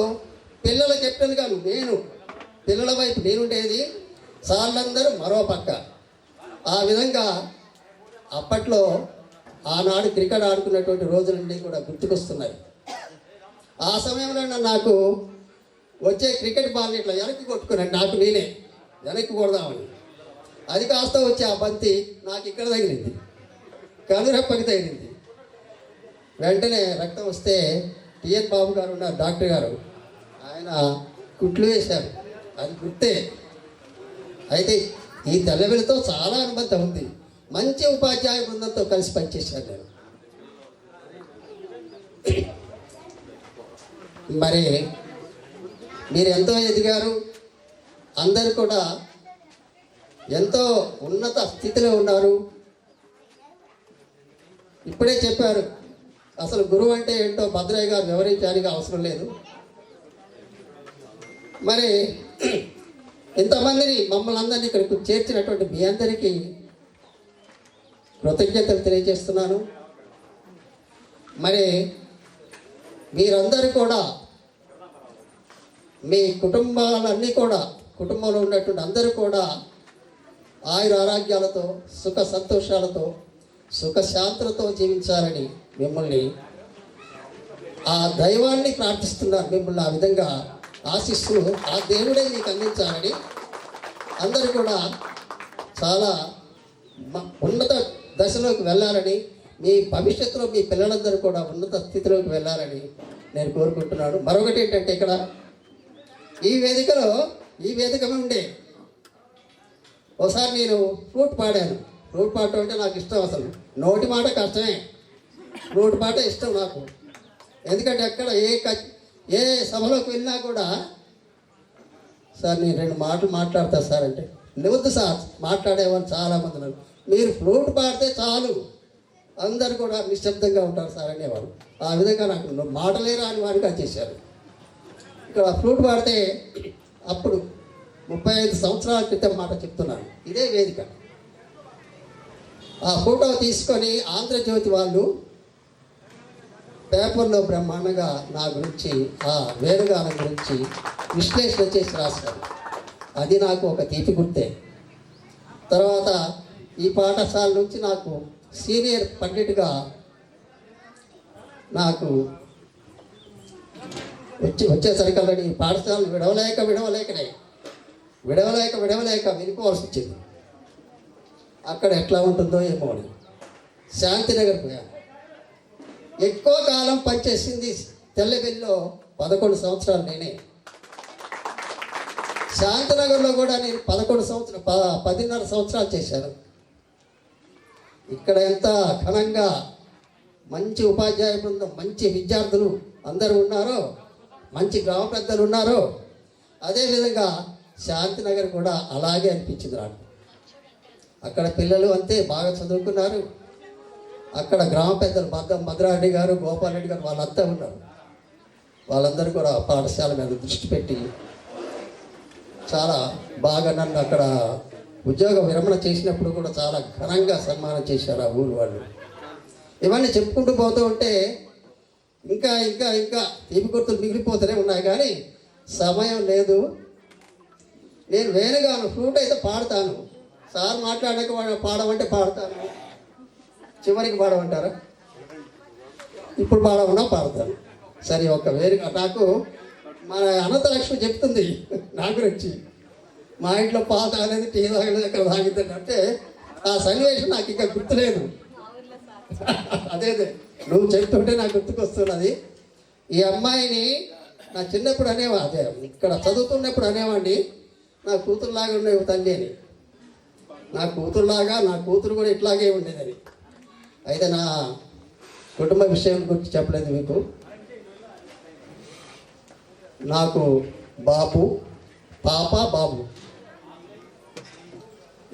పిల్లల కెప్టెన్ కాదు నేను, పిల్లల వైపు నేనుండేది, సార్లందరూ మరో పక్క. ఆ విధంగా అప్పట్లో ఆనాడు క్రికెట్ ఆడుకున్నటువంటి రోజులన్నీ కూడా గుర్తుకొస్తున్నాయి. ఆ సమయంలో నాకు వచ్చే క్రికెట్ బాల్ని ఇట్లా వెనక్కి కొట్టుకున్నాను, నాకు నేనే వెనక్కి కొడదామని. అది కాస్త వచ్చి ఆ బంతి నాకు ఇక్కడ తగిలింది, కనురెప్పకి తగిలింది. వెంటనే రక్తం వస్తే టిఎన్ బాబు గారు ఉన్నారు, డాక్టర్ గారు, ఆయన కుట్లు వేశారు. అది గుర్తే. అయితే ఈ తెల్లబిల్లితో చాలా అనుబంధం ఉంది. మంచి ఉపాధ్యాయ బృందంతో కలిసి పనిచేశాను నేను. మరి మీరు ఎంతో ఎదిగారు, అందరు కూడా ఎంతో ఉన్నత స్థితిలో ఉన్నారు. ఇప్పుడే చెప్పారు, అసలు గురువు అంటే ఏంటో భద్రయ్య గారు వివరించడానికి అవసరం లేదు. మరి ఇంతమందిని మమ్మల్ని అందరినీ ఇక్కడికి చేర్చినటువంటి మీ అందరికీ కృతజ్ఞతలు తెలియజేస్తున్నాను. మరి మీరందరూ కూడా మీ కుటుంబాలన్నీ కూడా, కుటుంబంలో ఉన్నటువంటి అందరూ కూడా ఆయుర ఆరోగ్యాలతో సుఖ సంతోషాలతో సుఖశాంతులతో జీవించాలని మిమ్మల్ని ఆ దైవాన్ని ప్రార్థిస్తున్నారు. మిమ్మల్ని ఆ విధంగా ఆశిస్తూ ఆ దేవుడే మీకు అందించాలని, అందరూ కూడా చాలా ఉన్నత దశలోకి వెళ్ళాలని, మీ భవిష్యత్తులో మీ పిల్లలందరూ కూడా ఉన్నత స్థితిలోకి వెళ్ళాలని నేను కోరుకుంటున్నాను. మరొకటి ఏంటంటే, ఇక్కడ ఈ వేదిక ఉండే ఒకసారి నేను ఫ్లూట్ పాడాను. ఫ్లూట్ పాడటం అంటే నాకు ఇష్టం. అసలు నోటి మాట కష్టమే, ఫ్లూట్ పాట ఇష్టం నాకు. ఎందుకంటే అక్కడ ఏ సభలోకి వెళ్ళినా కూడా, సార్ నేను 2 మాటలు మాట్లాడతా సార్ అంటే, లేవద్దు సార్ మాట్లాడేవాళ్ళు చాలామంది ఉన్నారు, మీరు ఫ్లూట్ పాడితే చాలు అందరు కూడా నిశ్శబ్దంగా ఉంటారు సార్ అనేవారు. ఆ విధంగా నాకు మాటలే రాని వాడిగా చేశారు. ఇక్కడ ఫ్లూట్ పాడితే అప్పుడు 35 సంవత్సరాల క్రితం మాట చెప్తున్నాను. ఇదే వేదిక. ఆ ఫోటో తీసుకొని ఆంధ్రజ్యోతి వాళ్ళు పేపర్లో బ్రహ్మాండంగా నా గురించి, ఆ వేణుగానం గురించి విశ్లేషణ చేసి రాశారు. అది నాకు ఒక తీపి గుర్తే. తర్వాత ఈ పాఠశాల నుంచి నాకు సీనియర్ పండిట్గా నాకు వచ్చేసరికల్లా ఈ పాఠశాలను విడవలేక వెళ్ళిపోవాల్సి వచ్చింది. అక్కడ ఎట్లా ఉంటుందో ఏమో అని శాంతినగర్ పోయాను. ఎక్కువ కాలం పనిచేసింది తెల్లవెల్లిలో 11 సంవత్సరాలు నేనే. శాంతినగర్లో కూడా నేను 10.5 సంవత్సరాలు చేశాను. ఇక్కడ ఎంత ఘనంగా మంచి ఉపాధ్యాయ బృందం, మంచి విద్యార్థులు అందరూ ఉన్నారో, మంచి గ్రామ పెద్దలు ఉన్నారో, అదేవిధంగా శాంతినగర్ కూడా అలాగే అనిపించింది నాకు. అక్కడ పిల్లలు అంతే బాగా చదువుకున్నారు. అక్కడ గ్రామ పెద్దలు భద్రారెడ్డి గారు, గోపాల్ రెడ్డి గారు వాళ్ళంతా ఉన్నారు. వాళ్ళందరూ కూడా పాఠశాల మీద దృష్టి పెట్టి చాలా బాగా నన్ను అక్కడ ఉద్యోగ విరమణ చేసినప్పుడు కూడా చాలా ఘనంగా సన్మానం చేశారు ఆ ఊరు వాళ్ళు. ఇవన్నీ చెప్పుకుంటూ పోతూ ఉంటే ఇంకా ఇంకా ఇంకా తీపి గుర్తులు మిగిలిపోతూనే ఉన్నాయి, కానీ సమయం లేదు. నేను వేణుగాను, ఫ్లూట్ అయితే పాడతాను. సార్ మాట్లాడక పాడమంటే పాడతాను. చివరికి పాడమంటారా? ఇప్పుడు పాడమన్నా పాడతాను. సరే, ఒక వేరుగా నాకు మన అనంతలక్ష్మి చెప్తుంది నా గురించి, మా ఇంట్లో పాలు తాగలేదు, టీ తాగలేదు, ఎక్కడ తాగిద్దండి అంటే ఆ సన్నివేశం నాకు ఇంకా గుర్తులేదు. అదే నువ్వు చెప్తుంటే నాకు గుర్తుకొస్తున్నది. ఈ అమ్మాయిని నా చిన్నప్పుడు అదే ఇక్కడ చదువుతున్నప్పుడు అనేవాడిని, నా కూతురులాగా ఉండేవి తల్లి అని. నా కూతురు కూడా ఇట్లాగే ఉండేదని. అయితే నా కుటుంబ విషయం గురించి చెప్పలేదు మీకు. నాకు బాబు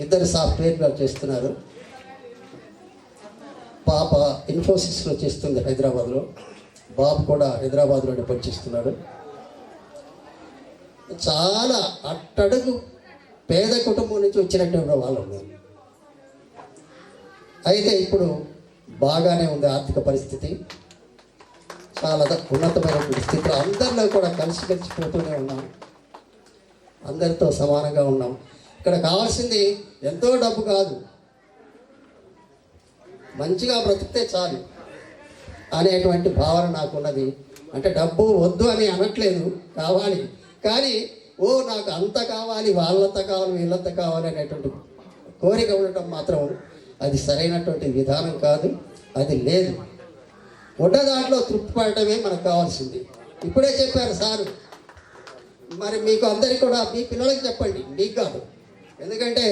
ఇద్దరు సాఫ్ట్వేర్ చేస్తున్నారు. పాప ఇన్ఫోసిస్లో చేస్తుంది హైదరాబాద్లో, బాబు కూడా హైదరాబాద్లోనే పనిచేస్తున్నాడు. చాలా అట్టడుగు పేద కుటుంబం నుంచి వచ్చినటువంటి వాళ్ళు. అయితే ఇప్పుడు బాగానే ఉంది ఆర్థిక పరిస్థితి, చాలా ఉన్నతమైనటువంటి స్థితిలో అందరిలో కూడా కలిసిపోతూనే ఉన్నాం, అందరితో సమానంగా ఉన్నాం. ఇక్కడ కావాల్సింది ఎంతో డబ్బు కాదు, మంచిగా బ్రతికితే చాలు అనేటువంటి భావన నాకున్నది. అంటే డబ్బు వద్దు అని అనట్లేదు, కావాలి, కానీ నాకు అంత కావాలి, వాళ్ళంత కావాలి, వీళ్ళంత కావాలి అనేటువంటి కోరిక ఉండటం మాత్రం అది సరైనటువంటి విధానం కాదు, అది లేదు. ఉన్న దాంట్లో తృప్తి పడటమే మనకు కావాల్సింది. ఇప్పుడే చెప్పారు సారు, మరి మీకు అందరికీ కూడా మీ పిల్లలకి చెప్పండి, మీకు కాదు. ఎందుకంటే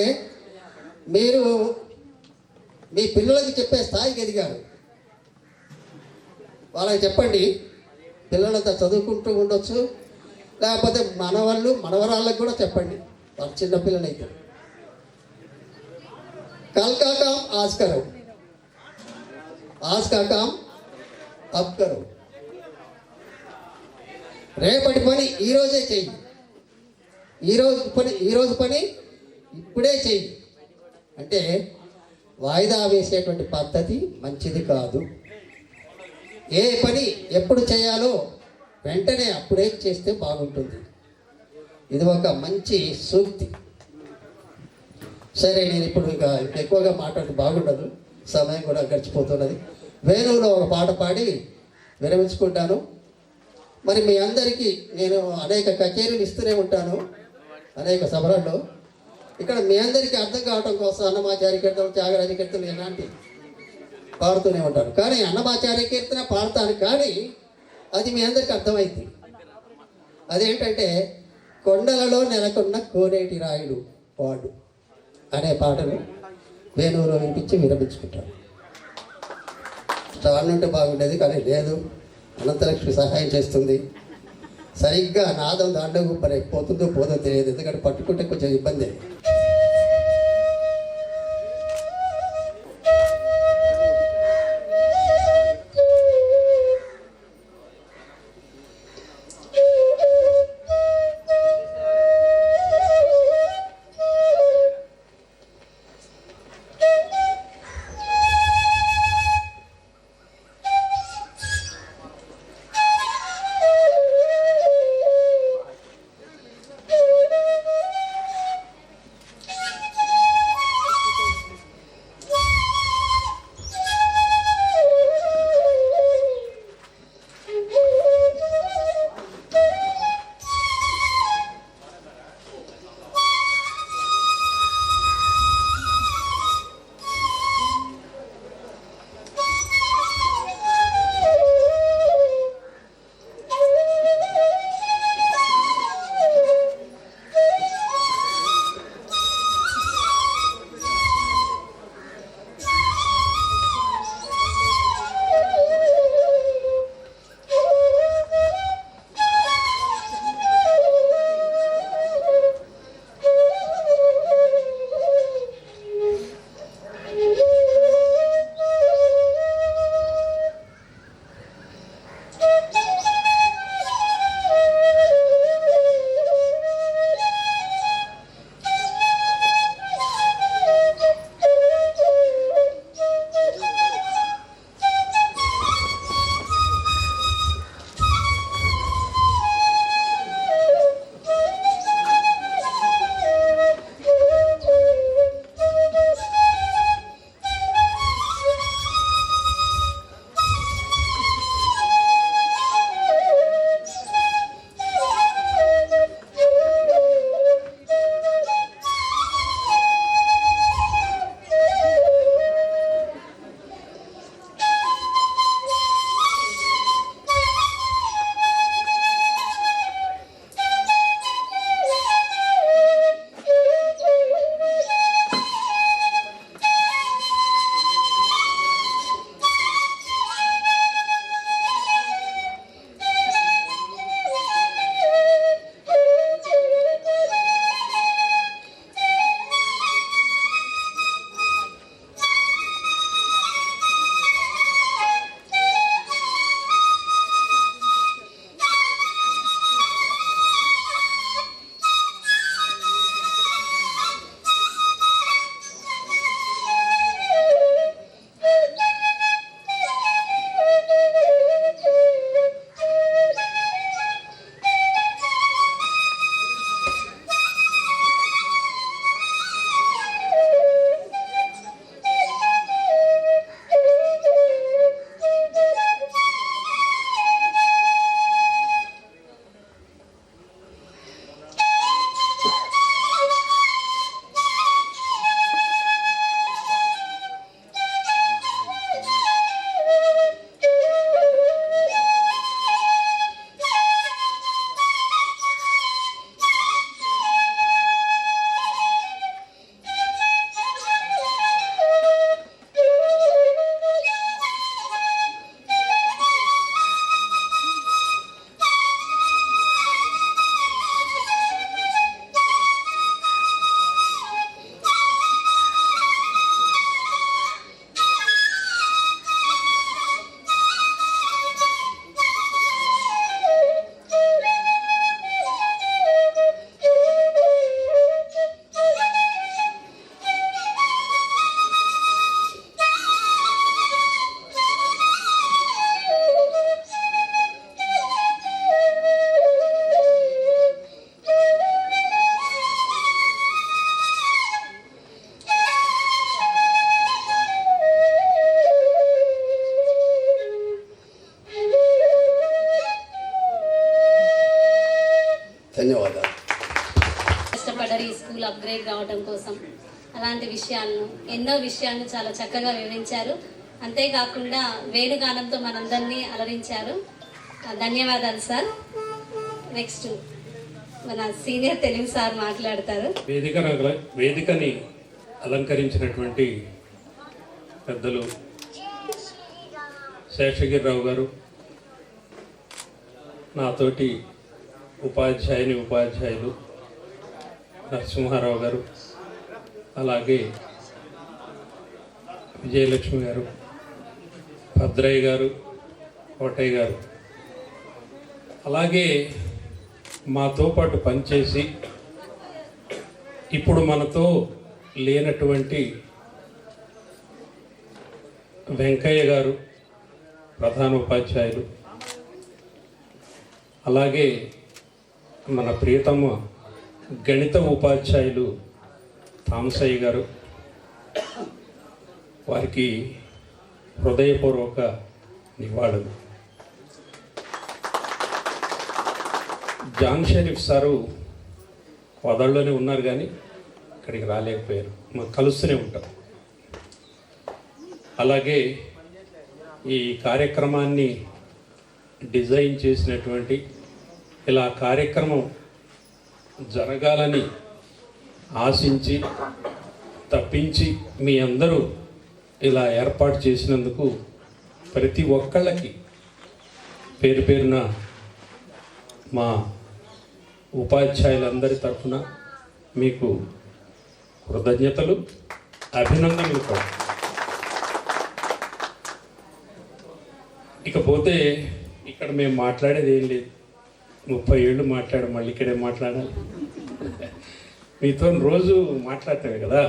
మీరు మీ పిల్లలకి చెప్పే స్థాయికి ఎదిగారు. వాళ్ళకి చెప్పండి, పిల్లలంతా చదువుకుంటూ ఉండొచ్చు, లేకపోతే మనవరాళ్ళకి కూడా చెప్పండి, వాళ్ళ చిన్నపిల్లలైతే. కల్కాకాం ఆస్కరం, ఆస్కాకాం అప్కరం. రేపటి పని ఈరోజే చెయ్యి, ఈరోజు పని ఇప్పుడే చెయ్యి. అంటే వాయిదా వేసేటువంటి పద్ధతి మంచిది కాదు. ఏ పని ఎప్పుడు చేయాలో వెంటనే అప్పుడే చేస్తే బాగుంటుంది. ఇది ఒక మంచి సూక్తి. సరే, నేను ఇప్పుడు ఇంకా ఎక్కువగా మాట్లాడి బాగుండదు, సమయం కూడా గడిచిపోతున్నది. వేణువులో ఒక పాట పాడి విరమించుకుంటాను. మరి మీ అందరికీ నేను అనేక కచేరీలు ఇస్తూనే ఉంటాను, అనేక సభలలో. ఇక్కడ మీ అందరికీ అర్థం కావడం కోసం అన్నమాచార్య కీర్తనలు, త్యాగరాజ కీర్తనలు ఇలాంటి పాడుతూనే ఉంటాను. కానీ అన్నమాచార్య కీర్తన పాడతాను, కానీ అది మీ అందరికీ అర్థమైంది. అదేంటంటే, కొండలలో నెలకొన్న కోనేటి రాయుడు వాడు అనే పాటను వేణువులో వినిపించి విరమించుకుంటాను. చాలుంటే బాగుండేది, కానీ లేదు. అనంతలక్ష్మి సహాయం చేస్తుంది. సరిగ్గా నాదం దాంట్లో మరి పోతుందో పోదో తెలియదు, ఎందుకంటే పట్టుకుంటే కొంచెం ఇబ్బంది. ధన్యవాదాలు. కష్టపడ్డారు ఈ స్కూల్ అప్గ్రేడ్ కావడం కోసం. అలాంటి విషయాలను ఎన్నో విషయాలను చాలా చక్కగా వివరించారు. అంతేకాకుండా వేణుగానంతో మనందరినీ అలరించారు. ధన్యవాదాలు సార్. నెక్స్ట్ మన సీనియర్ తెలుగు సార్ మాట్లాడతారు. వేదికని అలంకరించినటువంటి పెద్దలు శేషగిరిరావు గారు, నాతోటి ఉపాధ్యాయులు నరసింహారావు గారు, అలాగే విజయలక్ష్మి గారు, భద్రయ్య గారు, కోటయ్య గారు, అలాగే మాతో పాటు పనిచేసి ఇప్పుడు మనతో లేనటువంటి వెంకయ్య గారు ప్రధాన ఉపాధ్యాయులు, అలాగే మన ప్రియతమ గణిత ఉపాధ్యాయులు తామసయ్య గారు, వారికి హృదయపూర్వక నివాళులు. జాన్ షరీఫ్ సారు వదల్లోనే ఉన్నారు కానీ ఇక్కడికి రాలేకపోయారు. మాకు కలుస్తూనే ఉంటాం. అలాగే ఈ కార్యక్రమాన్ని డిజైన్ చేసినటువంటి, ఇలా కార్యక్రమం జరగాలని ఆశించి తప్పించి మీ అందరూ ఇలా ఏర్పాటు చేసినందుకు ప్రతి ఒక్కళ్ళకి పేరు పేరున మా ఉపాధ్యాయులందరి తరఫున మీకు కృతజ్ఞతలు, అభినందనలు కూడా. ఇకపోతే ఇక్కడ మేము మాట్లాడేది ఏం లేదు. 30 ఏళ్ళు మాట్లాడాం, మళ్ళీ ఇక్కడే మాట్లాడాలి. మీతో రోజు మాట్లాడతామే కదా.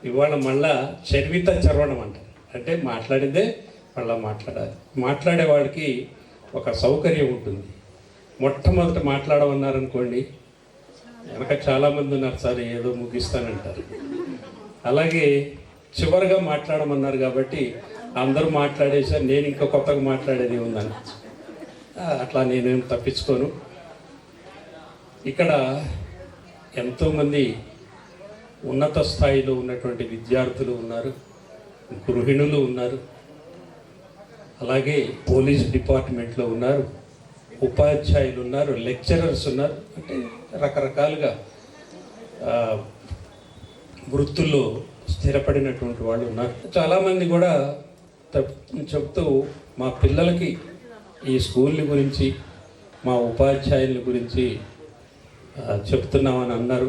ఇవాళ మళ్ళా చర్వణం అంటారు, అంటే మాట్లాడిందే మళ్ళీ మాట్లాడాలి. మాట్లాడేవాడికి ఒక సౌకర్యం ఉంటుంది. మొట్టమొదట మాట్లాడమన్నారనుకోండి, వెనక చాలామంది ఉన్నారు సార్ ఏదో ముగిస్తానంటారు. అలాగే చివరిగా మాట్లాడమన్నారు కాబట్టి అందరూ మాట్లాడేసారు, నేను ఇంకా కొత్తగా మాట్లాడేది ఉందని అట్లా నేనేం తప్పించుకోను. ఇక్కడ ఎంతోమంది ఉన్నత స్థాయిలో ఉన్నటువంటి విద్యార్థులు ఉన్నారు, గృహిణులు ఉన్నారు, అలాగే పోలీస్ డిపార్ట్మెంట్లో ఉన్నారు, ఉపాధ్యాయులు ఉన్నారు, లెక్చరర్స్ ఉన్నారు. అంటే రకరకాలుగా వృత్తుల్లో స్థిరపడినటువంటి వాళ్ళు ఉన్నారు. చాలామంది కూడా చెప్తూ మా పిల్లలకి ఈ స్కూల్ గురించి, మా ఉపాధ్యాయుల గురించి చెప్తున్నామని అన్నారు.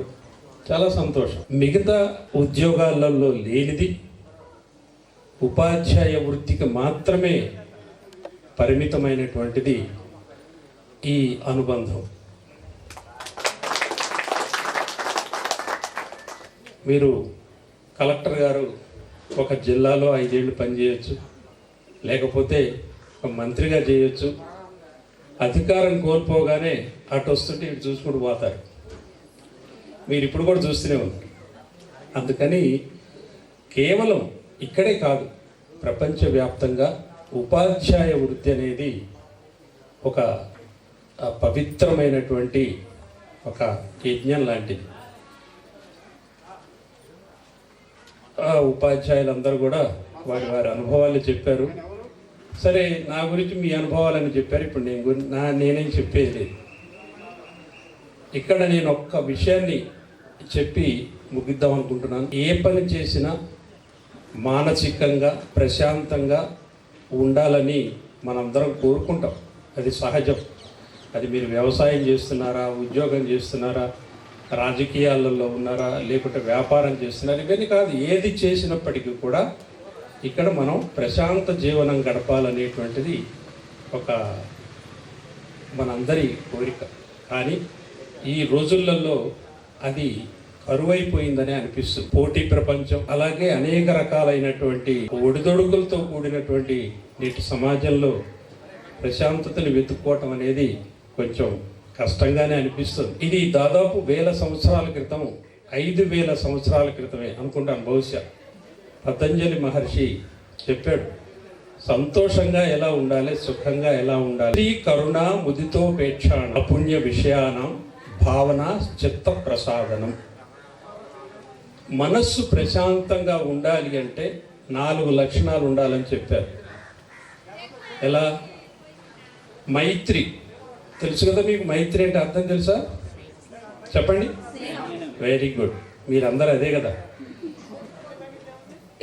చాలా సంతోషం. మిగతా ఉద్యోగాలలో లేనిది ఉపాధ్యాయ వృత్తికి మాత్రమే పరిమితమైనటువంటిది ఈ అనుబంధం. మీరు కలెక్టర్ గారు ఒక జిల్లాలో 5 ఏళ్ళు పనిచేయచ్చు, లేకపోతే ఒక మంత్రిగా చేయొచ్చు. అధికారం కోల్పోగానే అటు వస్తుంటే ఇటు చూసుకుంటూ పోతారు. మీరు ఇప్పుడు కూడా చూస్తూనే ఉన్నారు. అందుకని కేవలం ఇక్కడే కాదు, ప్రపంచవ్యాప్తంగా ఉపాధ్యాయ వృత్తి అనేది ఒక పవిత్రమైనటువంటి ఒక యజ్ఞం లాంటిది. ఉపాధ్యాయులందరూ కూడా వారి వారి అనుభవాలు చెప్పారు. సరే, నా గురించి మీ అనుభవాలని చెప్పారు. ఇప్పుడు నేనేం చెప్పేది లేదు. ఇక్కడ నేను ఒక్క విషయాన్ని చెప్పి ముగిద్దాం అనుకుంటున్నాను. ఏ పని చేసినా మానసికంగా ప్రశాంతంగా ఉండాలని మనందరం కోరుకుంటాం. అది సహజం. అది మీరు వ్యవసాయం చేస్తున్నారా, ఉద్యోగం చేస్తున్నారా, రాజకీయాలలో ఉన్నారా, లేకుంటే వ్యాపారం చేస్తున్నారా, ఇవన్నీ కాదు. ఏది చేసినప్పటికీ కూడా ఇక్కడ మనం ప్రశాంత జీవనం గడపాలనేటువంటిది ఒక మనందరి కోరిక. కానీ ఈ రోజులలో అది కరువైపోయిందని అనిపిస్తుంది. పోటీ ప్రపంచం, అలాగే అనేక రకాలైనటువంటి ఒడిదొడుకులతో కూడినటువంటి నేటి సమాజంలో ప్రశాంతతను వెతుక్కోవటం అనేది కొంచెం కష్టంగానే అనిపిస్తుంది. ఇది దాదాపు 1000 సంవత్సరాల క్రితం, 5000 సంవత్సరాల క్రితమే అనుకుంటాను బహుశా. పతంజలి మహర్షి చెప్పాడు, సంతోషంగా ఎలా ఉండాలి, సుఖంగా ఎలా ఉండాలి. కరుణ ముదితోపేక్షాణ అపుణ్య విషయానం భావన చిత్త ప్రసాదనం. మనస్సు ప్రశాంతంగా ఉండాలి అంటే 4 లక్షణాలు ఉండాలని చెప్పారు. ఎలా? మైత్రి. తెలుసు కదా మీకు మైత్రి అంటే అర్థం తెలుసా? చెప్పండి. వెరీ గుడ్, మీరందరూ అదే కదా.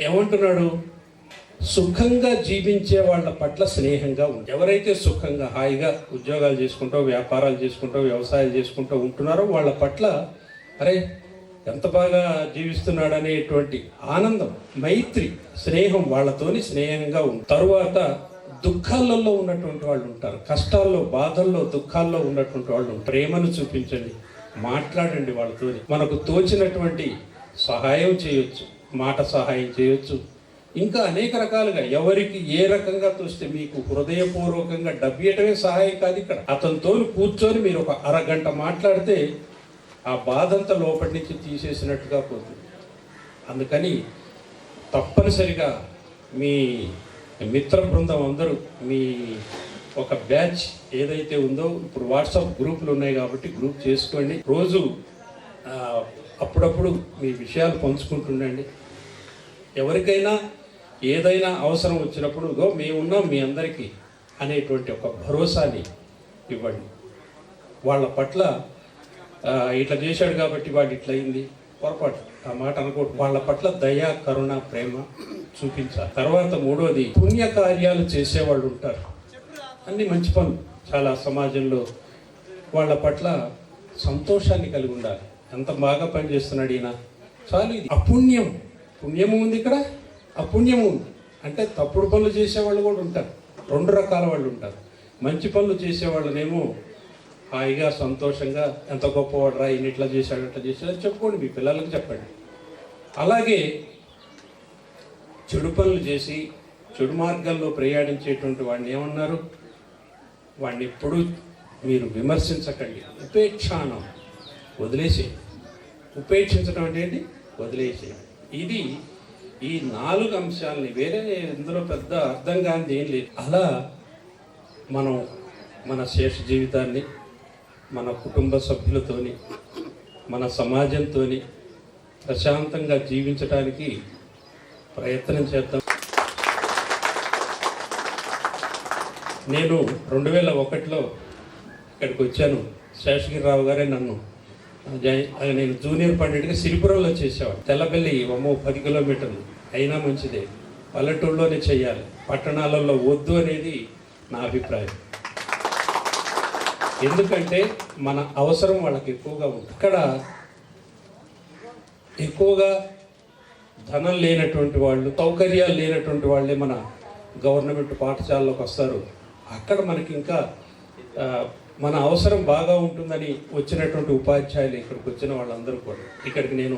ఏమంటున్నాడు? సుఖంగా జీవించే వాళ్ళ పట్ల స్నేహంగా ఉంది. ఎవరైతే సుఖంగా హాయిగా ఉద్యోగాలు చేసుకుంటూ, వ్యాపారాలు చేసుకుంటూ, వ్యవసాయాలు చేసుకుంటూ ఉంటున్నారో వాళ్ళ పట్ల అరే ఎంత బాగా జీవిస్తున్నాడు అనేటువంటి ఆనందం, మైత్రి, స్నేహం, వాళ్ళతోని స్నేహంగా ఉంది. తరువాత దుఃఖాలలో ఉన్నటువంటి వాళ్ళు ఉంటారు, కష్టాల్లో, బాధల్లో, దుఃఖాల్లో ఉన్నటువంటి వాళ్ళు ఉంటారు. ప్రేమను చూపించండి, మాట్లాడండి వాళ్ళతో. మనకు తోచినటువంటి సహాయం చేయొచ్చు, మాట సహాయం చేయొచ్చు, ఇంకా అనేక రకాలుగా ఎవరికి ఏ రకంగా తోస్తే. మీకు హృదయపూర్వకంగా డబ్బియటమే సహాయం కాదు. ఇక్కడ అతనితో కూర్చొని మీరు ఒక అరగంట మాట్లాడితే ఆ బాధంతా లోపటి నుంచి తీసేసినట్టుగా పోతుంది. అందుకని తప్పనిసరిగా మీ మిత్ర బృందం అందరూ మీ ఒక బ్యాచ్ ఏదైతే ఉందో, ఇప్పుడు వాట్సాప్ గ్రూపులు ఉన్నాయి కాబట్టి గ్రూప్ చేసుకోండి. రోజు అప్పుడప్పుడు మీ విషయాలు పంచుకుంటుండండి. ఎవరికైనా ఏదైనా అవసరం వచ్చినప్పుడు మేమున్నాం మీ అందరికీ అనేటువంటి ఒక భరోసాని ఇవ్వండి. వాళ్ళ పట్ల ఇట్లా చేశాడు కాబట్టి వాడు ఇట్లా అయింది, పొరపాటు ఆ మాట అనుకోడు. వాళ్ళ పట్ల దయ, కరుణ, ప్రేమ చూపించాలి. తర్వాత మూడోది, పుణ్యకార్యాలు చేసేవాళ్ళు ఉంటారు, అన్ని మంచి పనులు చాలా సమాజంలో. వాళ్ళ పట్ల సంతోషాన్ని కలిగి ఉండాలి. ఎంత బాగా పనిచేస్తున్నాడు ఈయన, చాలు. ఇది అపుణ్యం, పుణ్యము ఉంది ఇక్కడ, అపుణ్యము ఉంది. అంటే తప్పుడు పనులు చేసేవాళ్ళు కూడా ఉంటారు, 2 రకాల వాళ్ళు ఉంటారు. మంచి పనులు చేసేవాళ్ళనేమో హాయిగా సంతోషంగా ఎంత గొప్పవాడు రా, ఈయన ఇట్లా చేశాడు అట్లా చేశాడు చెప్పుకోండి, మీ పిల్లలకు చెప్పండి. అలాగే చెడు పనులు చేసి చెడు మార్గాల్లో ప్రయాణించేటువంటి వాడిని ఏమన్నారు? వాడిని ఎప్పుడు మీరు విమర్శించకండి, ఉపేక్షానం, వదిలేసే. ఉపేక్షించడం అంటే ఏంటి? వదిలేసే. ఇది ఈ 4 అంశాలని, వేరే ఇందులో పెద్ద అర్థం కానిది ఏం లేదు. అలా మనం మన శేష జీవితాన్ని మన కుటుంబ సభ్యులతోని, మన సమాజంతో ప్రశాంతంగా జీవించడానికి ప్రయత్నం చేద్దాం. నేను 2001లో ఇక్కడికి వచ్చాను. శేషగిరిరావు గారే నన్ను నేను జూనియర్ పండిట్గా సిరిపురంలో చేసేవాడు. తెల్లబెల్లి 10 కిలోమీటర్లు అయినా మంచిదే, పల్లెటూళ్ళలోనే చేయాలి, పట్టణాలలో వద్దు అనేది నా అభిప్రాయం. ఎందుకంటే మన అవసరం వాళ్ళకి ఎక్కువగా ఉంది. ఇక్కడ ఎక్కువగా ధనం లేనటువంటి వాళ్ళు, సౌకర్యాలు లేనటువంటి వాళ్ళే మన గవర్నమెంట్ పాఠశాలలోకి వస్తారు. అక్కడ మనకి ఇంకా మన అవసరం బాగా ఉంటుందని వచ్చినటువంటి ఉపాధ్యాయులు ఇక్కడికి వచ్చిన వాళ్ళందరూ కూడా. ఇక్కడికి నేను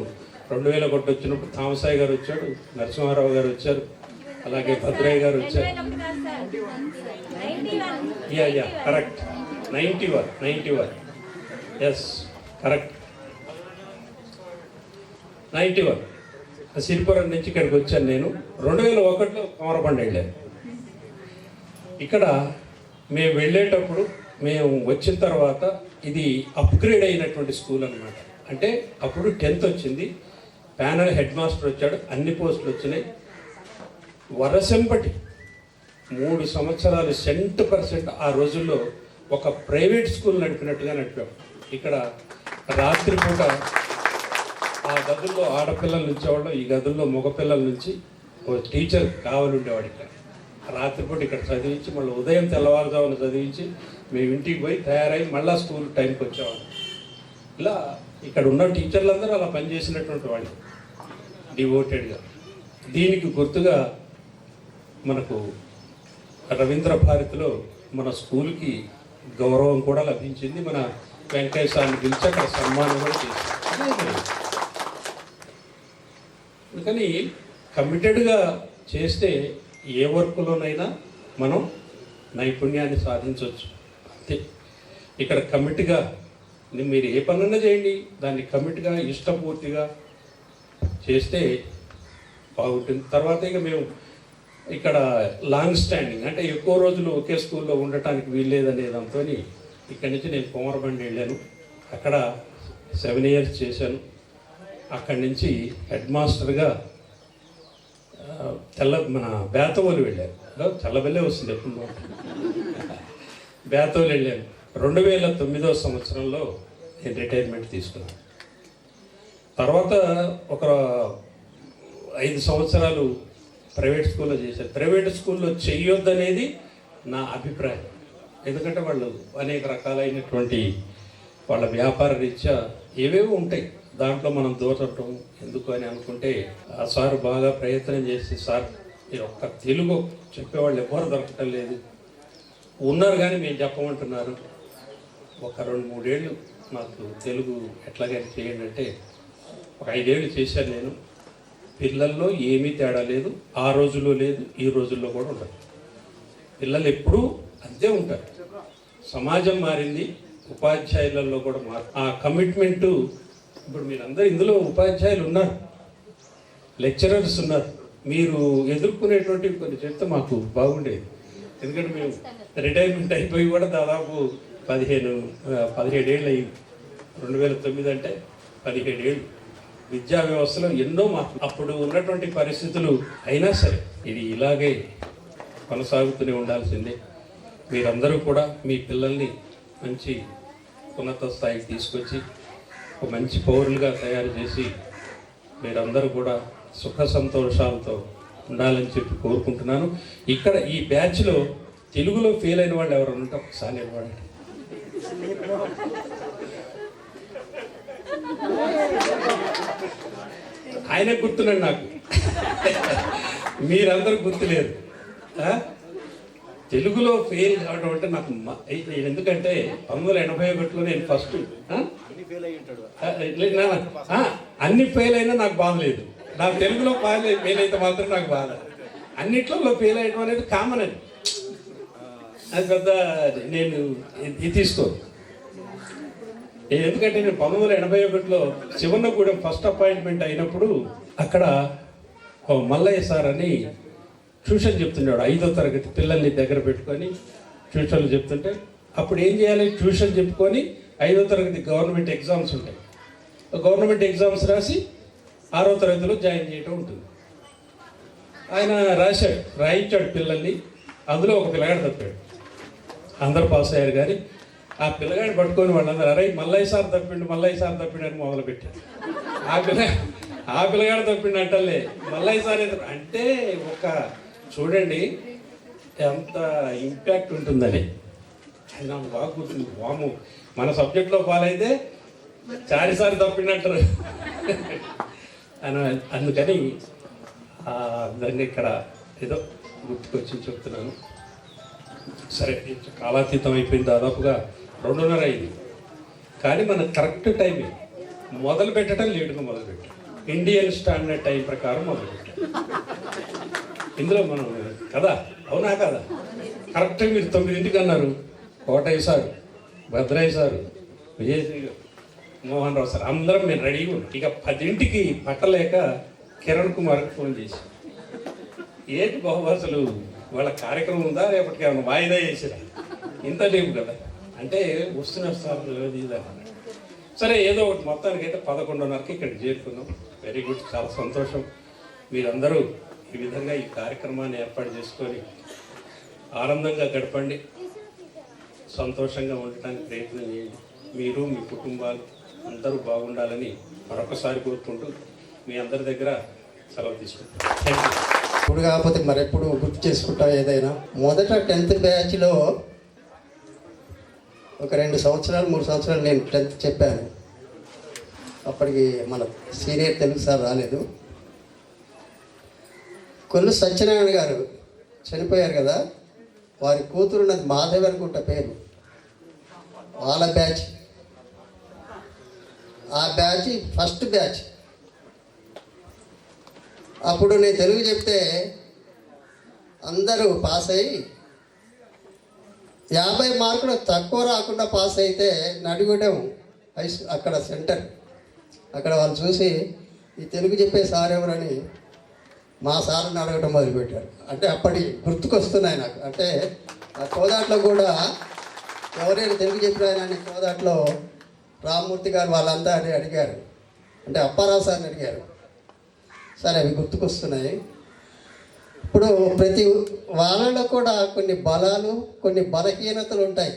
2001 వచ్చినప్పుడు థామసాయి గారు వచ్చాడు, నరసింహారావు గారు వచ్చారు, అలాగే భద్రయ్య గారు వచ్చారు. Ya correct, 91 yes correct, 91. Siripuram నుంచి ఇక్కడికి వచ్చాను నేను. 2001లో కోమరబండ వెళ్ళాను. ఇక్కడ మేము వెళ్ళేటప్పుడు, మేము వచ్చిన తర్వాత ఇది అప్గ్రేడ్ అయినటువంటి స్కూల్ అనమాట. అంటే అప్పుడు 10th వచ్చింది, ప్యానల్ హెడ్ మాస్టర్ వచ్చాడు, అన్ని పోస్టులు వచ్చినాయి. వరసెంపటి 3 సంవత్సరాలు 100% ఆ రోజుల్లో ఒక ప్రైవేట్ స్కూల్ నడిపినట్టుగా నడిపాం. ఇక్కడ రాత్రిపూట ఆ గదుల్లో ఆడపిల్లల నుంచేవాళ్ళు, ఈ గదుల్లో మగపిల్లల నుంచి ఓ టీచర్ కావాలి ఉండేవాడు. ఇక్కడ రాత్రిపూట ఇక్కడ చదివించి మళ్ళీ ఉదయం తెల్లవారుజామున చదివించి మేము ఇంటికి పోయి తయారై మళ్ళీ స్కూల్ టైంకి వచ్చేవాళ్ళం. ఇలా ఇక్కడ ఉన్న టీచర్లందరూ అలా పనిచేసినటువంటి వాళ్ళు డివోటెడ్గా. దీనికి గుర్తుగా మనకు రవీంద్ర భారతిలో మన స్కూల్కి గౌరవం కూడా లభించింది. మన వెంకయ్య సార్ని పిలిచి అక్కడ సన్మానం కూడా చేశారు. అందుకని కమిటెడ్గా చేస్తే ఏ వర్క్లోనైనా మనం నైపుణ్యాన్ని సాధించవచ్చు. అంతే. ఇక్కడ కమిట్గా మీరు ఏ పనున్నా చేయండి, దాన్ని కమిట్గా ఇష్టపూర్తిగా చేస్తే బాగుంటుంది. తర్వాత ఇక మేము ఇక్కడ లాంగ్ స్టాండింగ్, అంటే ఎక్కువ రోజులు ఒకే స్కూల్లో ఉండటానికి వీల్లేదనే దాంతో ఇక్కడి నుంచి నేను కోమరబండి వెళ్ళాను. అక్కడ 7 years చేశాను. అక్కడి నుంచి హెడ్ మాస్టర్గా మన బేతవోలు వెళ్ళాను. చల్లబల్లే వస్తుంది ఎప్పుడు. బేతవోలు వెళ్ళాను. 2009వ సంవత్సరంలో నేను రిటైర్మెంట్ తీసుకున్నాను. తర్వాత ఒక 5 సంవత్సరాలు ప్రైవేట్ స్కూల్లో చేశాను. ప్రైవేట్ స్కూల్లో చెయ్యొద్దనేది నా అభిప్రాయం. ఎందుకంటే వాళ్ళు అనేక రకాలైనటువంటి వాళ్ళ వ్యాపార రీత్యా ఏవేవో ఉంటాయి, దాంట్లో మనం దూరటం ఎందుకు అని అనుకుంటే ఆ సార్ బాగా ప్రయత్నం చేసి, సార్ మీరు ఒక్క తెలుగు చెప్పేవాళ్ళు ఎవరు దొరకటం లేదు, ఉన్నారు కానీ మేము చెప్పమంటున్నారు, ఒక 2-3 ఏళ్ళు నాకు తెలుగు ఎట్లాగైనా చేయండి అంటే ఒక 5 ఏళ్ళు చేశాను నేను. పిల్లల్లో ఏమీ తేడా లేదు, ఆ రోజుల్లో లేదు, ఈ రోజుల్లో కూడా ఉండదు. పిల్లలు ఎప్పుడూ అంతే ఉంటారు. సమాజం మారింది, ఉపాధ్యాయులలో కూడా ఆ కమిట్మెంటు. ఇప్పుడు మీరందరూ ఇందులో ఉపాధ్యాయులు ఉన్నారు, లెక్చరర్స్ ఉన్నారు. మీరు ఎదుర్కొనేటువంటి కొన్ని చెప్తే మాకు బాగుండేది. ఎందుకంటే మేము రిటైర్మెంట్ అయిపోయి కూడా దాదాపు 17 ఏళ్ళు అయ్యింది. 2009 అంటే 17 ఏళ్ళు. విద్యా వ్యవస్థలో ఎన్నో మార్పులు అప్పుడు ఉన్నటువంటి పరిస్థితులు అయినా సరే ఇది ఇలాగే కొనసాగుతూనే ఉండాల్సిందే. మీరందరూ కూడా మీ పిల్లల్ని మంచి ఉన్నత స్థాయికి తీసుకొచ్చి ఒక మంచి పౌరులుగా తయారు చేసి మీరందరూ కూడా సుఖ సంతోషాలతో ఉండాలని చెప్పి కోరుకుంటున్నాను. ఇక్కడ ఈ బ్యాచ్లో తెలుగులో ఫెయిల్ అయిన వాళ్ళు ఎవరు ఉంటే ఒకసారి నిలబడండి. ఆయన గుర్తున్నాడు నాకు, మీరందరూ గుర్తులేరు. తెలుగులో ఫెయిల్ కావడం అంటే నాకు ఎందుకంటే 1981లో నేను ఫస్ట్ అన్ని ఫెయిల్ అయినా నాకు బాగలేదు. నాకు తెలుగులో ఫెయిల్ అయితే మాత్రం నాకు బాధ. అన్నిట్లో ఫెయిల్ అయ్యడం అనేది కామన్. అది పెద్ద నేను ఇది తీసుకోను. ఎందుకంటే నేను 1981లో శివన్నగూడెం ఫస్ట్ అపాయింట్మెంట్ అయినప్పుడు అక్కడ మల్లయ్య సార్ అని ట్యూషన్ చెప్తున్నాడు. 5వ తరగతి పిల్లల్ని దగ్గర పెట్టుకొని ట్యూషన్లు చెప్తుంటే అప్పుడు ఏం చేయాలి, ట్యూషన్ చెప్పుకొని 5వ తరగతి గవర్నమెంట్ ఎగ్జామ్స్ ఉంటాయి. గవర్నమెంట్ ఎగ్జామ్స్ రాసి 6వ తరగతిలో జాయిన్ చేయడం ఉంటుంది. ఆయన రాయించాడు పిల్లల్ని. అందులో ఒక పిల్లగాడు తప్పాడు. అందరూ పాస్ అయ్యారు కానీ ఆ పిల్లగాడు పట్టుకొని వాళ్ళందరూ అరే మల్లయ్య సార్ తప్పిండు అని మొదలుపెట్టారు. ఆ పిల్లగాడు తప్పిండు అంటలే మల్లయ్య సార్ అంటే ఒక చూడండి ఎంత ఇంపాక్ట్ ఉంటుందని. నాకు బాగా గుర్తుంది. వాము మన సబ్జెక్ట్లో పాలైతే చారిసారి తప్పిండంటారు అందుకని దాన్ని ఇక్కడ ఏదో గుర్తుకొచ్చి చెప్తున్నాను. సరే కాలాతీతం అయిపోయింది, దాదాపుగా 2:30 అయింది. కానీ మన కరెక్ట్ టైమే మొదలు పెట్టడం లేటుగా మొదలుపెట్టాం. ఇండియన్ స్టాండర్డ్ టైం ప్రకారం మొదలుపెట్టాం. ఇందులో మనం కదా, అవునా కదా? కరెక్ట్గా మీరు 9ంటికి అన్నారు. కోటయ్య సారు, భద్రయ్య సారు, విజయశ్రీ గారు, మోహన్ రావు సార్ అందరం మేము రెడీగా ఉన్నాం. ఇక 10ంటికి పట్టలేక కిరణ్ కుమార్కి ఫోన్ చేసి ఏంటి బహుభాషలు వాళ్ళ కార్యక్రమం ఉందా రేపటికి ఏమైనా వాయిదా చేసిరా, ఇంత లేవు కదా అంటే వస్తున్నారు సార్ ఇదన్నా. సరే ఏదో ఒకటి మొత్తానికి అయితే 11:30కి ఇక్కడికి చేరుకున్నాం. వెరీ గుడ్, చాలా సంతోషం. మీరందరూ ఈ విధంగా ఈ కార్యక్రమాన్ని ఏర్పాటు చేసుకొని ఆనందంగా గడపండి, సంతోషంగా ఉండటానికి ప్రయత్నం చేయండి. మీరు మీ కుటుంబాలు అందరూ బాగుండాలని మరొకసారి కోరుకుంటూ మీ అందరి దగ్గర సెలవు తీసుకుంటాం. Thank you. ఇప్పుడు కాకపోతే మరెప్పుడు గుర్తు చేసుకుంటా ఏదైనా. మొదట 10th బ్యాచ్లో ఒక 2 సంవత్సరాలు 3 సంవత్సరాలు నేను 10th చెప్పాను. అప్పటికి మన సీనియర్ తెలుగు సార్ రాలేదు. కొల్లు సత్యనారాయణ గారు చనిపోయారు కదా, వారి కూతురు ఉన్నది మాధవి అనుకుంటా పేరు. వాళ్ళ బ్యాచ్, ఆ బ్యాచ్ ఫస్ట్ బ్యాచ్. అప్పుడు నేను తెలుగు చెప్తే అందరూ పాస్ అయ్యి 50 మార్కులు తక్కువ రాకుండా పాస్ అయితే నడిగూడెం అక్కడ సెంటర్, అక్కడ వాళ్ళు చూసి ఈ తెలుగు చెప్పే సార్ ఎవరని మా సార్ని అడగటం మొదలుపెట్టారు. అంటే అప్పటి గుర్తుకొస్తున్నాయి నాకు. అంటే ఆ కోదాట్లో కూడా ఎవరైనా తెలుగు చెప్పిన కోదాట్లో రామ్మూర్తి గారు వాళ్ళంతా అని అడిగారు, అంటే అప్పారావు సార్ని అడిగారు. సరే, అవి గుర్తుకొస్తున్నాయి. ఇప్పుడు ప్రతి వాళ్ళలో కూడా కొన్ని బలాలు, కొన్ని బలహీనతలు ఉంటాయి.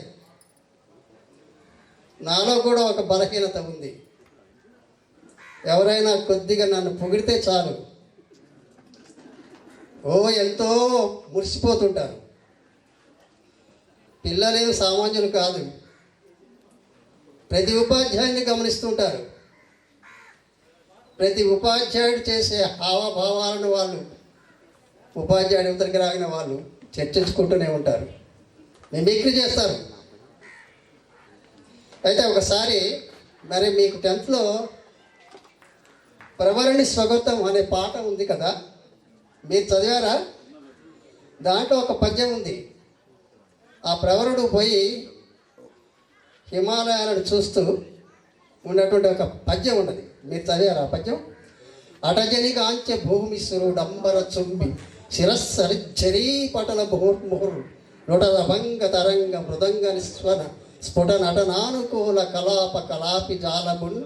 నాలో కూడా ఒక బలహీనత ఉంది. ఎవరైనా కొద్దిగా నన్ను పొగిడితే చాలు, ఎంతో మురిసిపోతుంటారు. పిల్లలేం సామాన్యులు కాదు. ప్రతి ఉపాధ్యాయుని గమనిస్తుంటారు. ప్రతి ఉపాధ్యాయుడు చేసే హావభావాలను వాళ్ళు, ఉపాధ్యాయుడు యువతకి రాగిన వాళ్ళు చర్చించుకుంటూనే ఉంటారు, మిమిక్రీ చేస్తారు. అయితే ఒకసారి మరి మీకు 10th ప్రవరణి స్వగతం అనే పాట ఉంది కదా, మీరు చదివారా? దాంట్లో ఒక పద్యం ఉంది. ఆ ప్రవరుడు పోయి హిమాలయాలను చూస్తూ ఉన్నటువంటి ఒక పద్యం ఉన్నది. మీరు చదివారా ఆ పద్యం? అటజనిగాంచ భూమిశ్వరుడంబర చుంబి శిరస్సరిచ్చరీ పటల ముహుర్ముహురు నొటద భంగ తరంగ మృదంగ నిస్వన స్ఫుట నటనానుకూల కలాప కలాపి జాలమున్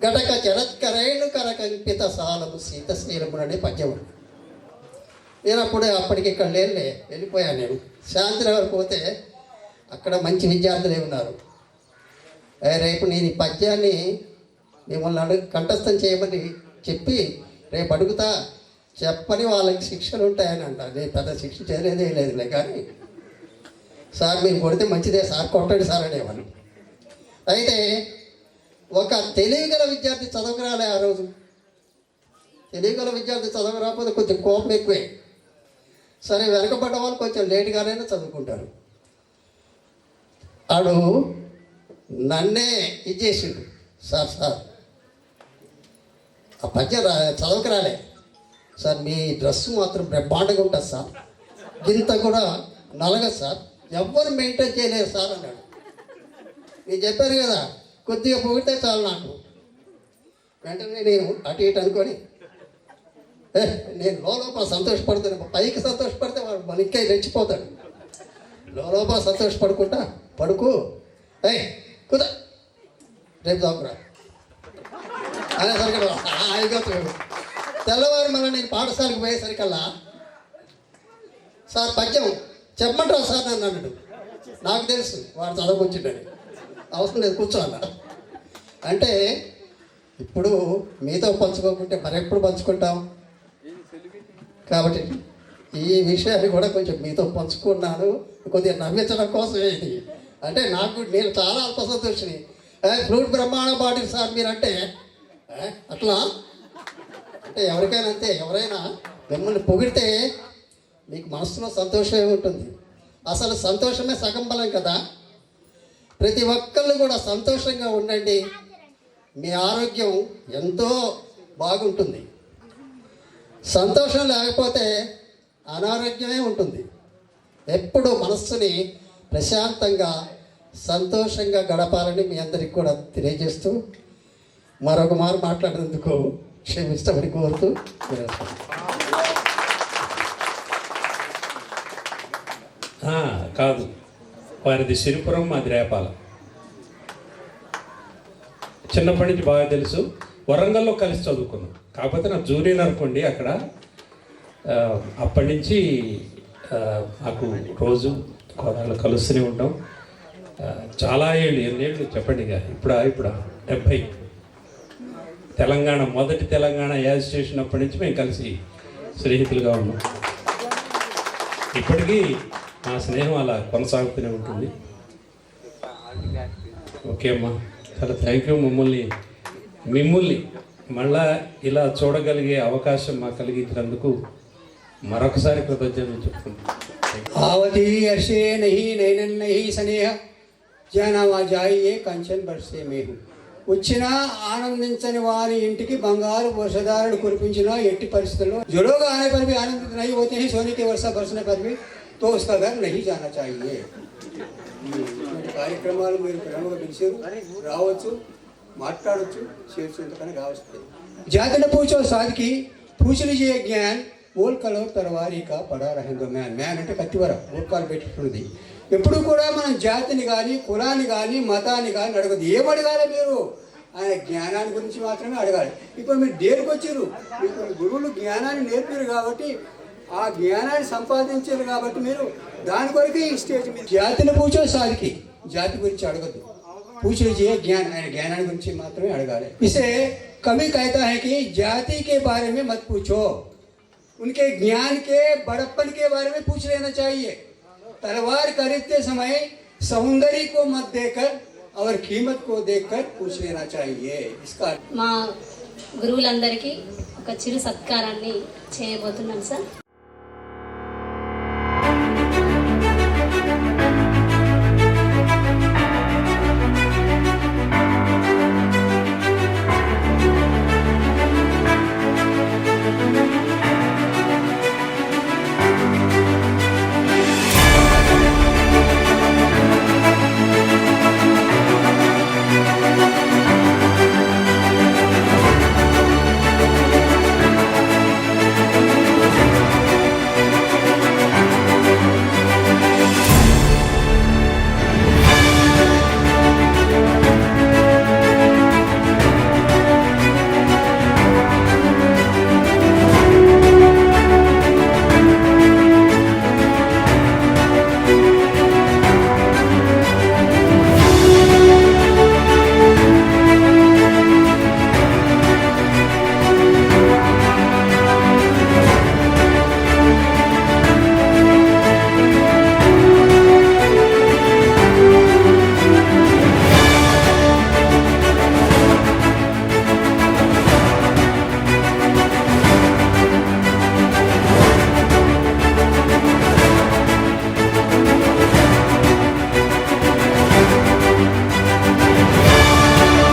ఘటక చరత్కరేణు కరకంకిత సాలము శీతశీలములు అనే పద్యం. నేను అప్పటికి ఇక్కడ లేనులే, వెళ్ళిపోయాను. నేను శాంతినగర్ పోతే అక్కడ మంచి విద్యార్థులే ఉన్నారు. రేపు నేను ఈ పద్యాన్ని మిమ్మల్ని కంఠస్థం చేయమని చెప్పి రేపు అడుగుతా, చెప్పని వాళ్ళకి శిక్షలు ఉంటాయని అంట. నేను పెద్ద శిక్ష చేయలేదే లేదులే, కానీ సార్ మీరు కొడితే మంచిదే సార్, కొట్టండి సార్ అనేవాళ్ళు. అయితే ఒక తెలివిగల విద్యార్థి చదవరాలే ఆ రోజు. తెలివిగల విద్యార్థి చదవరాకపోతే కొంచెం కోపం ఎక్కువే. సరే, వెనకబడ్డ వాళ్ళు కొంచెం లేటుగానైనా చదువుకుంటారు. ఆడు నన్నే ఇచ్చేసిండు, సార్ ఆ పద్యం చదవకు రాలే సార్, మీ డ్రెస్సు మాత్రం బ్రహ్మాండంగా ఉంటుంది సార్, గింత కూడా నలగదు సార్, ఎవ్వరు మెయింటైన్ చేయలేదు సార్ అన్నాడు. నేను చెప్పాను కదా, కొద్దిగా పొగిడితే చాలు నాకు. వెంటనే నేను అటు ఇటు అనుకొని నేను లోపల సంతోషపడుతాను. పైకి సంతోషపడితే వాడు మనకే రెచ్చిపోతాడు. లోపల సంతోషపడుకుంటా పడుకు, కుదా రేపు దాకురా అనేసరికి హాయిగా తెల్లవారు మళ్ళీ నేను పాఠశాలకు పోయేసరికల్లా సార్ పద్యం చెప్పమంటావు సార్ నన్ను అన్నాడు. నాకు తెలుసు వాడు చదవకొచ్చిండని, అవసరం లేదు కూర్చోాల. అంటే ఇప్పుడు మీతో పంచుకోకుంటే మరెప్పుడు పంచుకుంటాం? కాబట్టి ఈ విషయాన్ని కూడా కొంచెం మీతో పంచుకున్నాను, కొద్దిగా నవ్వించడం కోసమే ఇది. అంటే నేను చాలా అల్ప సంతోషిని. ఫ్లూట్ బ్రహ్మాండ పాటిల్ సార్ మీరంటే అట్లా అంటే ఎవరికైనా అంతే. ఎవరైనా మిమ్మల్ని పొగిడితే మీకు మనసులో సంతోషమే ఉంటుంది. అసలు సంతోషమే సగం బలం కదా. ప్రతి ఒక్కళ్ళు కూడా సంతోషంగా ఉండండి, మీ ఆరోగ్యం ఎంతో బాగుంటుంది. సంతోషం లేకపోతే అనారోగ్యమే ఉంటుంది. ఎప్పుడు మనస్సుని ప్రశాంతంగా సంతోషంగా గడపాలని మీ అందరికి కూడా తెలియజేస్తూ మరొక మారు మాట్లాడినందుకు క్షమిస్తామని కోరుతూ కాదు, వారిది సిరిపురం, మాది రేపాల. చిన్నప్పటి నుంచి బాగా తెలుసు. వరంగల్లో కలిసి చదువుకున్నాం. కాకపోతే నా జూనియర్ అనుకోండి అక్కడ. అప్పటి నుంచి నాకు రోజు కోదాలు కలుస్తూనే ఉంటాం. చాలా ఎన్నేళ్ళు చెప్పండి ఇక. ఇప్పుడు 70. తెలంగాణ మొదటి తెలంగాణ యాజిటేషన్ అప్పటి నుంచి మేము కలిసి స్నేహితులుగా ఉన్నాం. ఇప్పటికీ మా స్నేహం అలా కొనసాగుతూనే ఉంటుంది. ఓకే అమ్మా, చాలా థ్యాంక్ యూ. మిమ్మల్ని మళ్ళా ఇలా చూడగలిగే అవకాశం మాకు కలిగించినందుకు మరొకసారి కృతజ్ఞతలు చెప్తున్నాను. आवती अर्षे नहीं नैनन नहीं स्नेह జానావా జాయియే కంచన్ బర్సే మేహు. వచ్చినా ఆనందించని వారి ఇంటికి బంగారు వర్షధారలు కురిపించినా ఎట్టి పరిస్థితుల్లో జులోగా ఆనే पर भी आनंदित नहीं होते हैं, सोने की वर्षा बरसने पर भी तो उसका घर नहीं जाना चाहिए. కార్యక్రమాలు మీరు ప్రేమగా పిలిచారు, రావచ్చు, మాట్లాడవచ్చు, చేయొచ్చు, ఎంతకన్నా కావచ్చు. జాతిని పూచో సాధికి పూచలు చేయ జ్ఞాన్ ఓల్కలో తర్వారీక పడా రహిందో మ్యాన్. మ్యాన్ అంటే కత్తివర ఓల్కాలు పెట్టుకున్నది. ఎప్పుడు కూడా మనం జాతిని కానీ కులాన్ని కానీ మతాన్ని కానీ అడగదు. ఏమడగాలి మీరు? ఆయన జ్ఞానాన్ని గురించి మాత్రమే అడగాలి. ఇప్పుడు మీరు దేనికి వచ్చారు? మీకు గురువులు జ్ఞానాన్ని నేర్పారు కాబట్టి, ఆ జ్ఞానాన్ని సంపాదించారు కాబట్టి మీరు దాని కొరకే ఈ స్టేజ్ మీద జాతిని పూచో సాధికి జాతి గురించి అడగద్దు. पूछे जी ज्ञान है, ज्ञान गुరించి మాత్రమే అడగాలి. इसे कवि कहता है कि जाति के बारे में मत पूछो, उनके ज्ञान के बड़प्पन के बारे में पूछ लेना चाहिए. तलवार खरीदते समय सौंदर्य को मत देकर और कीमत को देखकर पूछ लेना चाहिए. इसका మా గురువులందరికీ ఒక చిరు సత్కారాన్ని చేయబోతున్నాను సార్.